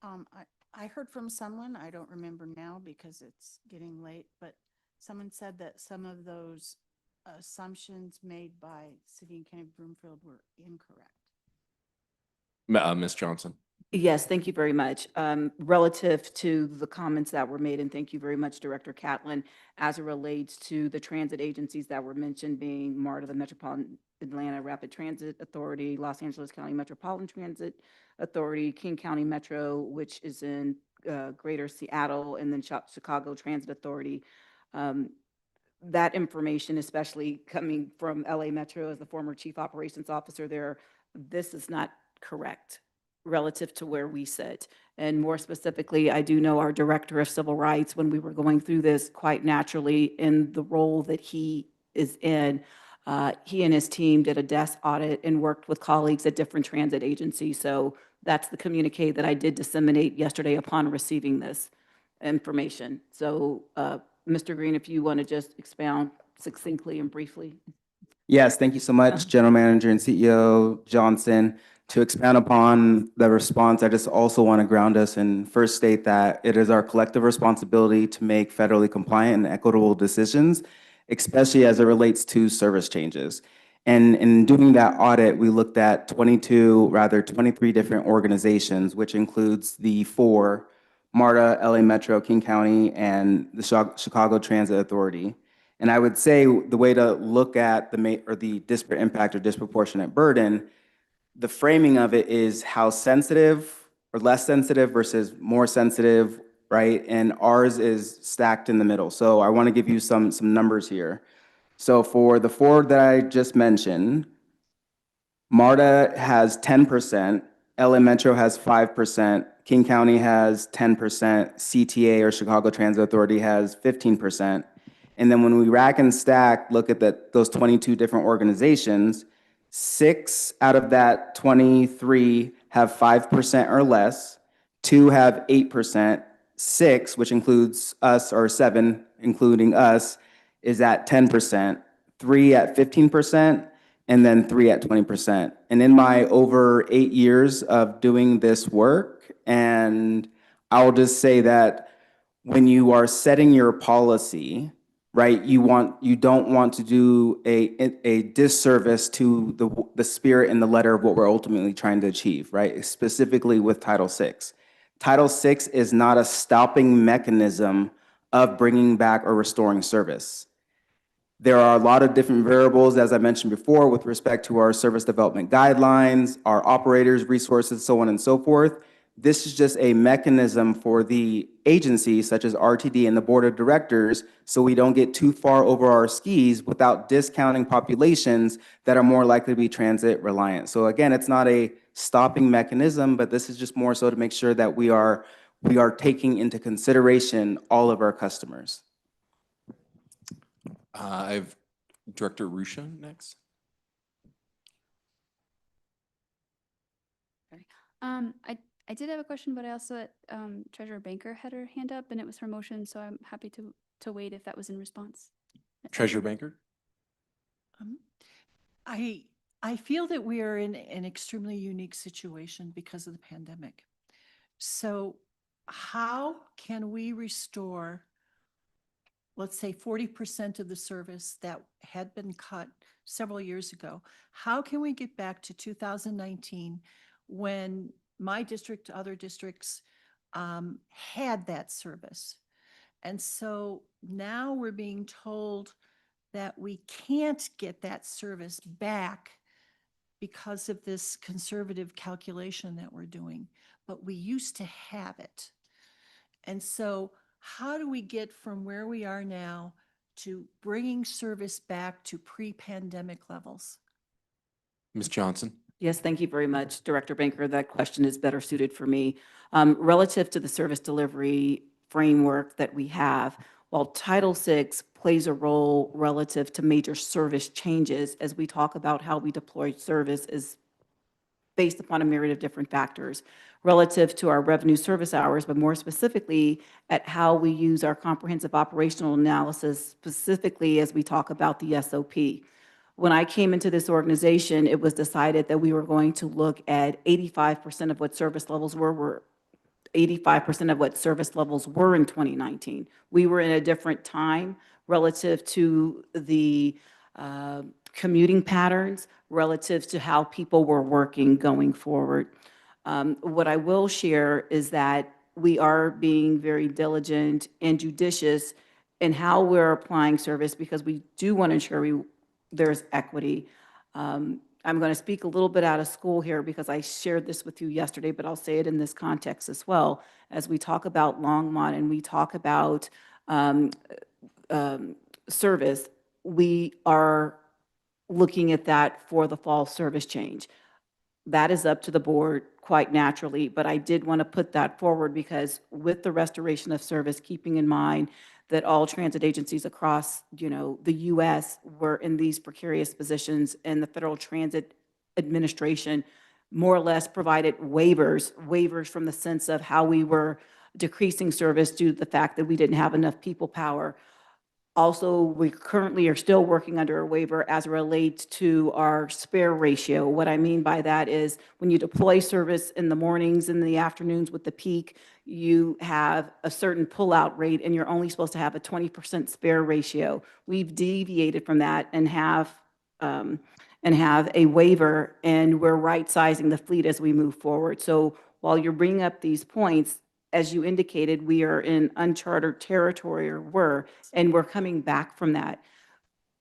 I heard from someone, I don't remember now because it's getting late, but someone said that some of those assumptions made by City and County of Broomfield were incorrect. Ms. Johnson. Yes, thank you very much. Relative to the comments that were made, and thank you very much, Director Catlin, as it relates to the transit agencies that were mentioned being MARTA, the Metropolitan Atlanta Rapid Transit Authority, Los Angeles County Metropolitan Transit Authority, King County Metro, which is in Greater Seattle, and then Chicago Transit Authority. That information, especially coming from LA Metro as the former chief operations officer there, this is not correct relative to where we sit. And more specifically, I do know our director of civil rights, when we were going through this, quite naturally in the role that he is in, he and his team did a desk audit and worked with colleagues at different transit agencies. So that's the communique that I did disseminate yesterday upon receiving this information. So Mr. Green, if you want to just expound succinctly and briefly. Yes, thank you so much, General Manager and CEO Johnson. To expand upon the response, I just also want to ground us and first state that it is our collective responsibility to make federally compliant and equitable decisions, especially as it relates to service changes. And in doing that audit, we looked at 23 different organizations, which includes the 4, MARTA, LA Metro, King County, and the Chicago Transit Authority. And I would say the way to look at the disparate impact or disproportionate burden, the framing of it is how sensitive or less sensitive versus more sensitive, right? And ours is stacked in the middle. So I want to give you some numbers here. So for the 4 that I just mentioned, MARTA has 10%, LA Metro has 5%, King County has 10%, CTA or Chicago Transit Authority has 15%. And then when we rack and stack, look at those 22 different organizations, 6 out of that 23 have 5% or less, 2 have 8%, 6, which includes us, or 7, including us, is at 10%, 3 at 15%, and then 3 at 20%. And in my over 8 years of doing this work, and I'll just say that when you are setting your policy, right, you don't want to do a disservice to the spirit and the letter of what we're ultimately trying to achieve, right? Specifically with Title VI. Title VI is not a stopping mechanism of bringing back or restoring service. There are a lot of different variables, as I mentioned before, with respect to our service development guidelines, our operators, resources, so on and so forth. This is just a mechanism for the agency, such as RTD and the board of directors, so we don't get too far over our skis without discounting populations that are more likely to be transit reliant. So again, it's not a stopping mechanism, but this is just more so to make sure that we are taking into consideration all of our customers. I have Director Rusha next. I did have a question, but I also Treasurer Banker had her hand up, and it was her motion, so I'm happy to wait if that was in response. Treasurer Banker. I feel that we are in an extremely unique situation because of the pandemic. So how can we restore, let's say, 40% of the service that had been cut several years ago? How can we get back to 2019 when my district, other districts had that service? And so now we're being told that we can't get that service back because of this conservative calculation that we're doing, but we used to have it. And so how do we get from where we are now to bringing service back to pre-pandemic levels? Ms. Johnson. Yes, thank you very much, Director Banker. That question is better suited for me. Relative to the service delivery framework that we have, while Title VI plays a role relative to major service changes, as we talk about how we deploy service is based upon a myriad of different factors relative to our revenue service hours, but more specifically at how we use our comprehensive operational analysis, specifically as we talk about the SOP. When I came into this organization, it was decided that we were going to look at 85% of what service levels were 85% of what service levels were in 2019. We were in a different time relative to the commuting patterns, relative to how people were working going forward. What I will share is that we are being very diligent and judicious in how we're applying service because we do want to ensure there's equity. I'm going to speak a little bit out of school here because I shared this with you yesterday, but I'll say it in this context as well. As we talk about Longmont and we talk about service, we are looking at that for the fall service change. That is up to the board quite naturally, but I did want to put that forward because with the restoration of service, keeping in mind that all transit agencies across, the U.S. were in these precarious positions, and the Federal Transit Administration more or less provided waivers from the sense of how we were decreasing service due to the fact that we didn't have enough people power. Also, we currently are still working under a waiver as it relates to our spare ratio. What I mean by that is when you deploy service in the mornings and the afternoons with the peak, you have a certain pullout rate and you're only supposed to have a 20% spare ratio. We've deviated from that and have a waiver, and we're right-sizing the fleet as we move forward. So while you're bringing up these points, as you indicated, we are in uncharted territory, and we're coming back from that.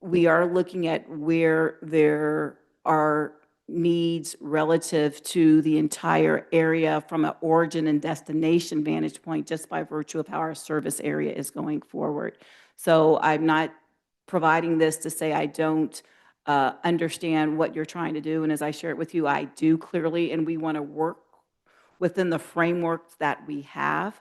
We are looking at where there are needs relative to the entire area from an origin and destination vantage point, just by virtue of how our service area is going forward. So I'm not providing this to say I don't understand what you're trying to do. And as I share it with you, I do clearly, and we want to work within the frameworks that we have,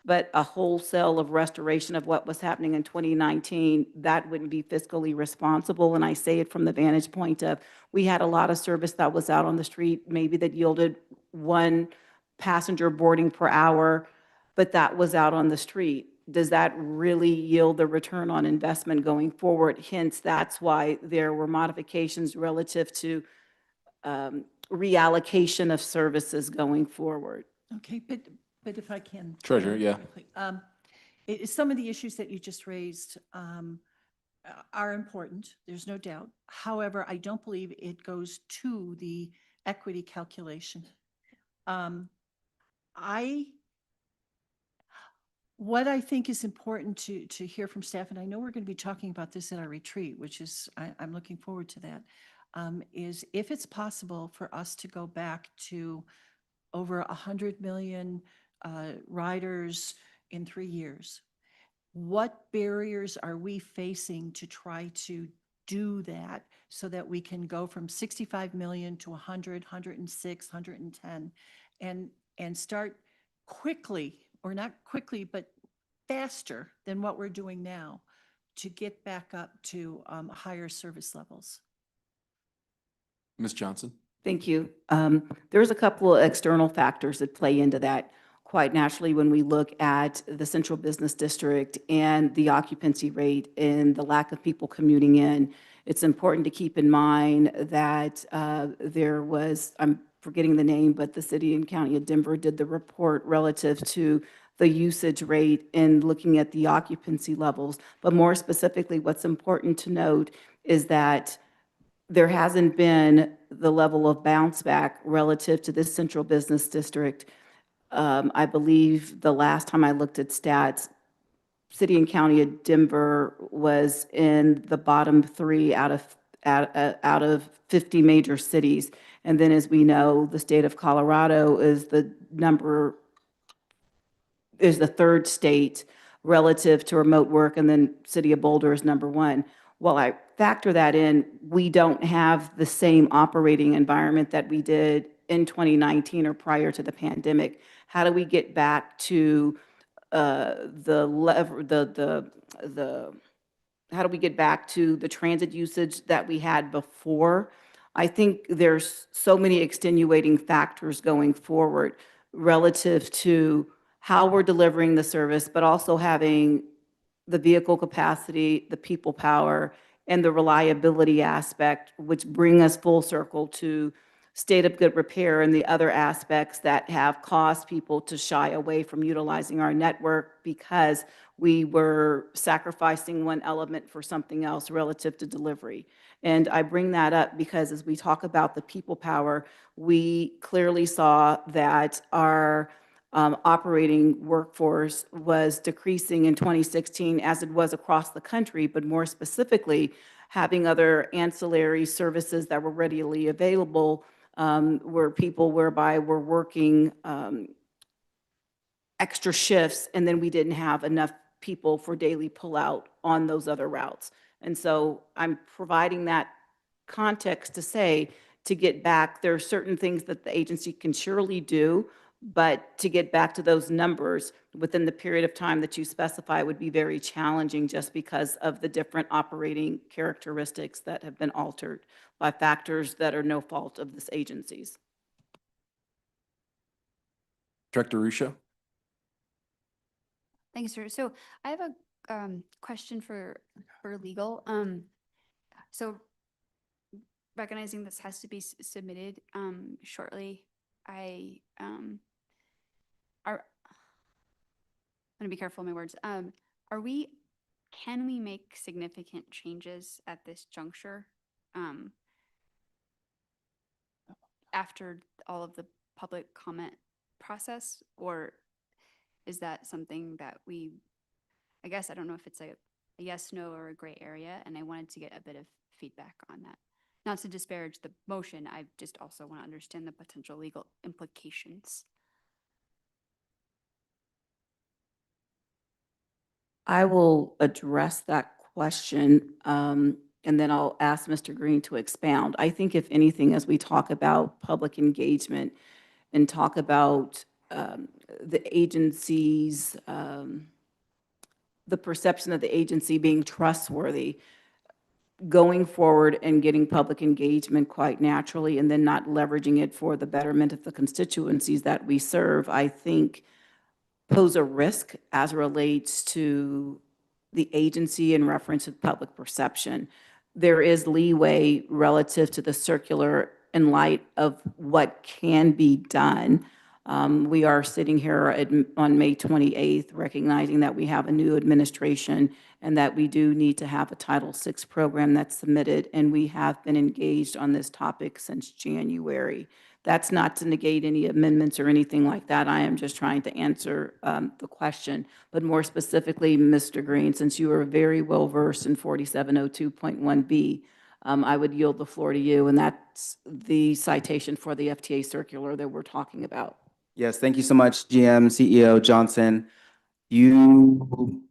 but a wholesale of restoration of what was happening in 2019, that wouldn't be fiscally responsible. And I say it from the vantage point of, we had a lot of service that was out on the street, maybe that yielded 1 passenger boarding per hour, but that was out on the street. does that really yield the return on investment going forward? Hence, that's why there were modifications relative to reallocation of services going forward. Okay, but if I can. Treasurer, yeah. quickly, some of the issues that you just raised are important, there's no doubt. However, I don't believe it goes to the equity calculation. What I think is important to hear from staff, and I know we're going to be talking about this at our retreat, which is, I'm looking forward to that, is if it's possible for us to go back to over 100 million riders in 3 years. What barriers are we facing to try to do that so that we can go from 65 million to 100, 106, 110, and start quickly, or not quickly, but faster than what we're doing now to get back up to higher service levels? Ms. Johnson? Thank you. There's a couple of external factors that play into that. Quite naturally, when we look at the central business district and the occupancy rate and the lack of people commuting in, it's important to keep in mind that there was, I'm forgetting the name, but the city and county of Denver did the report relative to the usage rate and looking at the occupancy levels. But more specifically, what's important to note is that there hasn't been the level of bounce back relative to this central business district. I believe the last time I looked at stats, city and county of Denver was in the bottom 3 out of 50 major cities. And then, as we know, the state of Colorado is the third state relative to remote work, and then city of Boulder is number 1. While I factor that in, we don't have the same operating environment that we did in 2019 or prior to the pandemic. How do we get back to how do we get back to the transit usage that we had before? I think there's so many extenuating factors going forward relative to how we're delivering the service, but also having the vehicle capacity, the people power, and the reliability aspect, which bring us full circle to state of good repair and the other aspects that have caused people to shy away from utilizing our network because we were sacrificing one element for something else relative to delivery. And I bring that up because as we talk about the people power, we clearly saw that our operating workforce was decreasing in 2016 as it was across the country, but more specifically, having other ancillary services that were readily available where people whereby were working extra shifts, and then we didn't have enough people for daily pullout on those other routes. And so I'm providing that context to say, to get back, there are certain things that the agency can surely do, but to get back to those numbers within the period of time that you specify would be very challenging just because of the different operating characteristics that have been altered by factors that are no fault of this agency's. Director Ruscio? Thanks, sir. So I have a question for legal. So recognizing this has to be submitted shortly, I'm going to be careful in my words. Can we make significant changes at this juncture after all of the public comment process, or is that something that I guess I don't know if it's a yes, no, or a gray area, and I wanted to get a bit of feedback on that. Not to disparage the motion, I just also want to understand the potential legal implications. I will address that question, and then I'll ask Mr. Green to expound. I think if anything, as we talk about public engagement and talk about the agency's, the perception of the agency being trustworthy, going forward and getting public engagement quite naturally, and then not leveraging it for the betterment of the constituencies that we serve, I think pose a risk as relates to the agency in reference to public perception. There is leeway relative to the circular in light of what can be done. We are sitting here on May 28th, recognizing that we have a new administration and that we do need to have a Title VI program that's submitted, and we have been engaged on this topic since January. That's not to negate any amendments or anything like that. I am just trying to answer the question. But more specifically, Mr. Green, since you are very well versed in 4702.1B, I would yield the floor to you, and that's the citation for the FTA circular that we're talking about. Yes, thank you so much, GM, CEO Johnson. Ooh.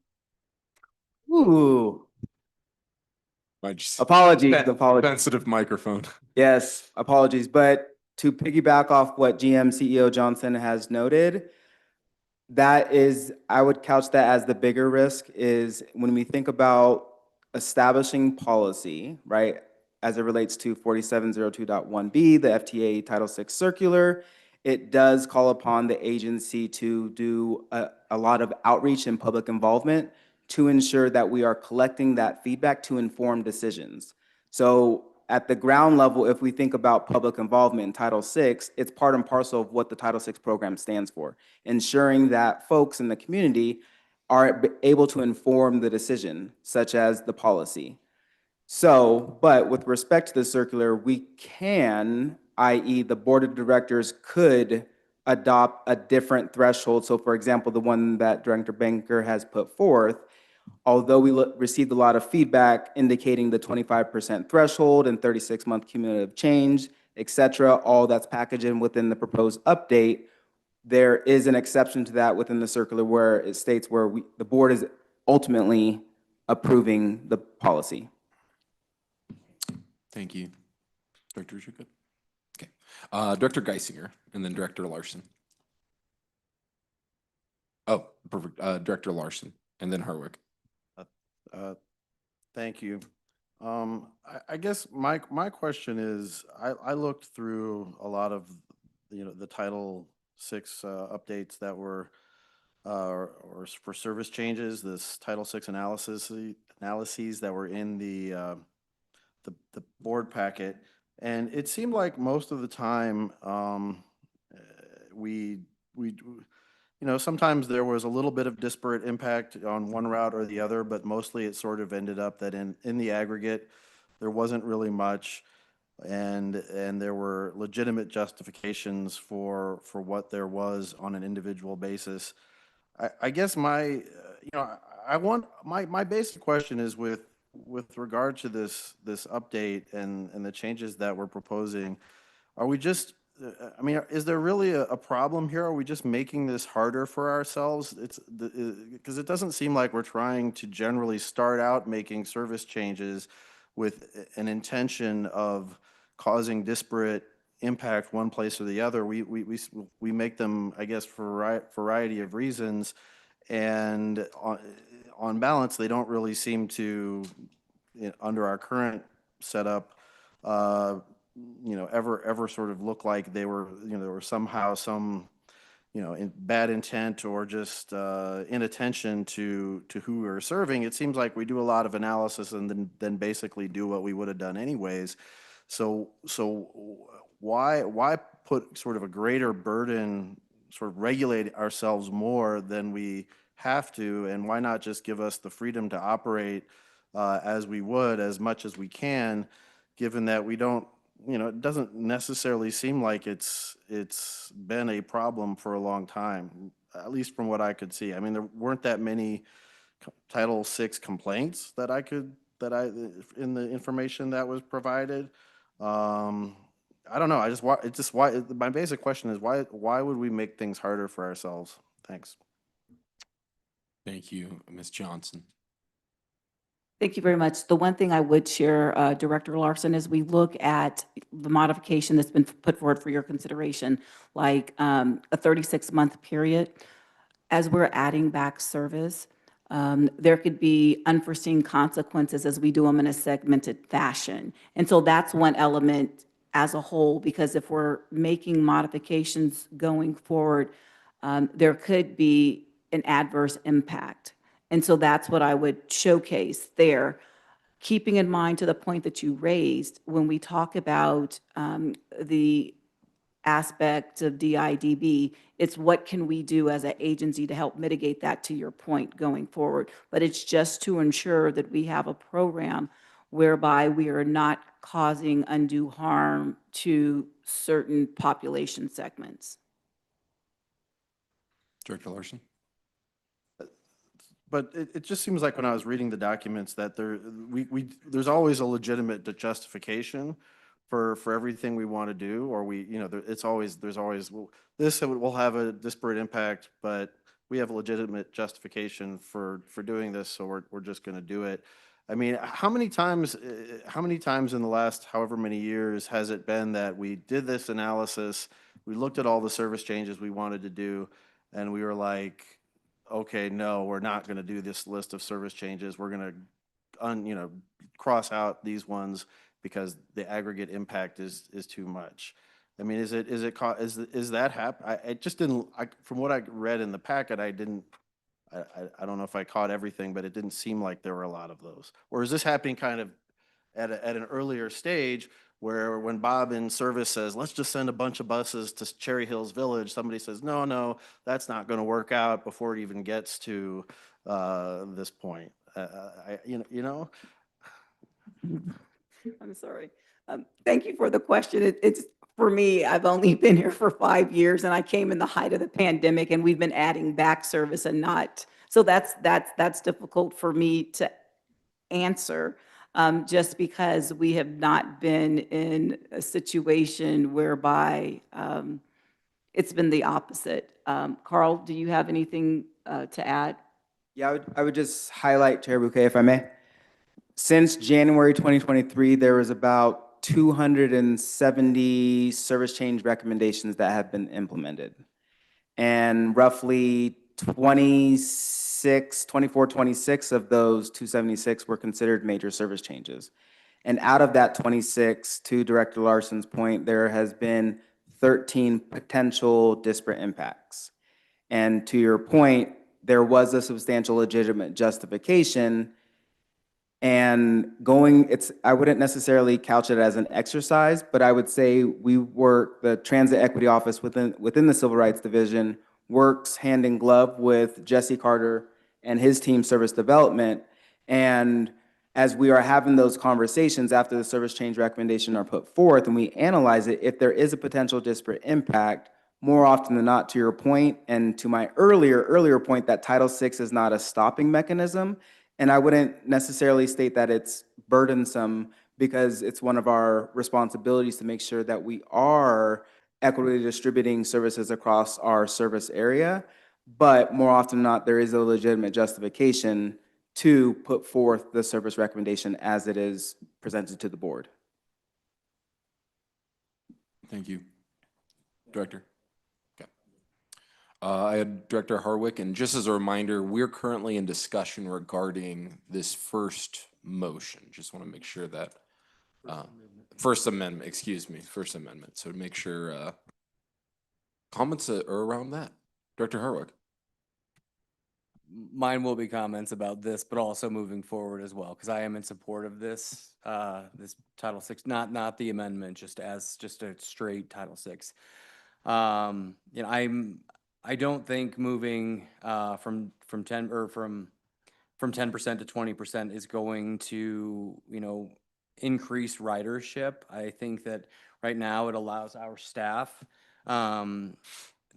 Apologies. Sensitive microphone. Yes, apologies. But to piggyback off what GM CEO Johnson has noted, that is, I would couch that as the bigger risk is when we think about establishing policy, right, as it relates to 4702.1B, the FTA Title VI circular, it does call upon the agency to do a lot of outreach and public involvement to ensure that we are collecting that feedback to inform decisions. So at the ground level, if we think about public involvement in Title VI, it's part and parcel of what the Title VI program stands for, ensuring that folks in the community are able to inform the decision, such as the policy. So, but with respect to the circular, we can, i.e. the board of directors could adopt a different threshold. So for example, the one that Director Banker has put forth, although we received a lot of feedback indicating the 25% threshold and 36-month cumulative change, et cetera, all that's packaged in within the proposed update, there is an exception to that within the circular where it states where the board is ultimately approving the policy. Thank you. Director Shuka? Okay. Director Geisinger and then Director Larson. Oh, perfect. Director Larson and then Harwick. Thank you. I guess my question is, I looked through a lot of, the Title VI updates that were, or for service changes, this Title VI analyses that were in the board packet, and it seemed like most of the time sometimes there was a little bit of disparate impact on one route or the other, but mostly it sort of ended up that in the aggregate, there wasn't really much, and there were legitimate justifications for what there was on an individual basis. I guess my basic question is with regard to this update and the changes that we're proposing, are we just is there really a problem here? Are we just making this harder for ourselves? Because it doesn't seem like we're trying to generally start out making service changes with an intention of causing disparate impact one place or the other. We make them, I guess, for a variety of reasons, and on balance, they don't really seem to, under our current setup, ever sort of look like they were, there was somehow some, bad intent or just inattention to who we were serving. It seems like we do a lot of analysis and then basically do what we would have done anyways. So why put sort of a greater burden, sort of regulate ourselves more than we have to, and why not just give us the freedom to operate as we would, as much as we can, given that we don't, it doesn't necessarily seem like it's been a problem for a long time, at least from what I could see. I mean, there weren't that many Title VI complaints that in the information that was provided. I don't know. My basic question is why would we make things harder for ourselves? Thanks. Thank you, Ms. Johnson. Thank you very much. The one thing I would share, Director Larson, is we look at the modification that's been put forward for your consideration, like a 36-month period. As we're adding back service, there could be unforeseen consequences as we do them in a segmented fashion. And so that's one element as a whole, because if we're making modifications going forward, there could be an adverse impact. And so that's what I would showcase there. Keeping in mind to the point that you raised, when we talk about the aspect of DIDB, it's what can we do as an agency to help mitigate that, to your point, going forward. But it's just to ensure that we have a program whereby we are not causing undue harm to certain population segments. Director Larson? But it just seems like when I was reading the documents that there's always a legitimate justification for everything we want to do, or there's always, well, this will have a disparate impact, but we have a legitimate justification for doing this, so we're just going to do it. I mean, how many times in the last however many years has it been that we did this analysis, we looked at all the service changes we wanted to do, and we were like, okay, no, we're not going to do this list of service changes. We're going to, cross out these ones because the aggregate impact is too much. I mean, is that happen? I just didn't. From what I read in the packet, I don't know if I caught everything, but it didn't seem like there were a lot of those. Or is this happening kind of at an earlier stage, where when Bob in service says, let's just send a bunch of buses to Cherry Hills Village, somebody says, no, that's not going to work out before it even gets to this point. I'm sorry. Thank you for the question. It's for me, I've only been here for 5 years, and I came in the height of the pandemic, and we've been adding back service and not. So that's difficult for me to answer, just because we have not been in a situation whereby it's been the opposite. Carl, do you have anything to add? Yeah, I would just highlight, Chair Bouquet, if I may. Since January 2023, there was about 270 service change recommendations that have been implemented. And roughly 26 of those 276 were considered major service changes. And out of that 26, to Director Larson's point, there has been 13 potential disparate impacts. And to your point, there was a substantial legitimate justification. And I wouldn't necessarily couch it as an exercise, but I would say the Transit Equity Office within the Civil Rights Division works hand in glove with Jesse Carter and his team, Service Development. And as we are having those conversations after the service change recommendation are put forth and we analyze it, if there is a potential disparate impact, more often than not, to your point, and to my earlier point, that Title VI is not a stopping mechanism. And I wouldn't necessarily state that it's burdensome, because it's one of our responsibilities to make sure that we are equitably distributing services across our service area. But more often than not, there is a legitimate justification to put forth the service recommendation as it is presented to the board. Thank you. Director? Okay. I had Director Harwick, and just as a reminder, we're currently in discussion regarding this first motion. Just want to make sure that, First Amendment, so to make sure comments are around that. Director Harwick? Mine will be comments about this, but also moving forward as well, because I am in support of this Title VI, not the amendment, just a straight Title VI. I don't think moving from 10% to 20% is going to increase ridership. I think that right now it allows our staff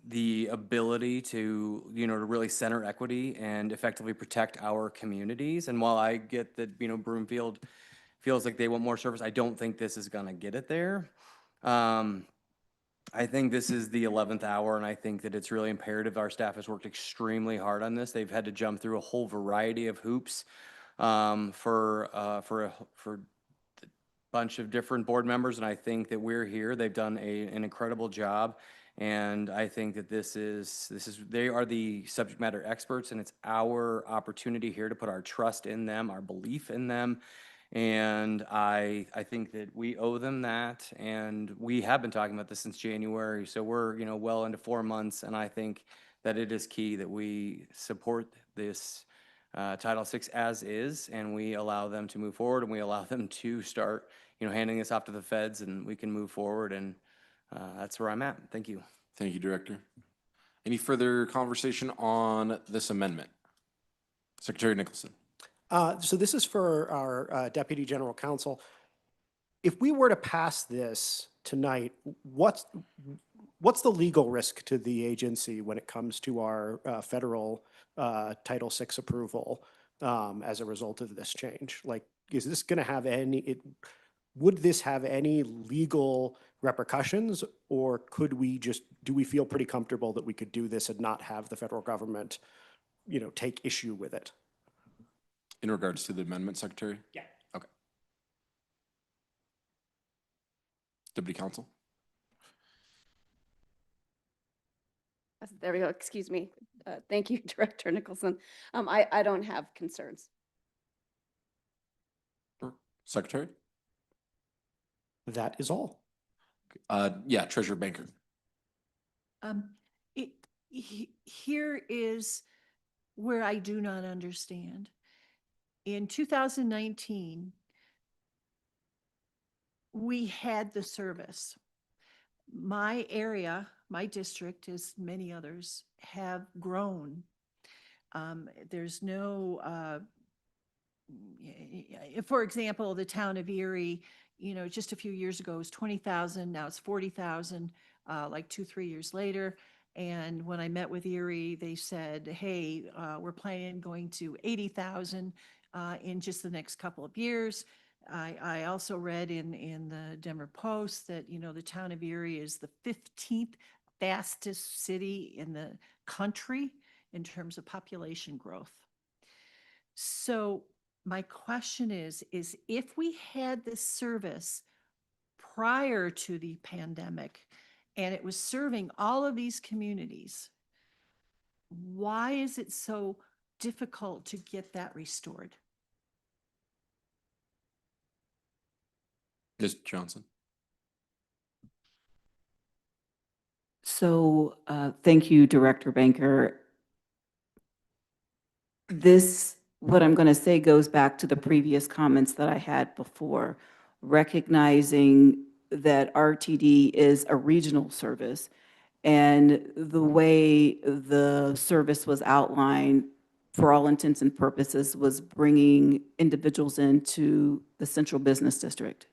the ability to really center equity and effectively protect our communities. And while I get that Broomfield feels like they want more service, I don't think this is going to get it there. I think this is the 11th hour, and I think that it's really imperative. Our staff has worked extremely hard on this. They've had to jump through a whole variety of hoops for a bunch of different board members, and I think that we're here. They've done an incredible job. And I think that they are the subject matter experts, and it's our opportunity here to put our trust in them, our belief in them. And I think that we owe them that. And we have been talking about this since January. So we're, well into 4 months. And I think that it is key that we support this Title VI as is, and we allow them to move forward, and we allow them to start, handing this off to the feds, and we can move forward, and that's where I'm at. Thank you. Thank you, Director. Any further conversation on this amendment? Secretary Nicholson. So this is for our Deputy General Counsel. If we were to pass this tonight, what's the legal risk to the agency when it comes to our federal Title VI approval as a result of this change? Like, is this going to have would this have any legal repercussions, or do we feel pretty comfortable that we could do this and not have the federal government, take issue with it? In regards to the amendment, Secretary? Yeah. Okay. Deputy Counsel? There we go. Excuse me. Thank you, Director Nicholson. I don't have concerns. Sure. Secretary? That is all. Yeah, Treasurer Banker. Here is where I do not understand. In 2019, we had the service. My area, my district, as many others, have grown. There's no, for example, the town of Erie, just a few years ago was 20,000, now it's 40,000, like 2-3 years later. And when I met with Erie, they said, hey, we're planning on going to 80,000 in just the next couple of years. I also read in the Denver Post that, the town of Erie is the 15th fastest city in the country in terms of population growth. So my question is if we had this service prior to the pandemic and it was serving all of these communities, why is it so difficult to get that restored? Ms. Johnson. So thank you, Director Banker. What I'm going to say goes back to the previous comments that I had before, recognizing that RTD is a regional service, and the way the service was outlined, for all intents and purposes, was bringing individuals into the central business district.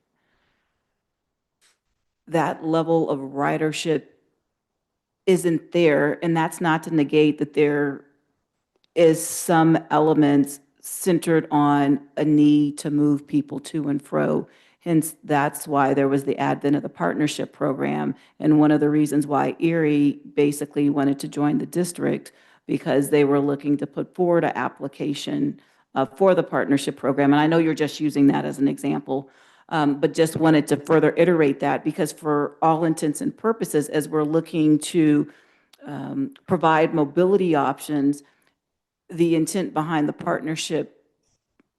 That level of ridership isn't there, and that's not to negate that there is some elements centered on a need to move people to and fro. Hence, that's why there was the advent of the partnership program, and one of the reasons why Erie basically wanted to join the district, because they were looking to put forward an application for the partnership program. And I know you're just using that as an example, but just wanted to further iterate that, because for all intents and purposes, as we're looking to provide mobility options, the intent behind the partnership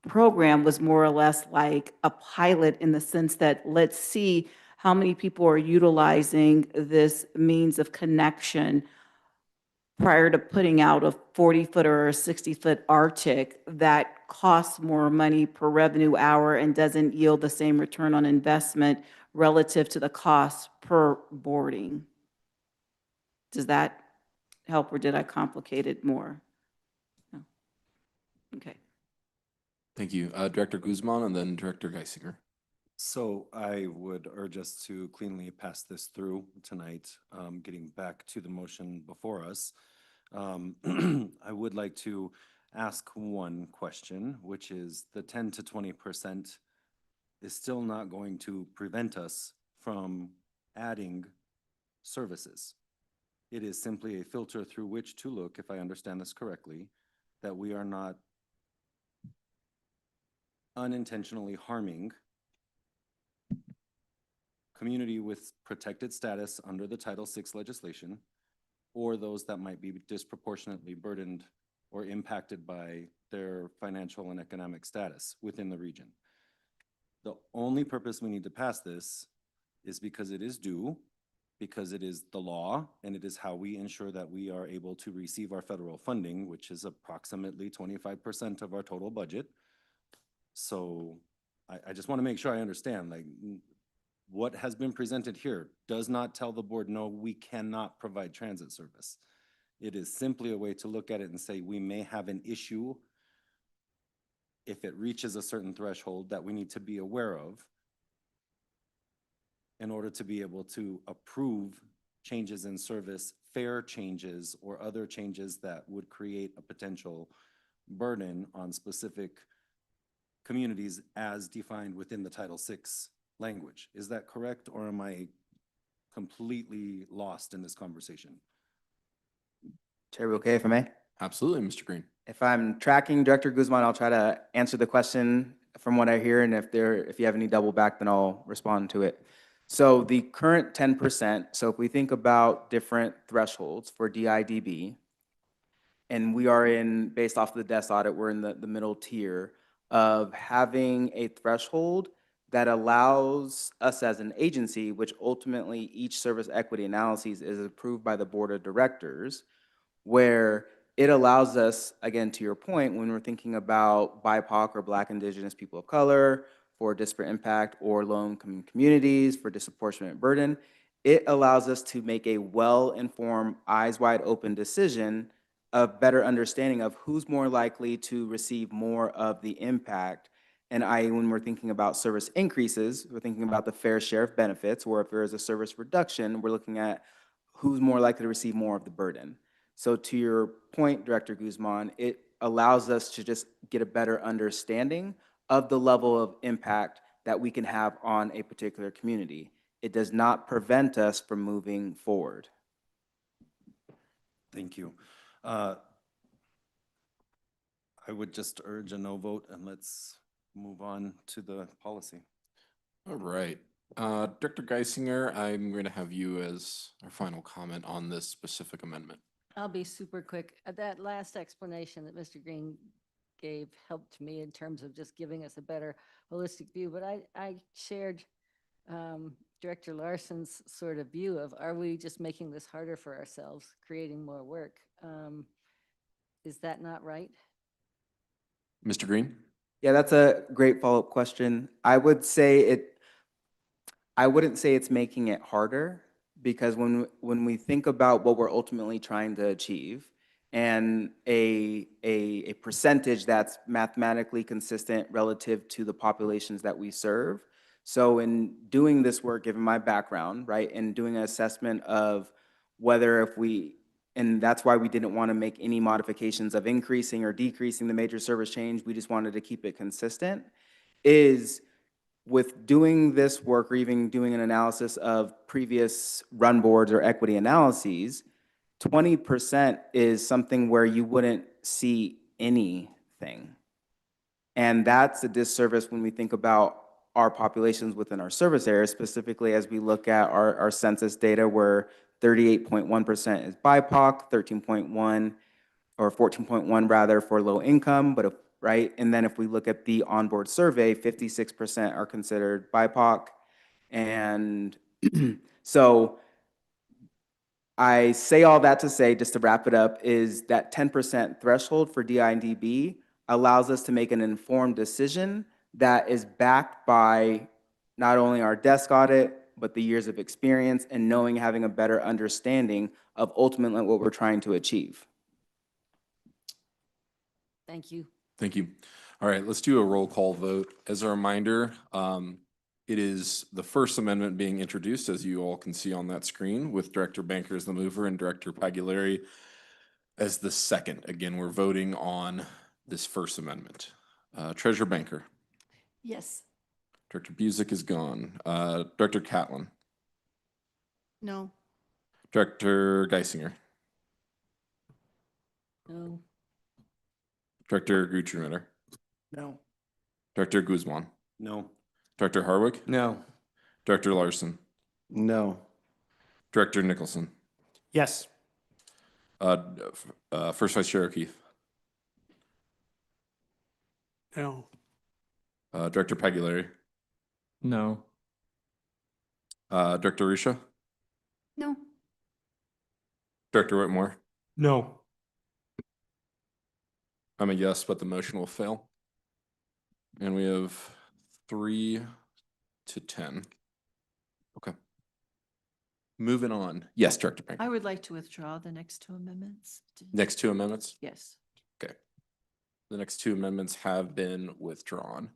program was more or less like a pilot, in the sense that let's see how many people are utilizing this means of connection prior to putting out a 40-foot or a 60-foot Arctic that costs more money per revenue hour and doesn't yield the same return on investment relative to the cost per boarding. Does that help, or did I complicate it more? No. Okay. Thank you. Director Guzman and then Director Geisinger. So I would urge us to cleanly pass this through tonight. Getting back to the motion before us, I would like to ask one question, which is the 10 to 20% is still not going to prevent us from adding services. It is simply a filter through which to look, if I understand this correctly, that we are not unintentionally harming community with protected status under the Title VI legislation, or those that might be disproportionately burdened or impacted by their financial and economic status within the region. The only purpose we need to pass this is because it is due, because it is the law and it is how we ensure that we are able to receive our federal funding, which is approximately 25% of our total budget. So I just want to make sure I understand, like, what has been presented here does not tell the board, no, we cannot provide transit service. It is simply a way to look at it and say, we may have an issue if it reaches a certain threshold that we need to be aware of in order to be able to approve changes in service, fare changes, or other changes that would create a potential burden on specific communities as defined within the Title VI language. Is that correct, or am I completely lost in this conversation? Chair, we okay if I may? Absolutely, Mr. Green. If I'm tracking Director Guzman, I'll try to answer the question from what I hear, and if you have any double back, then I'll respond to it. So the current 10%, so if we think about different thresholds for DIDB, and we are in, based off of the desk audit, we're in the middle tier of having a threshold that allows us as an agency, which ultimately each service equity analysis is approved by the board of directors, where it allows us, again, to your point, when we're thinking about BIPOC or Black, Indigenous people of color, for disparate impact or low-income communities, for disproportionate burden, it allows us to make a well-informed, eyes wide open decision of better understanding of who's more likely to receive more of the impact. And when we're thinking about service increases, we're thinking about the fair share of benefits, or if there is a service reduction, we're looking at who's more likely to receive more of the burden. So to your point, Director Guzman, it allows us to just get a better understanding of the level of impact that we can have on a particular community. It does not prevent us from moving forward. Thank you. I would just urge a no vote, and let's move on to the policy. All right. Director Geisinger, I'm going to have you as our final comment on this specific amendment. I'll be super quick. That last explanation that Mr. Green gave helped me in terms of just giving us a better holistic view. But I shared Director Larson's sort of view of, are we just making this harder for ourselves, creating more work? Is that not right? Mr. Green? Yeah, that's a great follow-up question. I wouldn't say it's making it harder, because when we think about what we're ultimately trying to achieve and a percentage that's mathematically consistent relative to the populations that we serve. So in doing this work, given my background, right, and doing an assessment of whether and that's why we didn't want to make any modifications of increasing or decreasing the major service change, we just wanted to keep it consistent, is with doing this work or even doing an analysis of previous run boards or equity analyses, 20% is something where you wouldn't see anything. And that's a disservice when we think about our populations within our service area, specifically as we look at our census data, where 38.1% is BIPOC, 13.1 or 14.1 rather for low income, right? And then if we look at the onboard survey, 56% are considered BIPOC. And so I say all that to say, just to wrap it up, is that 10% threshold for DIDB allows us to make an informed decision that is backed by not only our desk audit, but the years of experience and having a better understanding of ultimately what we're trying to achieve. Thank you. Thank you. All right, let's do a roll call vote. As a reminder, it is the first amendment being introduced, as you all can see on that screen, with Director Banker as the mover and Director Pagliari as the second. Again, we're voting on this first amendment. Treasurer Banker. Yes. Director Busick is gone. Director Catlin. No. Director Geisinger. No. Director Gucci-Ritter. No. Director Guzman. No. Director Harwick. No. Director Larson. No. Director Nicholson. Yes. First Vice Chair O'Keefe. No. Director Pagliari. No. Director Risha. Director Whitmore? No. I'm a yes, but the motion will fail. And we have 3 to 10. Okay. Moving on. Yes, Director Payne. I would like to withdraw the next two amendments. Next 2 amendments? Yes. Okay. The next 2 amendments have been withdrawn.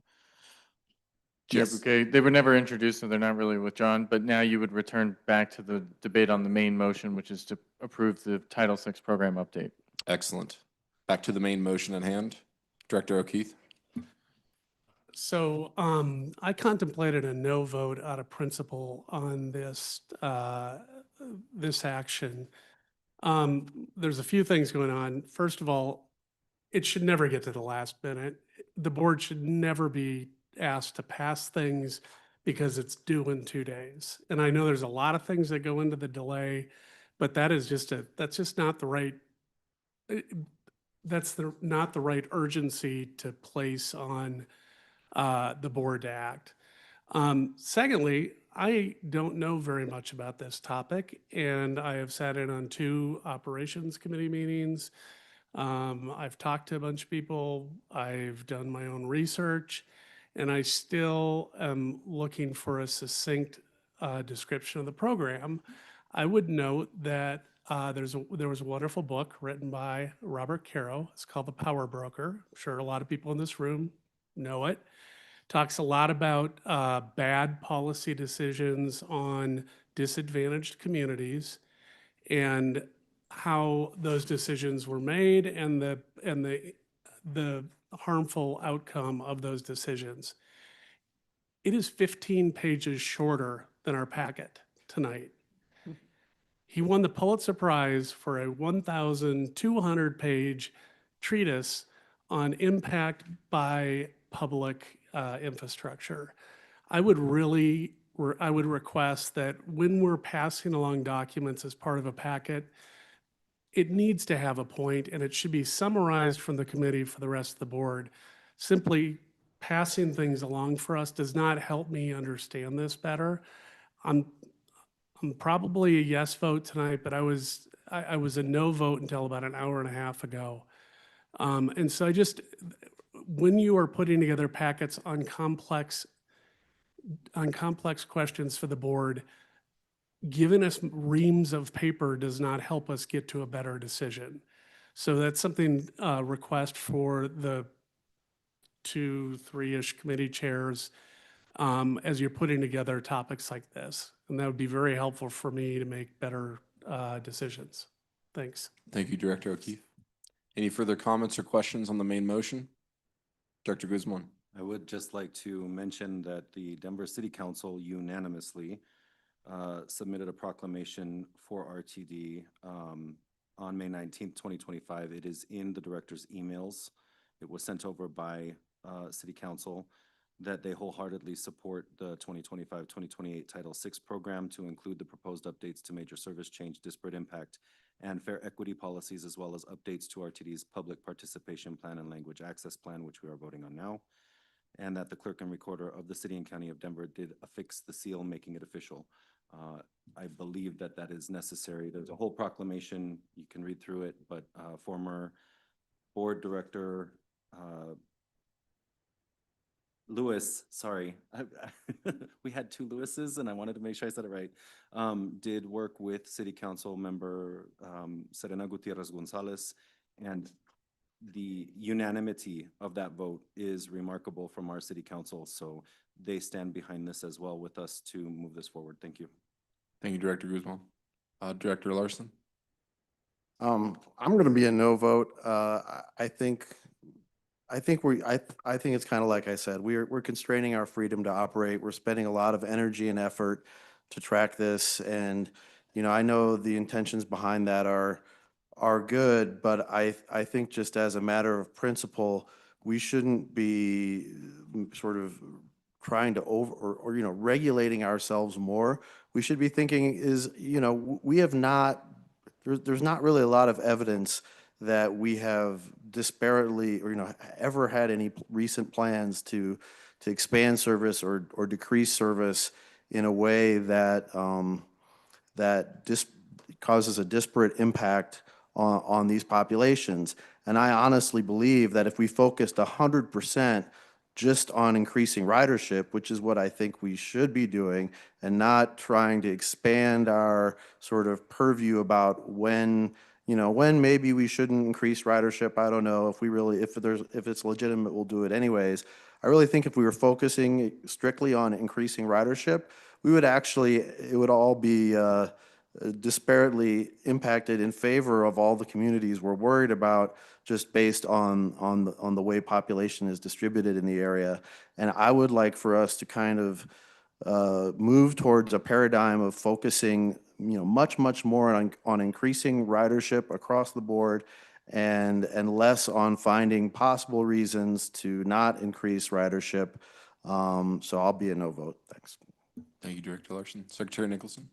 Chair Yes. Bouquet, they were never introduced, so they're not really withdrawn, but now you would return back to the debate on the main motion, which is to approve the Title VI program update. Excellent. Back to the main motion at hand. Director O'Keefe? So I contemplated a no vote out of principle on this, this action. There's a few things going on. First of all, it should never get to the last minute. The board should never be asked to pass things because it's due in 2 days. And I know there's a lot of things that go into the delay, but that's just not the right, not the right urgency to place on the board to act. Secondly, I don't know very much about this topic, and I have sat in on 2 operations committee meetings. I've talked to a bunch of people, I've done my own research, and I still am looking for a succinct description of the program. I would note that there was a wonderful book written by Robert Caro. It's called The Power Broker. I'm sure a lot of people in this room know it. Talks a lot about bad policy decisions on disadvantaged communities and how those decisions were made and the harmful outcome of those decisions. It is 15 pages shorter than our packet tonight. He won the Pulitzer Prize for a 1,200-page treatise on impact by public infrastructure. I would request that when we're passing along documents as part of a packet, it needs to have a point and it should be summarized from the committee for the rest of the board. Simply passing things along for us does not help me understand this better. I'm probably a yes vote tonight, but I was a no vote until about an hour and a half ago. And so when you are putting together packets on complex questions for the board, giving us reams of paper does not help us get to a better decision. So that's something, request for the 2, 3-ish committee chairs as you're putting together topics like this. And that would be very helpful for me to make better decisions. Thanks. Thank you, Director O'Keefe. Any further comments or questions on the main motion? Director Guzman? I would just like to mention that the Denver City Council unanimously submitted a proclamation for RTD on May 19th, 2025. It is in the director's emails. It was sent over by City Council that they wholeheartedly support the 2025-2028 Title VI program to include the proposed updates to major service change, disparate impact, and fair equity policies, as well as updates to RTD's public participation plan and language access plan, which we are voting on now, and that the clerk and recorder of the City and County of Denver did affix the seal, making it official. I believe that that is necessary. There's a whole proclamation, you can read through it, but former board director Lewis, sorry, we had 2 Lewises and I wanted to make sure I said it right, did work with City Council member Serena Gutierrez Gonzalez, and the unanimity of that vote is remarkable from our City Council. So they stand behind this as well with us to move this forward. Thank you. Thank you, Director Guzman. Director Larson? I'm going to be a no vote. I think it's kind of like I said, we're constraining our freedom to operate. We're spending a lot of energy and effort to track this, and I know the intentions behind that are good, but I think just as a matter of principle, we shouldn't be sort of trying to regulating ourselves more. We should be thinking we have not, there's not really a lot of evidence that we have disparately or ever had any recent plans to expand service or decrease service in a way that causes a disparate impact on these populations. And I honestly believe that if we focused 100% just on increasing ridership, which is what I think we should be doing, and not trying to expand our sort of purview about when, when maybe we shouldn't increase ridership. I don't know if we really, if it's legitimate, we'll do it anyways. I really think if we were focusing strictly on increasing ridership, we would actually, it would all be disparately impacted in favor of all the communities we're worried about, just based on the way population is distributed in the area. And I would like for us to kind of move towards a paradigm of focusing, much more on increasing ridership across the board, and less on finding possible reasons to not increase ridership. So I'll be a no vote. Thanks. Thank you, Director Larson. Secretary Nicholson.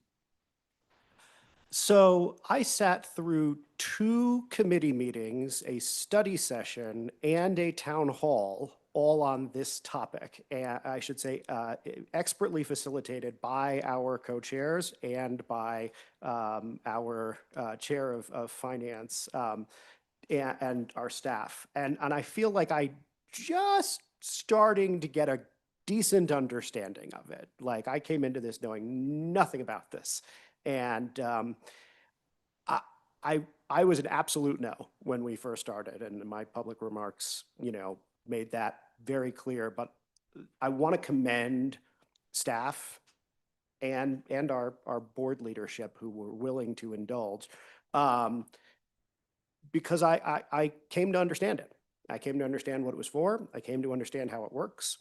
So I sat through 2 committee meetings, a study session, and a town hall, all on this topic. And I should say, expertly facilitated by our co-chairs and by our chair of finance and our staff. And I feel like I just starting to get a decent understanding of it. Like, I came into this knowing nothing about this. And I was an absolute no when we first started, and my public remarks, made that very clear. But I want to commend staff and our board leadership who were willing to indulge, because I came to understand it. I came to understand what it was for. I came to understand how it works.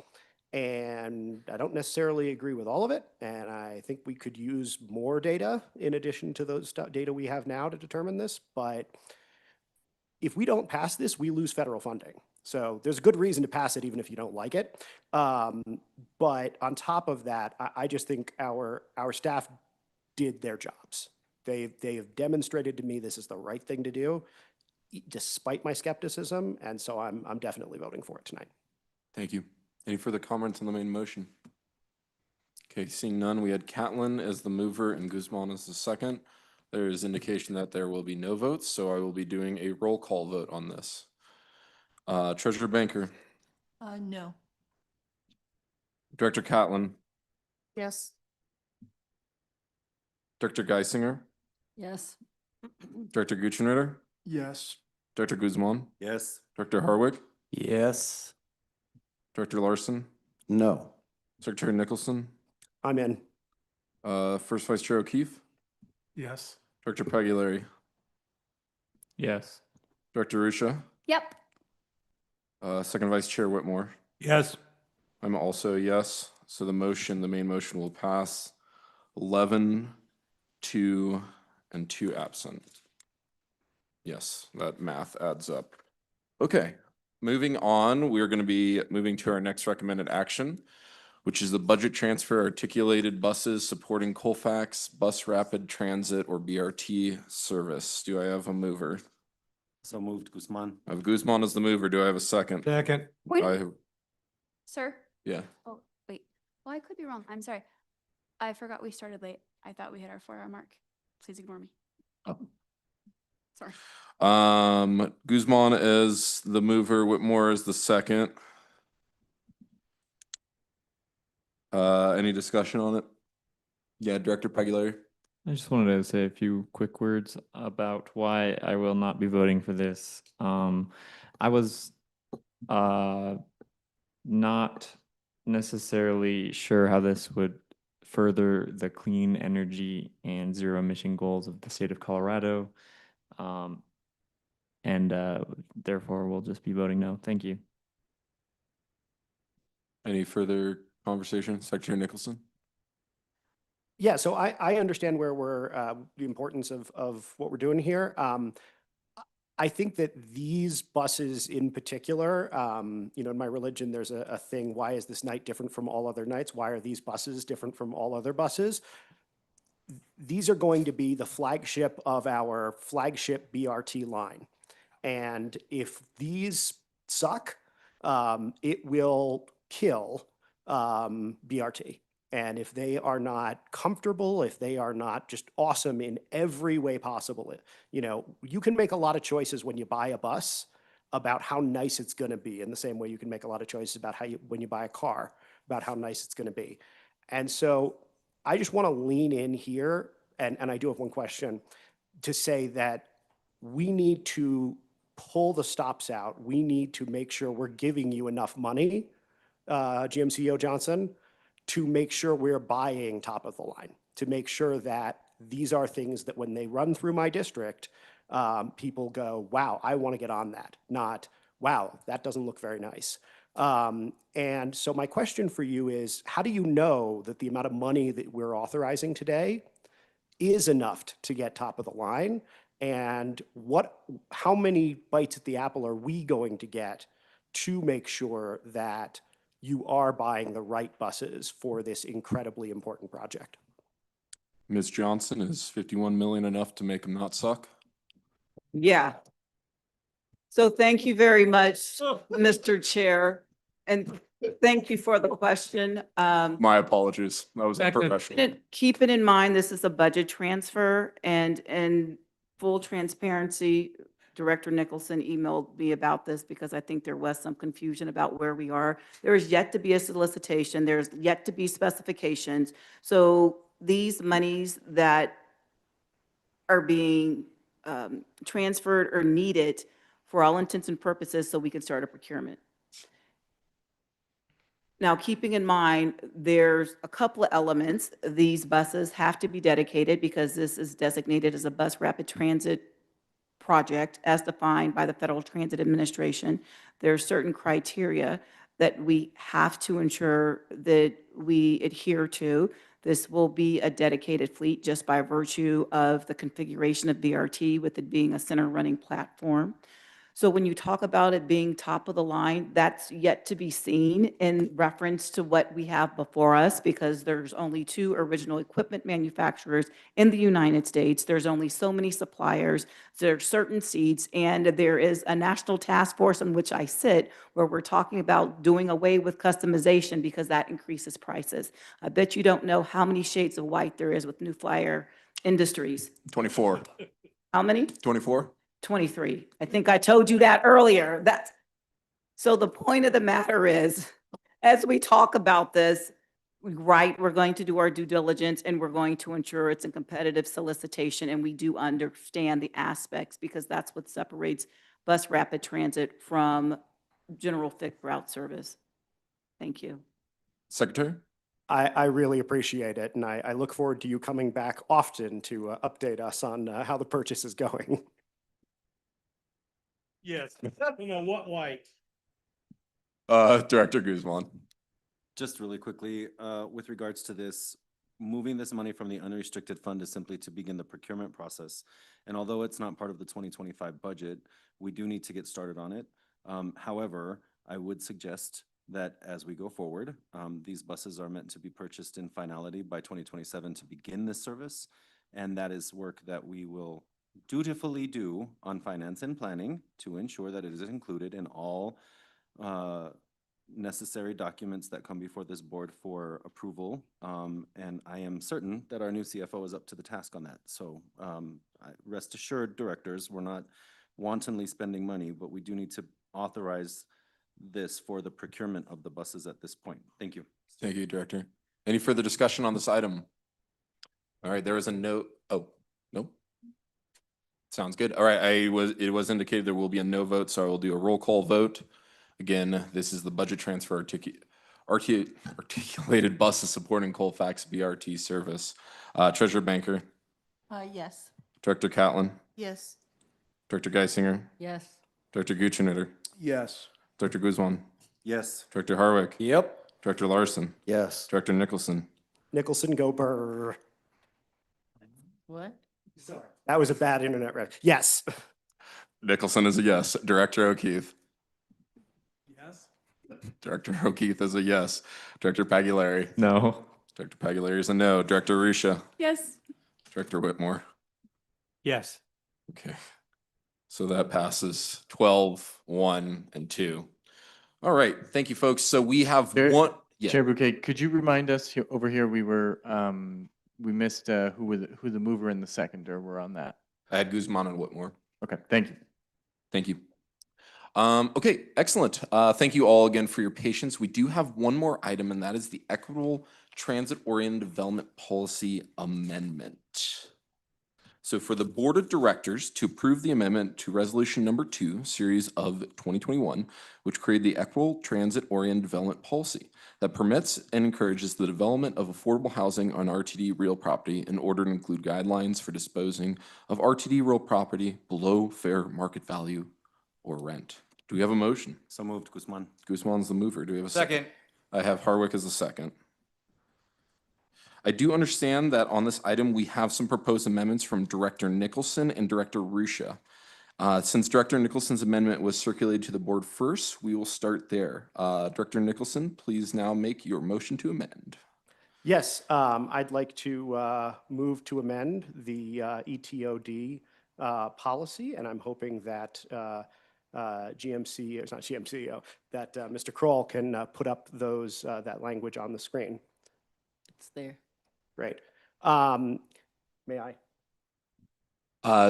And I don't necessarily agree with all of it. And I think we could use more data in addition to those data we have now to determine this. But if we don't pass this, we lose federal funding. So there's a good reason to pass it, even if you don't like it. But on top of that, I just think our staff did their jobs. They have demonstrated to me this is the right thing to do, despite my skepticism. And so I'm definitely voting for it tonight. Thank you. Any further comments on the main motion? Okay, seeing none, we had Catlin as the mover and Guzman as the second. There is indication that there will be no votes, so I will be doing a roll call vote on this. Treasurer Banker. No. Director Catlin. Yes. Director Geisinger. Yes. Director Guchenritter. Yes. Director Guzman. Yes. Director Harwick. Yes. Director Larson. No. Secretary Nicholson. I'm in. First Vice Chair O'Keefe. Yes. Director Pagliari. Yes. Director Rusha. Yep. Second Vice Chair Whitmore. Yes. I'm also a yes. So the main motion will pass 11, 2, and 2 absent. Yes, that math adds up. Okay, moving on, we're going to be moving to our next recommended action, which is the budget transfer articulated buses supporting Colfax Bus Rapid Transit or BRT service. Do I have a mover? So moved, Guzman. I have Guzman as the mover. Do I have a second? Second. Wait, I, sir. yeah. Oh, wait. Well, I could be wrong. I'm sorry. I forgot we started late. I thought we hit our 4-hour mark. Please ignore me. Oh. Sorry. Guzman is the mover, Whitmore is the second. Any discussion on it? Yeah, Director Pagliari. I just wanted to say a few quick words about why I will not be voting for this. I was not necessarily sure how this would further the clean energy and zero emission goals of the state of Colorado. And therefore we'll just be voting no. Thank you. Any further conversation? Secretary Nicholson? Yeah, so I understand where we're, the importance of what we're doing here. I think that these buses in particular, in my religion, there's a thing, why is this night different from all other nights? Why are these buses different from all other buses? These are going to be the flagship of our flagship BRT line. And if these suck, it will kill BRT. And if they are not comfortable, if they are not just awesome in every way possible, you know, you can make a lot of choices when you buy a bus about how nice it's going to be, in the same way you can make a lot of choices about when you buy a car, about how nice it's going to be. And so I just want to lean in here, and I do have one question, to say that we need to pull the stops out. We need to make sure we're giving you enough money, GMCO Johnson, to make sure we're buying top of the line, to make sure that these are things that when they run through my district, people go, wow, I want to get on that, not, wow, that doesn't look very nice. And so my question for you is, how do you know that the amount of money that we're authorizing today is enough to get top of the line? And how many bites at the apple are we going to get to make sure that you are buying the right buses for this incredibly important project? Ms. Johnson, is 51 million enough to make them not suck? Yeah. So thank you very much, Mr. Chair, and thank you for the question. My apologies. That was unprofessional. Keeping in mind, this is a budget transfer, and in full transparency, Director Nicholson emailed me about this because I think there was some confusion about where we are. There is yet to be a solicitation. There's yet to be specifications. So these monies that are being transferred are needed for all intents and purposes so we can start a procurement. Now, keeping in mind, there's a couple of elements. These buses have to be dedicated because this is designated as a bus rapid transit project as defined by the Federal Transit Administration. There are certain criteria that we have to ensure that we adhere to. This will be a dedicated fleet just by virtue of the configuration of BRT, with it being a center running platform. So when you talk about it being top of the line, that's yet to be seen in reference to what we have before us, because there's only 2 original equipment manufacturers in the United States. There's only so many suppliers. There are certain seats, and there is a national task force in which I sit where we're talking about doing away with customization because that increases prices. I bet you don't know how many shades of white there is with New Flyer Industries. 24. How many? 24? 23. I think I told you that earlier. So the point of the matter is, as we talk about this, right, we're going to do our due diligence and we're going to ensure it's a competitive solicitation, and we do understand the aspects, because that's what separates bus rapid transit from general fixed route service. Thank you. Secretary? I really appreciate it, and I look forward to you coming back often to update us on how the purchase is going. Yes, nothing on what white. Director Guzman. Just really quickly, with regards to this, moving this money from the unrestricted fund is simply to begin the procurement process. And although it's not part of the 2025 budget, we do need to get started on it. However, I would suggest that as we go forward, these buses are meant to be purchased in finality by 2027 to begin this service. And that is work that we will dutifully do on finance and planning to ensure that it is included in all necessary documents that come before this board for approval. And I am certain that our new CFO is up to the task on that. So rest assured, directors, we're not wantonly spending money, but we do need to authorize this for the procurement of the buses at this point. Thank you. Thank you, Director. Any further discussion on this item? All right, there is a note. Oh, no. Sounds good. All right, it was indicated there will be a no vote, so I will do a roll call vote. Again, this is the budget transfer articulated buses supporting Colfax BRT service. Treasurer Banker, Yes. Director Catlin, Yes. Director Geisinger, Yes. Director Guccinetter, Yes. Director Guzman, Yes. Director Harwick. Yep. Director Larson, Yes. Director Nicholson. Nicholson, go burr. What? Sorry. That was a bad internet rep. Yes. Nicholson is a yes. Director O'Keefe. Yes. Director O'Keefe is a yes. Director Pagliari. No. Director Pagliari is a no. Director Rusha. Yes. Director Whitmore. Yes. Okay. So that passes 12, 1, and 2. All right. Thank you, folks. So we have one. Yeah. Chair Bouquet, could you remind us over here, we missed who the mover and the seconder were on that? I had Guzman and Whitmore. Okay, thank you. Thank you. Okay, excellent. Thank you all again for your patience. We do have one more item, and that is the Equitable Transit-Oriented Development Policy Amendment. So for the Board of Directors to approve the amendment to Resolution Number 2, Series of 2021, which created the Equitable Transit-Oriented Development Policy that permits and encourages the development of affordable housing on RTD real property in order to include guidelines for disposing of RTD real property below fair market value or rent. Do we have a motion? So moved, Guzman. Guzman's the mover. Do we have a second? Second. I have Harwick as a second. I do understand that on this item, we have some proposed amendments from Director Nicholson and Director Ruscia. Since Director Nicholson's amendment was circulated to the board first, we will start there. Director Nicholson, please now make your motion to amend. Yes, I'd like to move to amend the ETOD policy, and I'm hoping that GMC, it's not GMC, that Mr. Kroll can put up that language on the screen. It's there. Great. May I?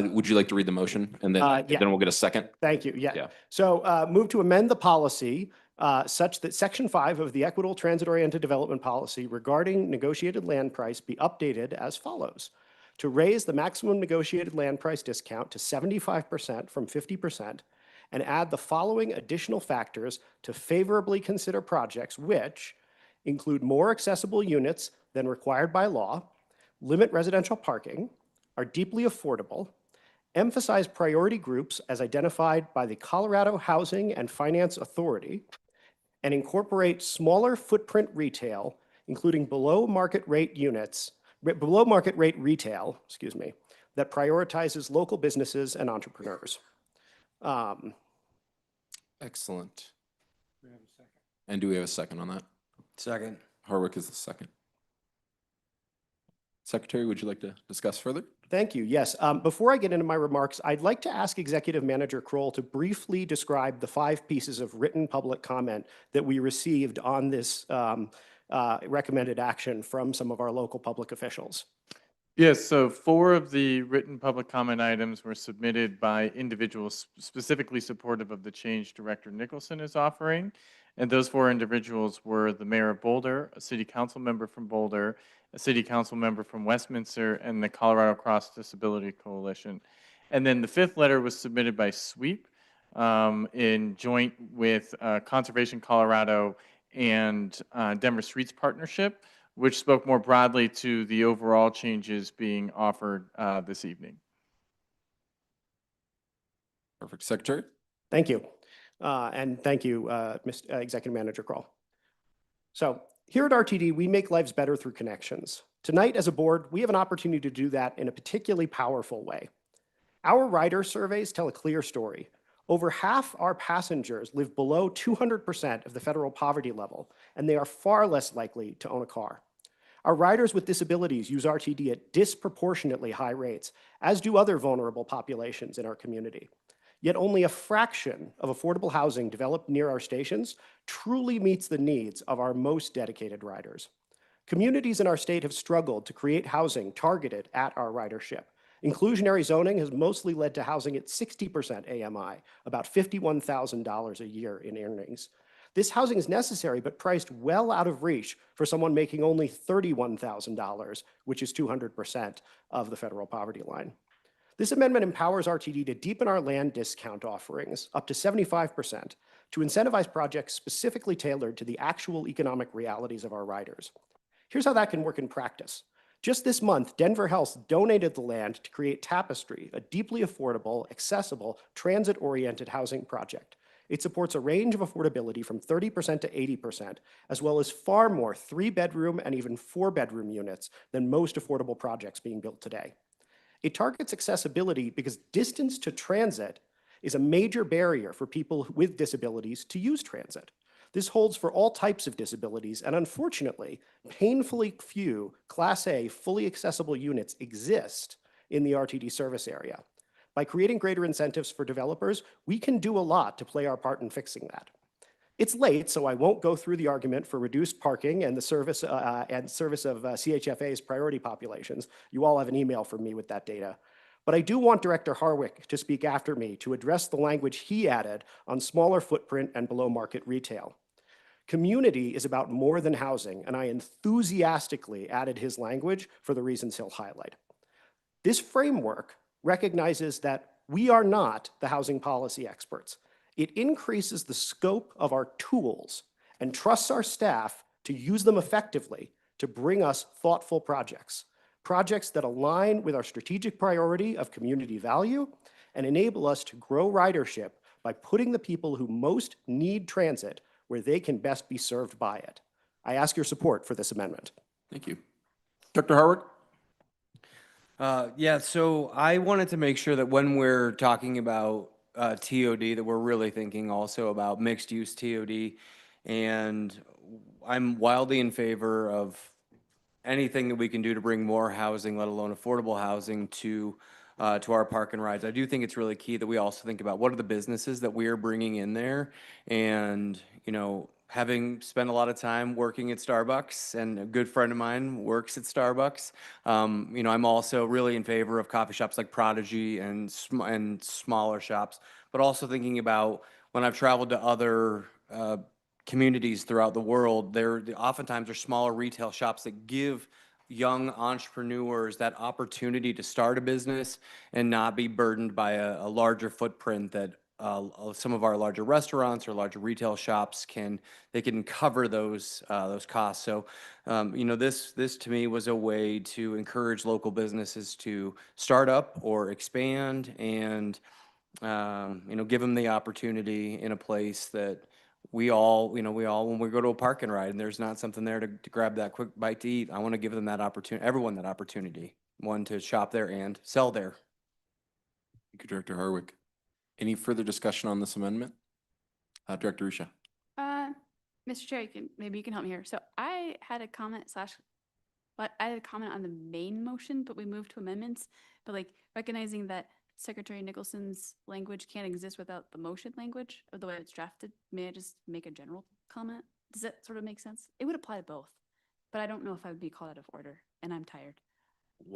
Would you like to read the motion and then Yeah. then we'll get a second? Thank you. Yeah. Yeah. So move to amend the policy such that Section 5 of the Equitable Transit-Oriented Development Policy regarding negotiated land price be updated as follows. To raise the maximum negotiated land price discount to 75% from 50% and add the following additional factors to favorably consider projects which include more accessible units than required by law, limit residential parking, are deeply affordable, emphasize priority groups as identified by the Colorado Housing and Finance Authority, and incorporate smaller footprint retail, including below market rate retail, that prioritizes local businesses and entrepreneurs. Excellent. And do we have a second on that? Second. Harwick is the second. Secretary, would you like to discuss further? Thank you. Yes. Before I get into my remarks, I'd like to ask Executive Manager Kroll to briefly describe the 5 pieces of written public comment that we received on this recommended action from some of our local public officials. Yes, so 4 of the written public comment items were submitted by individuals specifically supportive of the change Director Nicholson is offering. And those 4 individuals were the Mayor of Boulder, a City Council member from Boulder, a City Council member from Westminster, and the Colorado Cross Disability Coalition. And then the 5th letter was submitted by SWEEP in joint with Conservation Colorado and Denver Streets Partnership, which spoke more broadly to the overall changes being offered this evening. Perfect. Secretary? Thank you. And thank you, Mr. Executive Manager Kroll. So here at RTD, we make lives better through connections. Tonight, as a board, we have an opportunity to do that in a particularly powerful way. Our rider surveys tell a clear story. Over half our passengers live below 200% of the federal poverty level, and they are far less likely to own a car. Our riders with disabilities use RTD at disproportionately high rates, as do other vulnerable populations in our community. Yet only a fraction of affordable housing developed near our stations truly meets the needs of our most dedicated riders. Communities in our state have struggled to create housing targeted at our ridership. Inclusionary zoning has mostly led to housing at 60% AMI, about $51,000 a year in earnings. This housing is necessary, but priced well out of reach for someone making only $31,000, which is 200% of the federal poverty line. This amendment empowers RTD to deepen our land discount offerings up to 75% to incentivize projects specifically tailored to the actual economic realities of our riders. Here's how that can work in practice. Just this month, Denver Health donated the land to create Tapestry, a deeply affordable, accessible, transit-oriented housing project. It supports a range of affordability from 30% to 80%, as well as far more 3-bedroom and even 4-bedroom units than most affordable projects being built today. It targets accessibility because distance to transit is a major barrier for people with disabilities to use transit. This holds for all types of disabilities, and unfortunately, painfully few Class A fully accessible units exist in the RTD service area. By creating greater incentives for developers, we can do a lot to play our part in fixing that. It's late, so I won't go through the argument for reduced parking and the service of CHFA's priority populations. You all have an email from me with that data. But I do want Director Harwick to speak after me to address the language he added on smaller footprint and below market retail. Community is about more than housing, and I enthusiastically added his language for the reasons he'll highlight. This framework recognizes that we are not the housing policy experts. It increases the scope of our tools and trusts our staff to use them effectively to bring us thoughtful projects that align with our strategic priority of community value and enable us to grow ridership by putting the people who most need transit where they can best be served by it. I ask your support for this amendment. Thank you. Dr. Harwick? Yeah, so I wanted to make sure that when we're talking about TOD, that we're really thinking also about mixed-use TOD. And I'm wildly in favor of anything that we can do to bring more housing, let alone affordable housing, to our park and rides. I do think it's really key that we also think about what are the businesses that we are bringing in there. And, you know, having spent a lot of time working at Starbucks, and a good friend of mine works at Starbucks, you know, I'm also really in favor of coffee shops like Prodigy and smaller shops, but also thinking about when I've traveled to other communities throughout the world, there oftentimes are smaller retail shops that give young entrepreneurs that opportunity to start a business and not be burdened by a larger footprint that some of our larger restaurants or larger retail shops can cover those costs. So, you know, this to me was a way to encourage local businesses to start up or expand, and you know, give them the opportunity in a place that we all, when we go to a park and ride and there's not something there to grab that quick bite to eat, I want to give them that opportunity, everyone that opportunity, one, to shop there and sell there. Thank you, Director Harwick. Any further discussion on this amendment? Director Risha. Mr. Chair, maybe you can help me here. So I had a comment on the main motion, but we moved to amendments. But like recognizing that Secretary Nicholson's language can't exist without the motion language of the way it's drafted, may I just make a general comment? Does that sort of make sense? It would apply to both, but I don't know if I would be called out of order, and I'm tired.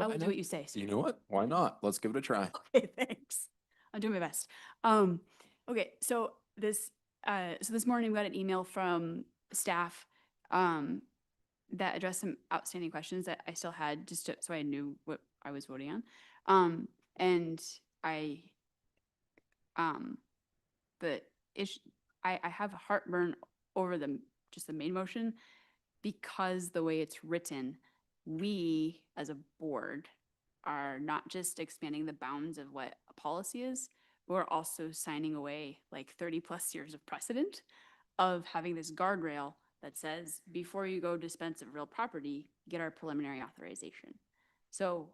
I will do what you say. You know what? Why not? Let's give it a try. Okay, thanks. I'm doing my best. Okay, so this morning we got an email from staff that addressed some outstanding questions that I still had, so I knew what I was voting on. And I have heartburn over just the main motion, because the way it's written, we as a board are not just expanding the bounds of what a policy is, but we're also signing away like 30+ years of precedent of having this guardrail that says, before you go dispense of real property, get our preliminary authorization. So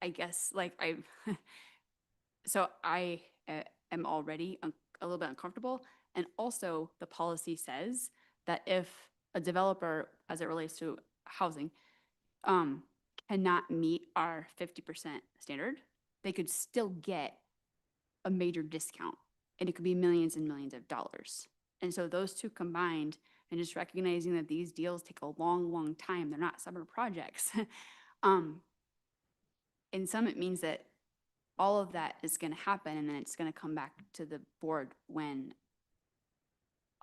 I guess like I am already a little bit uncomfortable. And also the policy says that if a developer, as it relates to housing, cannot meet our 50% standard, they could still get a major discount, and it could be millions and millions of dollars. And so those two combined, and just recognizing that these deals take a long, long time, they're not summer projects. In some, it means that all of that is going to happen, and then it's going to come back to the board when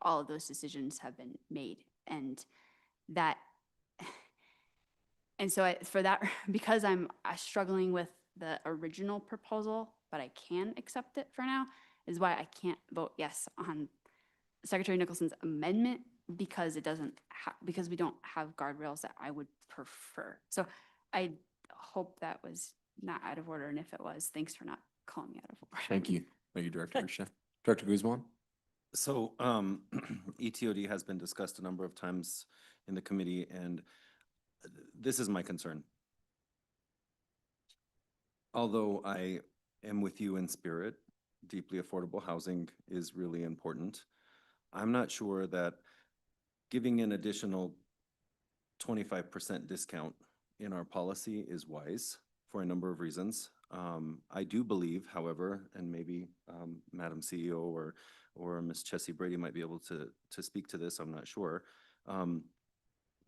all of those decisions have been made. And so for that, because I'm struggling with the original proposal, but I can accept it for now, is why I can't vote yes on Secretary Nicholson's amendment, because because we don't have guardrails that I would prefer. So I hope that was not out of order, and if it was, thanks for not calling me out of order. Thank you. Thank you, Director Risha. Director Guzman? So ETOD has been discussed a number of times in the committee, and this is my concern. Although I am with you in spirit, deeply affordable housing is really important. I'm not sure that giving an additional 25% discount in our policy is wise for a number of reasons. I do believe, however, and maybe Madam CEO or Ms. Chessie Brady might be able to speak to this, I'm not sure.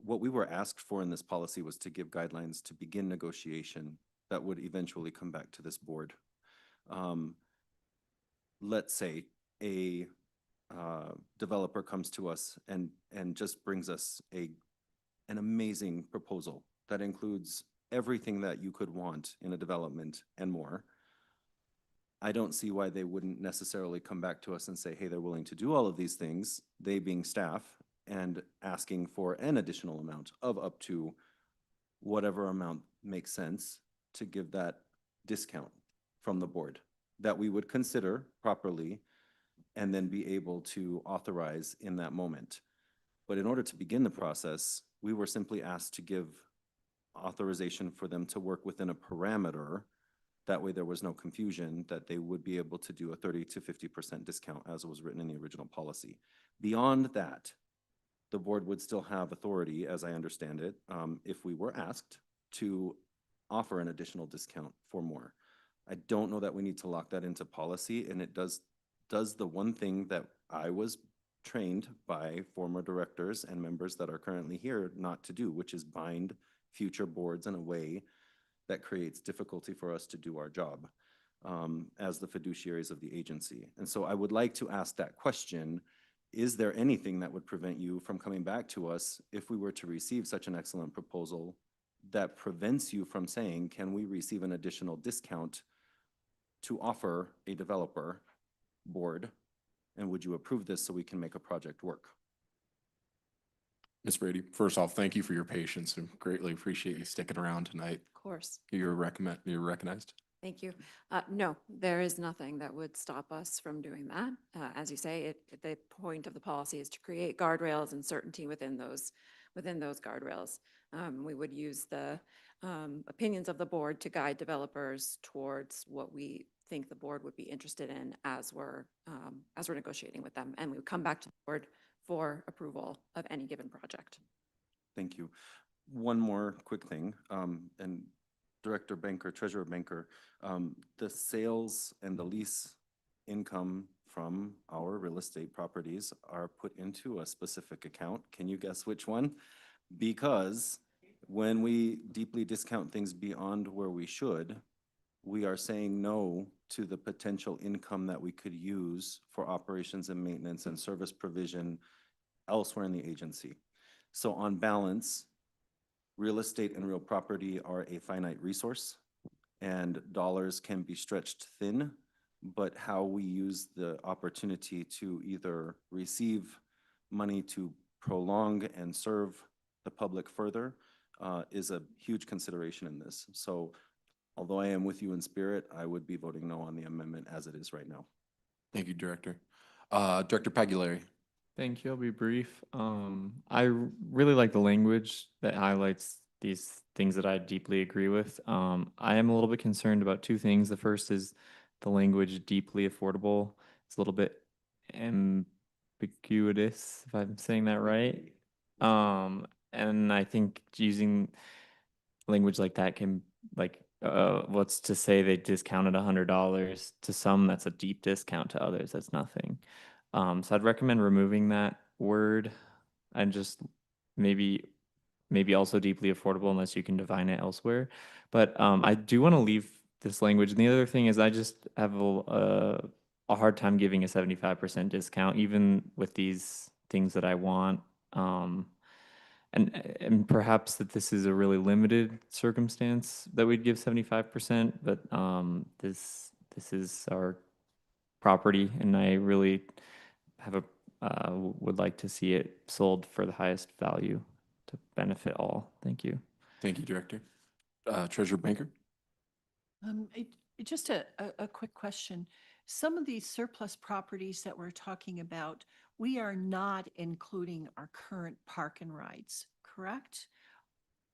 What we were asked for in this policy was to give guidelines to begin negotiation that would eventually come back to this board. Let's say a developer comes to us and just brings us an amazing proposal that includes everything that you could want in a development and more. I don't see why they wouldn't necessarily come back to us and say, hey, they're willing to do all of these things, they being staff, and asking for an additional amount of up to whatever amount makes sense to give that discount from the board that we would consider properly and then be able to authorize in that moment. But in order to begin the process, we were simply asked to give authorization for them to work within a parameter. That way there was no confusion that they would be able to do a 30 to 50% discount as was written in the original policy. Beyond that, the board would still have authority, as I understand it, if we were asked to offer an additional discount for more. I don't know that we need to lock that into policy, and it does the one thing that I was trained by former directors and members that are currently here not to do, which is bind future boards in a way that creates difficulty for us to do our job as the fiduciaries of the agency. And so I would like to ask that question: is there anything that would prevent you from coming back to us if we were to receive such an excellent proposal that prevents you from saying, can we receive an additional discount to offer a developer board? And would you approve this so we can make a project work? Ms. Brady, first off, thank you for your patience and greatly appreciate you sticking around tonight. Of course. You're recognized. Thank you. No, there is nothing that would stop us from doing that. As you say, the point of the policy is to create guardrails and certainty within those guardrails. We would use the opinions of the board to guide developers towards what we think the board would be interested in as we're negotiating with them. And we would come back to the board for approval of any given project. Thank you. One more quick thing, and Director Banker, Treasurer Banker, the sales and the lease income from our real estate properties are put into a specific account. Can you guess which one? Because when we deeply discount things beyond where we should, we are saying no to the potential income that we could use for operations and maintenance and service provision elsewhere in the agency. So on balance, real estate and real property are a finite resource, and dollars can be stretched thin, but how we use the opportunity to either receive money to prolong and serve the public further is a huge consideration in this. So although I am with you in spirit, I would be voting no on the amendment as it is right now. Thank you, Director. Director Pagliari. Thank you. I'll be brief. I really like the language that highlights these things that I deeply agree with. I am a little bit concerned about two things. The first is the language deeply affordable. It's a little bit ambiguous, if I'm saying that right. And I think using language like that can, like, what's to say they discounted $100 to some, that's a deep discount, to others that's nothing. So I'd recommend removing that word and just maybe also deeply affordable, unless you can define it elsewhere. But I do want to leave this language. And the other thing is I just have a hard time giving a 75% discount, even with these things that I want. And perhaps that this is a really limited circumstance that we'd give 75%, but this is our property, and I really have would like to see it sold for the highest value to benefit all. Thank you. Thank you, Director. Treasurer Banker. Just a quick question. Some of these surplus properties that we're talking about, we are not including our current park and rides, correct?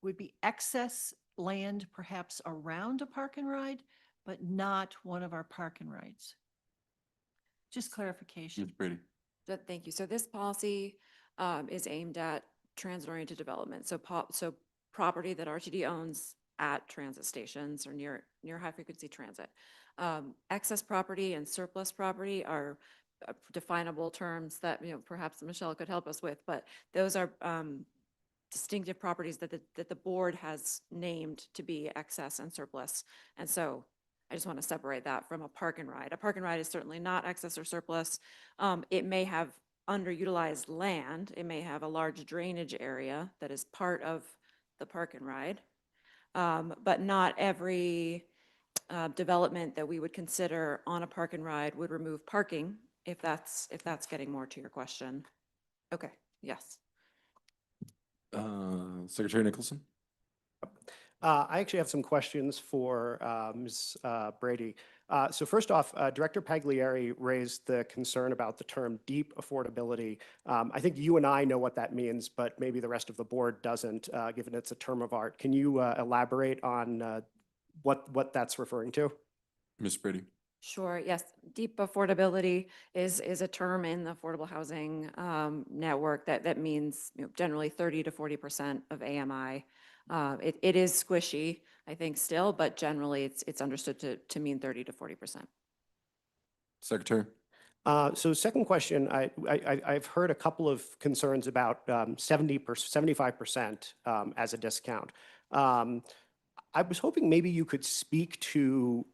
Would be excess land perhaps around a park and ride, but not one of our park and rides. Just clarification. Ms. Brady. Thank you. So this policy is aimed at transit-oriented development. So property that RTD owns at transit stations or near high-frequency transit. Excess property and surplus property are definable terms that, perhaps Michelle could help us with, but those are distinctive properties that the board has named to be excess and surplus. And so I just want to separate that from a park and ride. A park and ride is certainly not excess or surplus. It may have underutilized land. It may have a large drainage area that is part of the park and ride. But not every development that we would consider on a park and ride would remove parking, if that's getting more to your question. Okay, yes. Secretary Nicholson? I actually have some questions for Ms. Brady. So first off, Director Pagliari raised the concern about the term deep affordability. I think you and I know what that means, but maybe the rest of the board doesn't, given it's a term of art. Can you elaborate on what that's referring to? Ms. Brady? Sure, yes. Deep affordability is a term in the affordable housing network that means generally 30 to 40% of AMI. It is squishy, I think, still, but generally it's understood to mean 30 to 40%. Secretary? So second question, I've heard a couple of concerns about 75% as a discount. I was hoping maybe you could speak to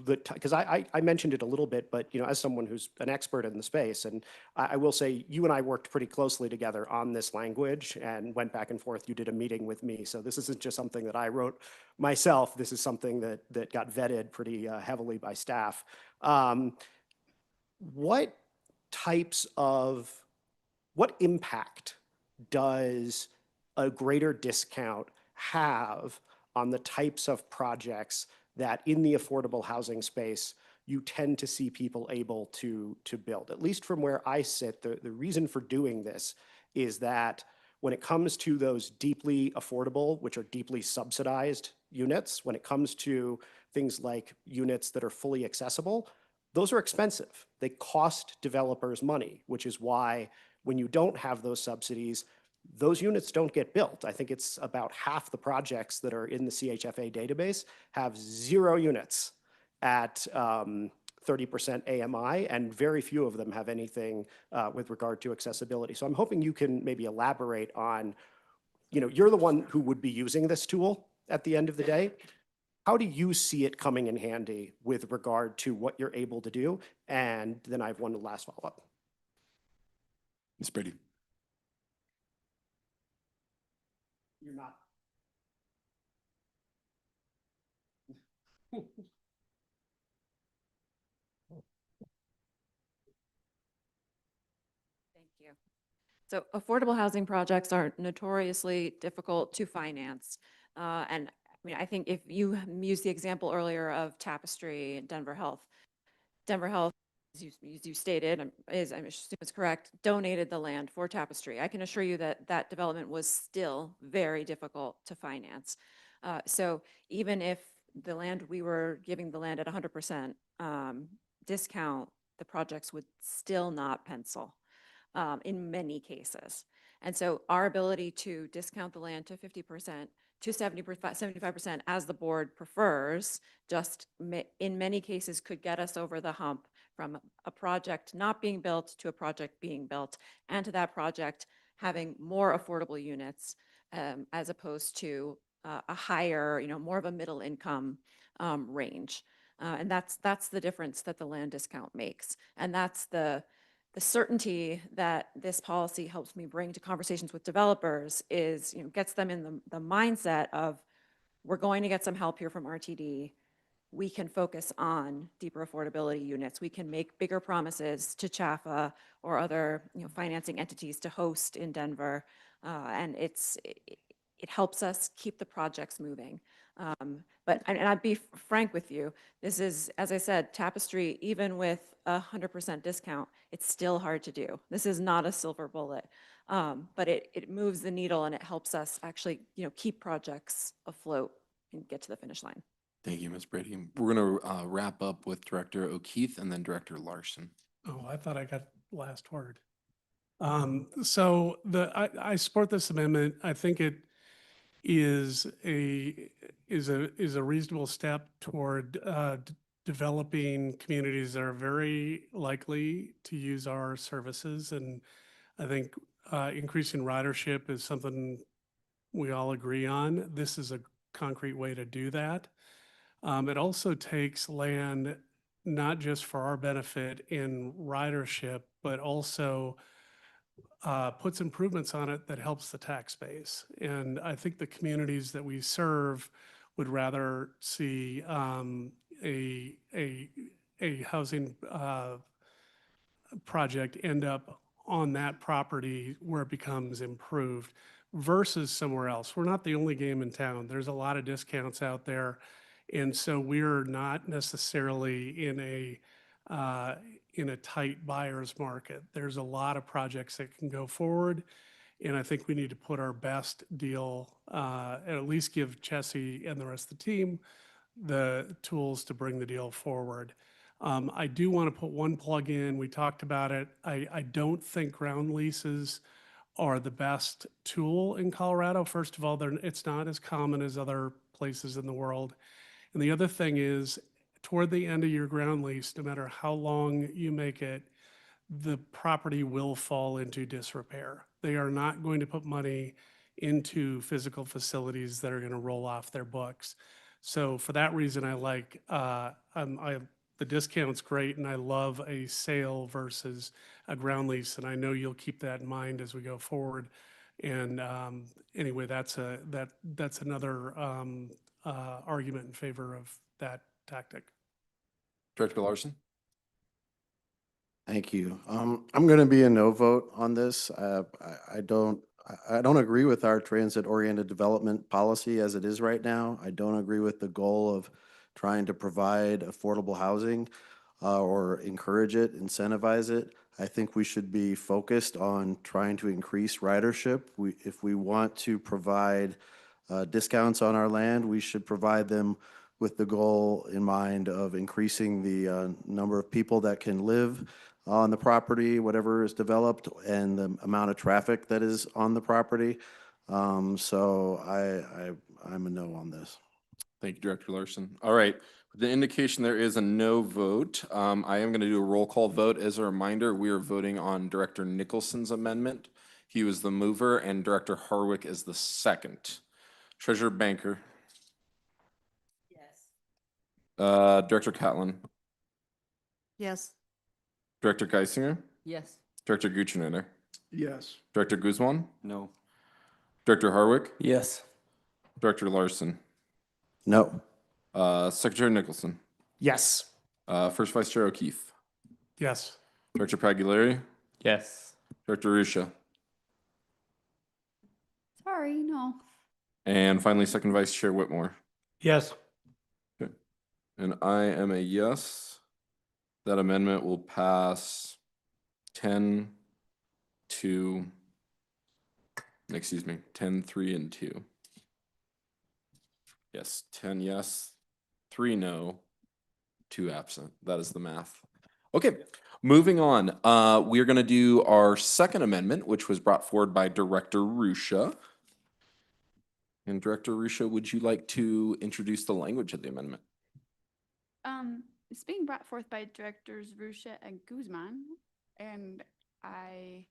because I mentioned it a little bit, but as someone who's an expert in the space, and I will say you and I worked pretty closely together on this language and went back and forth. You did a meeting with me, so this isn't just something that I wrote myself. This is something that got vetted pretty heavily by staff. What impact does a greater discount have on the types of projects that in the affordable housing space you tend to see people able to build? At least from where I sit, the reason for doing this is that when it comes to those deeply affordable, which are deeply subsidized units, when it comes to things like units that are fully accessible, those are expensive. They cost developers money, which is why when you don't have those subsidies, those units don't get built. I think it's about half the projects that are in the CHFA database have 0 units at 30% AMI, and very few of them have anything with regard to accessibility. So I'm hoping you can maybe elaborate on, you're the one who would be using this tool at the end of the day. How do you see it coming in handy with regard to what you're able to do? And then I have one last follow-up. Ms. Brady? You're not. Thank you. So affordable housing projects are notoriously difficult to finance. And I think if you used the example earlier of Tapestry and Denver Health, as you stated, I'm assuming it's correct, donated the land for Tapestry. I can assure you that that development was still very difficult to finance. So even if we were giving the land at 100% discount, the projects would still not pencil in many cases. And so our ability to discount the land to 50%, to 75% as the board prefers, just in many cases could get us over the hump from a project not being built to a project being built, and to that project having more affordable units as opposed to a higher, more of a middle income range. And that's the difference that the land discount makes. And that's the certainty that this policy helps me bring to conversations with developers is, gets them in the mindset of, we're going to get some help here from RTD. We can focus on deeper affordability units. We can make bigger promises to CHFA or other financing entities to host in Denver. And it helps us keep the projects moving. But I'd be frank with you, this is, as I said, Tapestry, even with 100% discount, it's still hard to do. This is not a silver bullet, but it moves the needle and it helps us actually, keep projects afloat and get to the finish line. Thank you, Ms. Brady. We're going to wrap up with Director O'Keefe and then Director Larson. Oh, I thought I got last word. So I support this amendment. I think it is a reasonable step toward developing communities that are very likely to use our services. And I think increasing ridership is something we all agree on. This is a concrete way to do that. It also takes land not just for our benefit in ridership, but also puts improvements on it that helps the tax base. And I think the communities that we serve would rather see a housing project end up on that property where it becomes improved versus somewhere else. We're not the only game in town. There's a lot of discounts out there. And so we're not necessarily in a tight buyer's market. There's a lot of projects that can go forward. And I think we need to put our best deal, at least give Chessie and the rest of the team the tools to bring the deal forward. I do want to put one plug in. We talked about it. I don't think ground leases are the best tool in Colorado. First of all, it's not as common as other places in the world. And the other thing is, toward the end of your ground lease, no matter how long you make it, the property will fall into disrepair. They are not going to put money into physical facilities that are going to roll off their books. So for that reason, I like the discount's great, and I love a sale versus a ground lease, and I know you'll keep that in mind as we go forward. And anyway, that's another argument in favor of that tactic. Director Larson? Thank you. I'm going to be a no vote on this. I don't agree with our transit-oriented development policy as it is right now. I don't agree with the goal of trying to provide affordable housing or encourage it, incentivize it. I think we should be focused on trying to increase ridership. If we want to provide discounts on our land, we should provide them with the goal in mind of increasing the number of people that can live on the property, whatever is developed, and the amount of traffic that is on the property. So I'm a no on this. Thank you, Director Larson. All right, with the indication there is a no vote, I am going to do a roll call vote. As a reminder, we are voting on Director Nicholson's amendment. He was the mover, and Director Harwick is the second. Treasurer Banker. Yes. Director Catlin. Yes. Director Geisinger. Yes. Director Guccianader. Yes. Director Guzman. No. Director Harwick. Yes. Director Larson. No. Secretary Nicholson. Yes. First Vice Chair O'Keefe. Yes. Director Pagliari. Yes. Director Ruscia. Sorry, no. And finally, Second Vice Chair Whitmore. Yes. Okay. And I am a yes. That amendment will pass 10, 2, excuse me, 10, 3, and 2. Yes, 10 yes, 3 no, 2 absent. That is the math. Okay, moving on. We are going to do our second amendment, which was brought forward by Director Ruscia. And Director Ruscia, would you like to introduce the language of the amendment? It's being brought forth by Directors Ruscia and Guzman, and I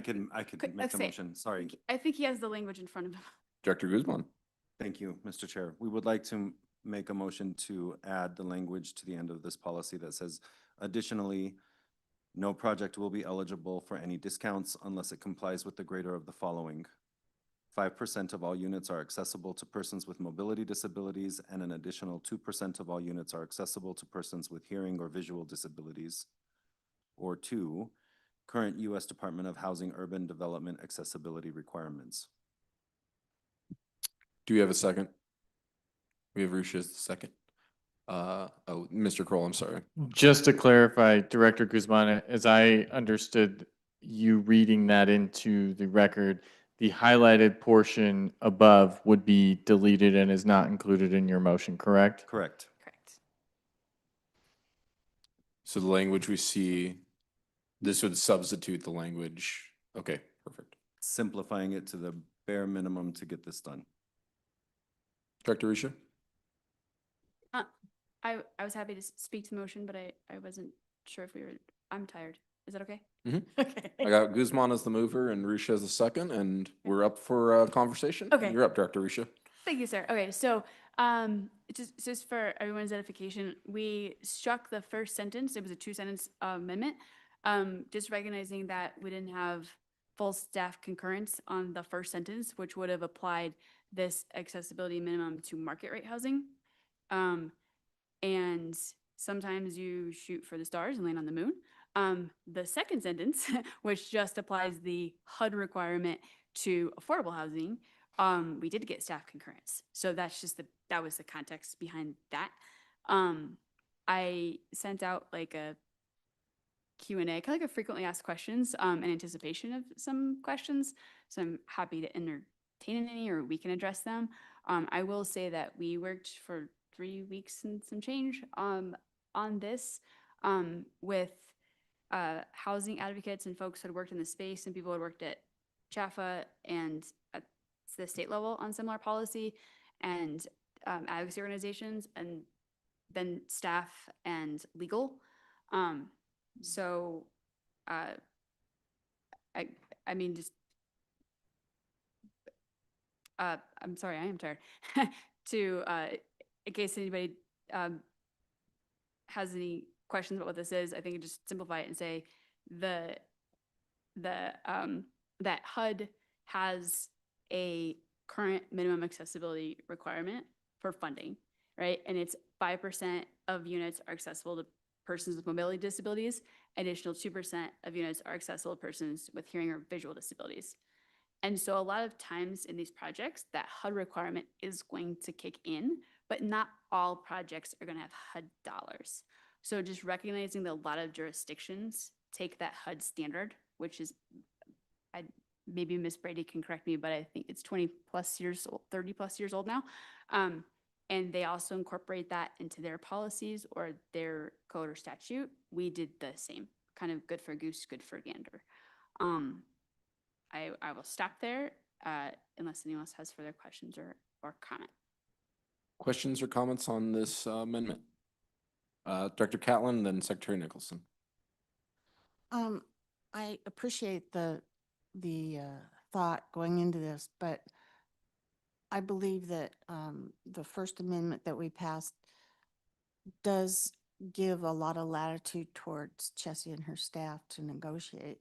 could make the motion. Sorry. I think he has the language in front of him. Director Guzman. Thank you, Mr. Chair. We would like to make a motion to add the language to the end of this policy that says, additionally, no project will be eligible for any discounts unless it complies with the greater of the following. 5% of all units are accessible to persons with mobility disabilities, and an additional 2% of all units are accessible to persons with hearing or visual disabilities. Or 2, current U.S. Department of Housing Urban Development accessibility requirements. Do we have a second? We have Ruscia's second. Mr. Kroll, I'm sorry. Just to clarify, Director Guzman, as I understood you reading that into the record, the highlighted portion above would be deleted and is not included in your motion, correct? Correct. Correct. So the language we see, this would substitute the language. Okay, perfect. Simplifying it to the bare minimum to get this done. Director Risha? I was happy to speak to the motion, but I wasn't sure if I'm tired. Is that okay? Mhm. Okay. I got Guzman as the mover and Risha as the second, and we're up for a conversation. Okay. You're up, Director Risha. Thank you, sir. Okay, so just for everyone's edification, we struck the first sentence. It was a two-sentence amendment, just recognizing that we didn't have full staff concurrence on the first sentence, which would have applied this accessibility minimum to market rate housing. And sometimes you shoot for the stars and land on the moon. The second sentence, which just applies the HUD requirement to affordable housing, we did get staff concurrence. So that's just that was the context behind that. I sent out like a Q&A, kind of like a frequently asked questions in anticipation of some questions. So I'm happy to entertain any, or we can address them. I will say that we worked for 3 weeks and some change on this with housing advocates and folks who had worked in the space, and people who had worked at Jaffa and at the state level on similar policy, and advocacy organizations, and then staff and legal. So I mean, just I'm sorry, I am tired. To in case anybody has any questions about what this is, I think just simplify it and say that HUD has a current minimum accessibility requirement for funding, right? And it's 5% of units are accessible to persons with mobility disabilities. Additional 2% of units are accessible to persons with hearing or visual disabilities. And so a lot of times in these projects, that HUD requirement is going to kick in, but not all projects are going to have HUD dollars. So just recognizing that a lot of jurisdictions take that HUD standard, which is, maybe Ms. Brady can correct me, but I think it's 20 plus years old, 30 plus years old now. And they also incorporate that into their policies or their code or statute. We did the same, kind of good for goose, good for gander. I will stop there unless anyone else has further questions or comment. Questions or comments on this amendment? Director Catlin, then Secretary Nicholson. I appreciate the thought going into this, but I believe that the First Amendment that we passed does give a lot of latitude towards Chessie and her staff to negotiate.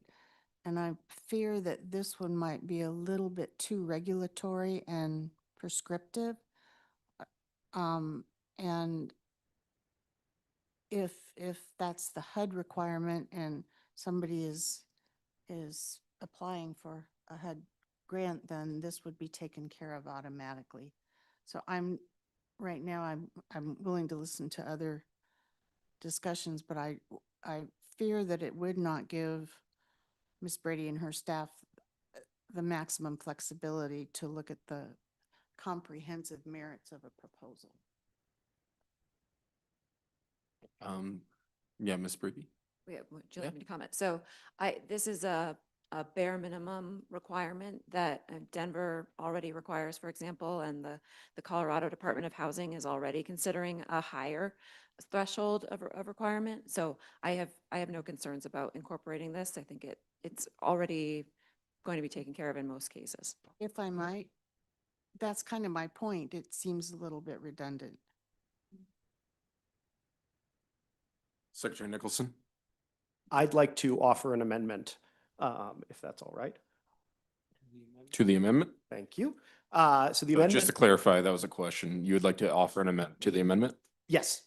And I fear that this one might be a little bit too regulatory and prescriptive. And if that's the HUD requirement and somebody is applying for a HUD grant, then this would be taken care of automatically. So right now I'm willing to listen to other discussions, but I fear that it would not give Ms. Brady and her staff the maximum flexibility to look at the comprehensive merits of a proposal. Yeah, Ms. Brady. Yeah, would you like me to comment? So this is a bare minimum requirement that Denver already requires, for example, and the Colorado Department of Housing is already considering a higher threshold of requirement. So I have no concerns about incorporating this. I think it's already going to be taken care of in most cases. If I might, that's kind of my point. It seems a little bit redundant. Secretary Nicholson. I'd like to offer an amendment, if that's all right. To the amendment? Thank you. So the So amendment. just to clarify, that was a question. You would like to offer an amendment to the amendment? Yes.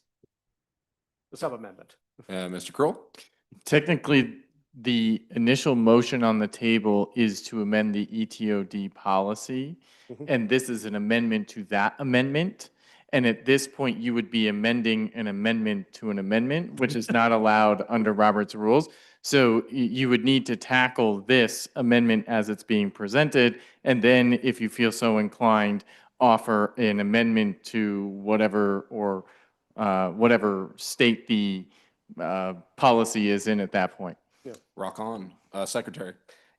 The sub-amendment. Mr. Kroll? Technically, the initial motion on the table is to amend the ETOD policy, and this is an amendment to that amendment. And at this point, you would be amending an amendment to an amendment, which is not allowed under Robert's rules. So you would need to tackle this amendment as it's being presented, and then if you feel so inclined, offer an amendment to whatever or whatever state the policy is in at that point. Rock on. Secretary.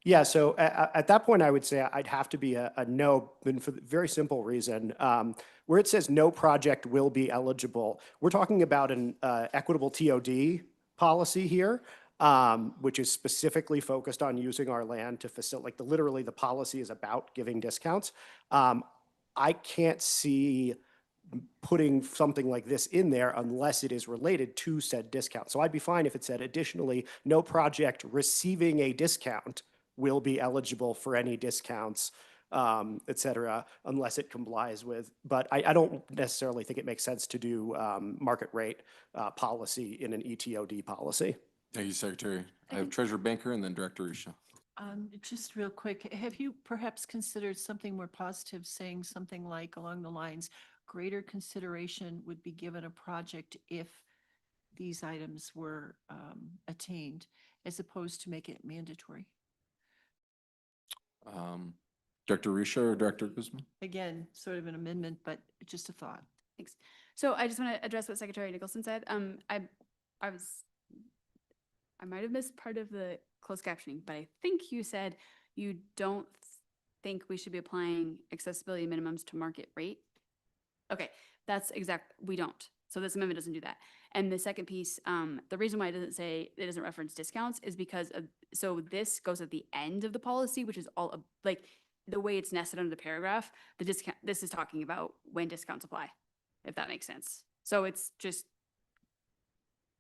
Yeah, so at that point, I would say I'd have to be a no, and for the very simple reason, where it says no project will be eligible, we're talking about an equitable TOD policy here, which is specifically focused on using our land to facilitate, like literally the policy is about giving discounts. I can't see putting something like this in there unless it is related to said discount. So I'd be fine if it said additionally, no project receiving a discount will be eligible for any discounts, et cetera, unless it complies with, but I don't necessarily think it makes sense to do market rate policy in an ETOD policy. Thank you, Secretary. I have Treasurer Banker and then Director Risha. Just real quick, have you perhaps considered something more positive, saying something like along the lines, greater consideration would be given a project if these items were attained, as opposed to make it mandatory? Director Risha or Director Guzman? Again, sort of an amendment, but just a thought. Thanks. So I just want to address what Secretary Nicholson said. I might have missed part of the closed captioning, but I think you said you don't think we should be applying accessibility minimums to market rate. Okay, that's exact, we don't. So this amendment doesn't do that. And the second piece, the reason why it doesn't reference discounts is because of, so this goes at the end of the policy, which is all like the way it's nested under the paragraph, the discount, this is talking about when discounts apply, if that makes sense. So it's just,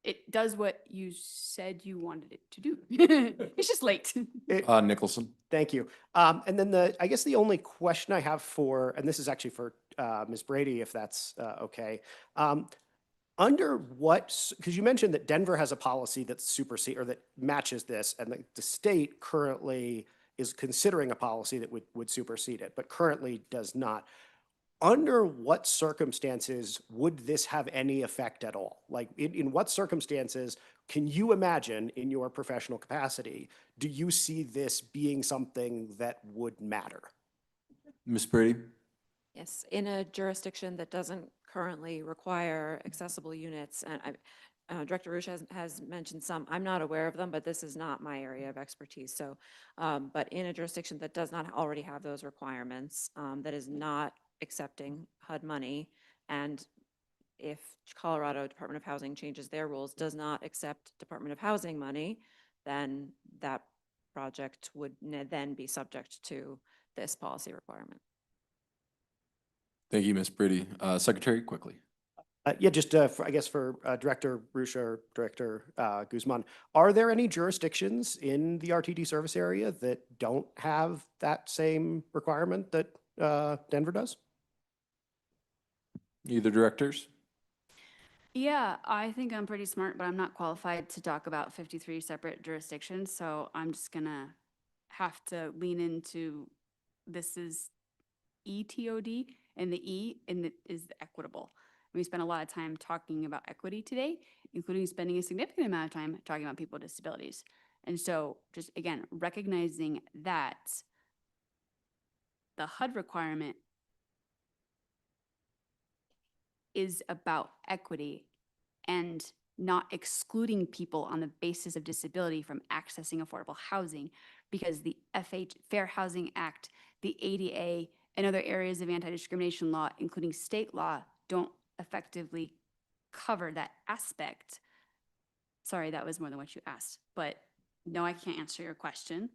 it does what you said you wanted it to do. It's just late. Nicholson. Thank you. And then I guess the only question I have for, and this is actually for Ms. Brady, if that's okay. Under what, because you mentioned that Denver has a policy that or that matches this, and the state currently is considering a policy that would supersede it, but currently does not. Under what circumstances would this have any effect at all? Like in what circumstances can you imagine in your professional capacity, do you see this being something that would matter? Ms. Brady? Yes, in a jurisdiction that doesn't currently require accessible units, and Director Rush has mentioned some, I'm not aware of them, but this is not my area of expertise. So, but in a jurisdiction that does not already have those requirements, that is not accepting HUD money, and if Colorado Department of Housing changes their rules, does not accept Department of Housing money, then that project would then be subject to this policy requirement. Thank you, Ms. Brady. Secretary, quickly. Yeah, just I guess for Director Rush or Director Guzman, are there any jurisdictions in the RTD service area that don't have that same requirement that Denver does? Either directors? Yeah, I think I'm pretty smart, but I'm not qualified to talk about 53 separate jurisdictions. So I'm just gonna have to lean into, this is ETOD, and the E in it is the equitable. We spent a lot of time talking about equity today, including spending a significant amount of time talking about people with disabilities. And so just again, recognizing that the HUD requirement is about equity and not excluding people on the basis of disability from accessing affordable housing, because the Fair Housing Act, the ADA, and other areas of anti-discrimination law, including state law, don't effectively cover that aspect. Sorry, that was more than what you asked, but no, I can't answer your question.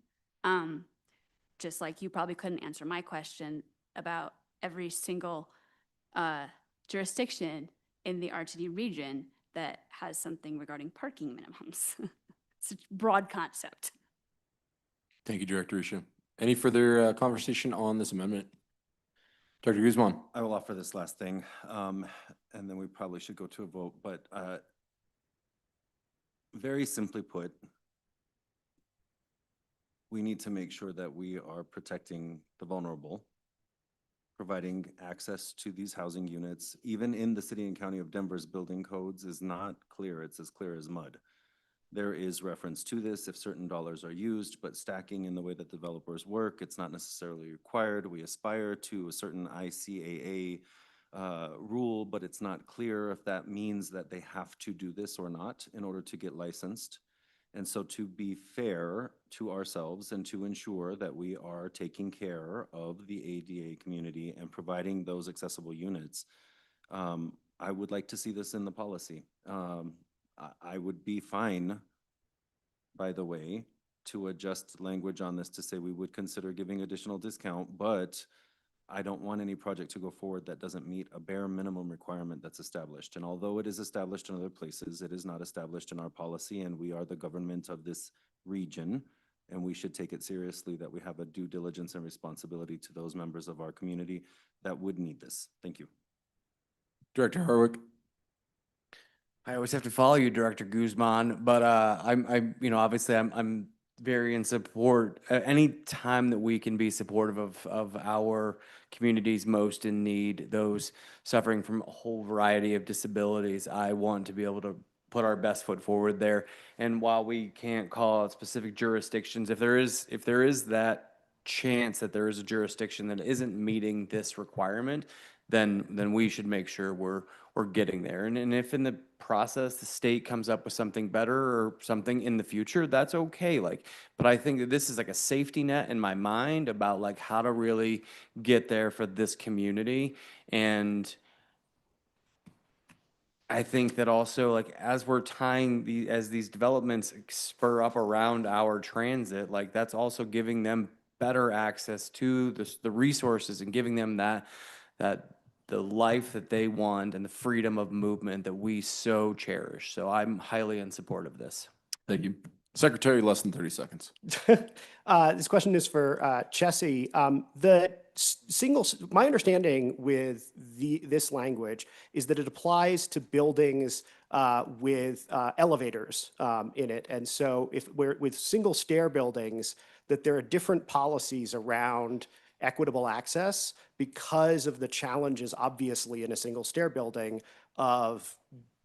Just like you probably couldn't answer my question about every single jurisdiction in the RTD region that has something regarding parking minimums. It's a broad concept. Thank you, Director Risha. Any further conversation on this amendment? Dr. Guzman. I will offer this last thing, and then we probably should go to a vote, but very simply put, we need to make sure that we are protecting the vulnerable, providing access to these housing units. Even in the city and county of Denver's building codes is not clear. It's as clear as mud. There is reference to this if certain dollars are used, but stacking in the way that developers work, it's not necessarily required. We aspire to a certain ICAA rule, but it's not clear if that means that they have to do this or not in order to get licensed. And so to be fair to ourselves and to ensure that we are taking care of the ADA community and providing those accessible units, I would like to see this in the policy. I would be fine, by the way, to adjust language on this to say we would consider giving additional discount, but I don't want any project to go forward that doesn't meet a bare minimum requirement that's established. And although it is established in other places, it is not established in our policy, and we are the government of this region, and we should take it seriously that we have a due diligence and responsibility to those members of our community that would need this. Thank you. Director Harwick. I always have to follow you, Director Guzman, but obviously I'm very in support. Any time that we can be supportive of our communities most in need, those suffering from a whole variety of disabilities, I want to be able to put our best foot forward there. And while we can't call out specific jurisdictions, if there is that chance that there is a jurisdiction that isn't meeting this requirement, then we should make sure we're getting there. And if in the process the state comes up with something better or something in the future, that's okay. But I think that this is like a safety net in my mind about like how to really get there for this community. And I think that also, like, as we're tying as these developments spur up around our transit, like that's also giving them better access to the resources and giving them that the life that they want and the freedom of movement that we so cherish. So I'm highly in support of this. Thank you. Secretary, less than 30 seconds. This question is for Chessie. My understanding with this language is that it applies to buildings with elevators in it. And so if we're with single stair buildings, that there are different policies around equitable access because of the challenges, obviously, in a single stair building of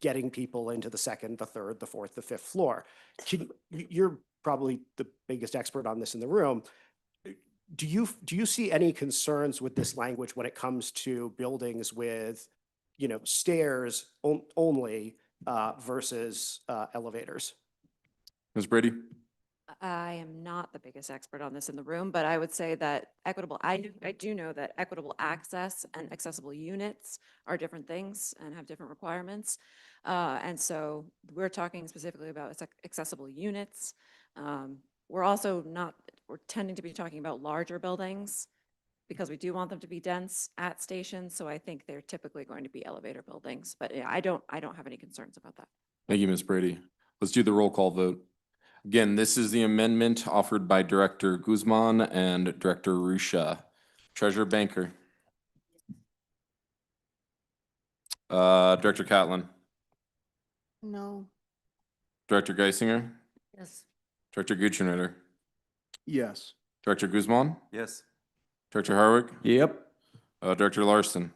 getting people into the second, the third, the fourth, the fifth floor. You're probably the biggest expert on this in the room. Do you see any concerns with this language when it comes to buildings with, stairs only versus elevators? Ms. Brady? I am not the biggest expert on this in the room, but I would say that I do know that equitable access and accessible units are different things and have different requirements. And so we're talking specifically about accessible units. We're tending to be talking about larger buildings because we do want them to be dense at stations. So I think they're typically going to be elevator buildings, but yeah, I don't have any concerns about that. Thank you, Ms. Brady. Let's do the roll call vote. Again, this is the amendment offered by Director Guzman and Director Rusha. Treasurer Banker. Director Catlin. No. Director Geisinger. Yes. Director Gutschenritter. Yes. Director Guzman. Yes. Director Harwick. Yep. Director Larson.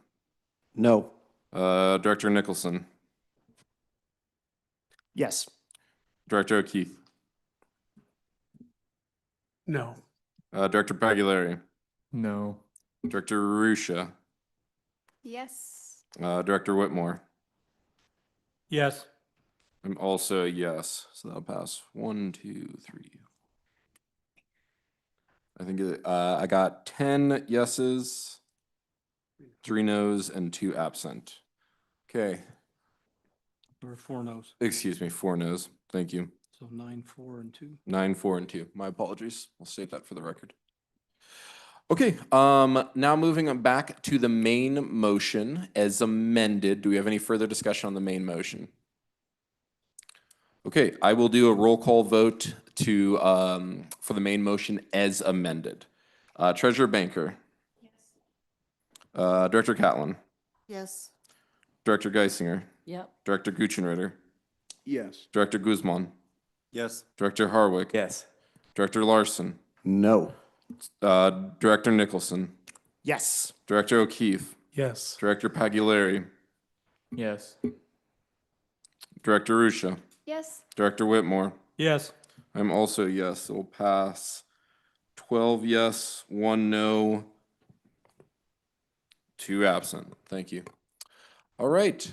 No. Director Nicholson. Yes. Director O'Keefe. No. Director Pagliari. No. Director Rusha. Yes. Director Whitmore. Yes. I'm also a yes, so that'll pass. 1, 2, 3. I think I got 10 yeses, 3 noes, and 2 absent. Okay. There were 4 no's. Excuse me, 4 noes. Thank you. So 9, 4, and 2. 9, 4, and 2. My apologies. I'll state that for the record. Okay, now moving on back to the main motion as amended. Do we have any further discussion on the main motion? Okay, I will do a roll call vote for the main motion as amended. Treasurer Banker. Yes. Director Catlin. Yes. Director Geisinger. Yep. Director Gutschenritter. Yes. Director Guzman. Yes. Director Harwick. Yes. Director Larson. No. Director Nicholson. Yes. Director O'Keefe. Yes. Director Pagliari. Yes. Director Rusha. Yes. Director Whitmore. Yes. I'm also yes. It will pass 12 yes, 1 no, 2 absent. Thank you. All right,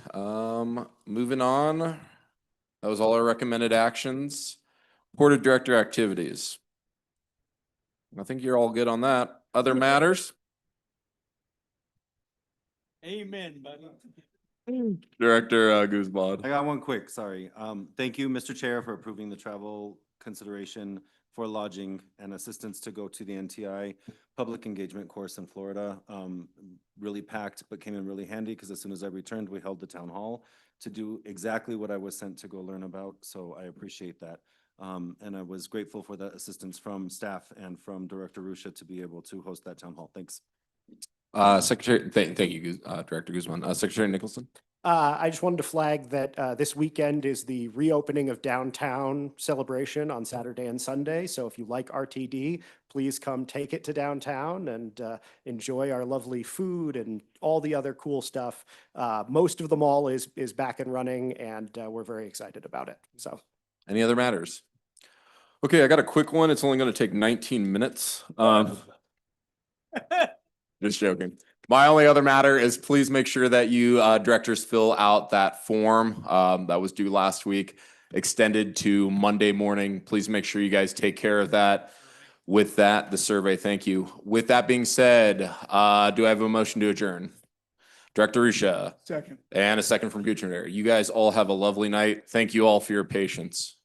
moving on. That was all our recommended actions. Board of Director activities. I think you're all good on that. Other matters? Amen, buddy. Director I Guzman. got one quick, sorry. Thank you, Mr. Chair, for approving the travel consideration for lodging and assistance to go to the NTI public engagement course in Florida. Really packed, but came in really handy because as soon as I returned, we held the town hall to do exactly what I was sent to go learn about. So I appreciate that. And I was grateful for the assistance from staff and from Director Rusha to be able to host that town hall. Thanks. Secretary, thank you, Director Guzman. Secretary Nicholson. I just wanted to flag that this weekend is the reopening of downtown celebration on Saturday and Sunday. So if you like RTD, please come take it to downtown and enjoy our lovely food and all the other cool stuff. Most of the mall is back and running, and we're very excited about it. So, Any other matters? Okay, I got a quick one. It's only going to take 19 minutes. Just joking. My only other matter is please make sure that you directors fill out that form that was due last week, extended to Monday morning. Please make sure you guys take care of that. With that, the survey, thank you. With that being said, do I have a motion to adjourn? Director Rusha. Second. And a second from Gutierrez. You guys all have a lovely night. Thank you all for your patience.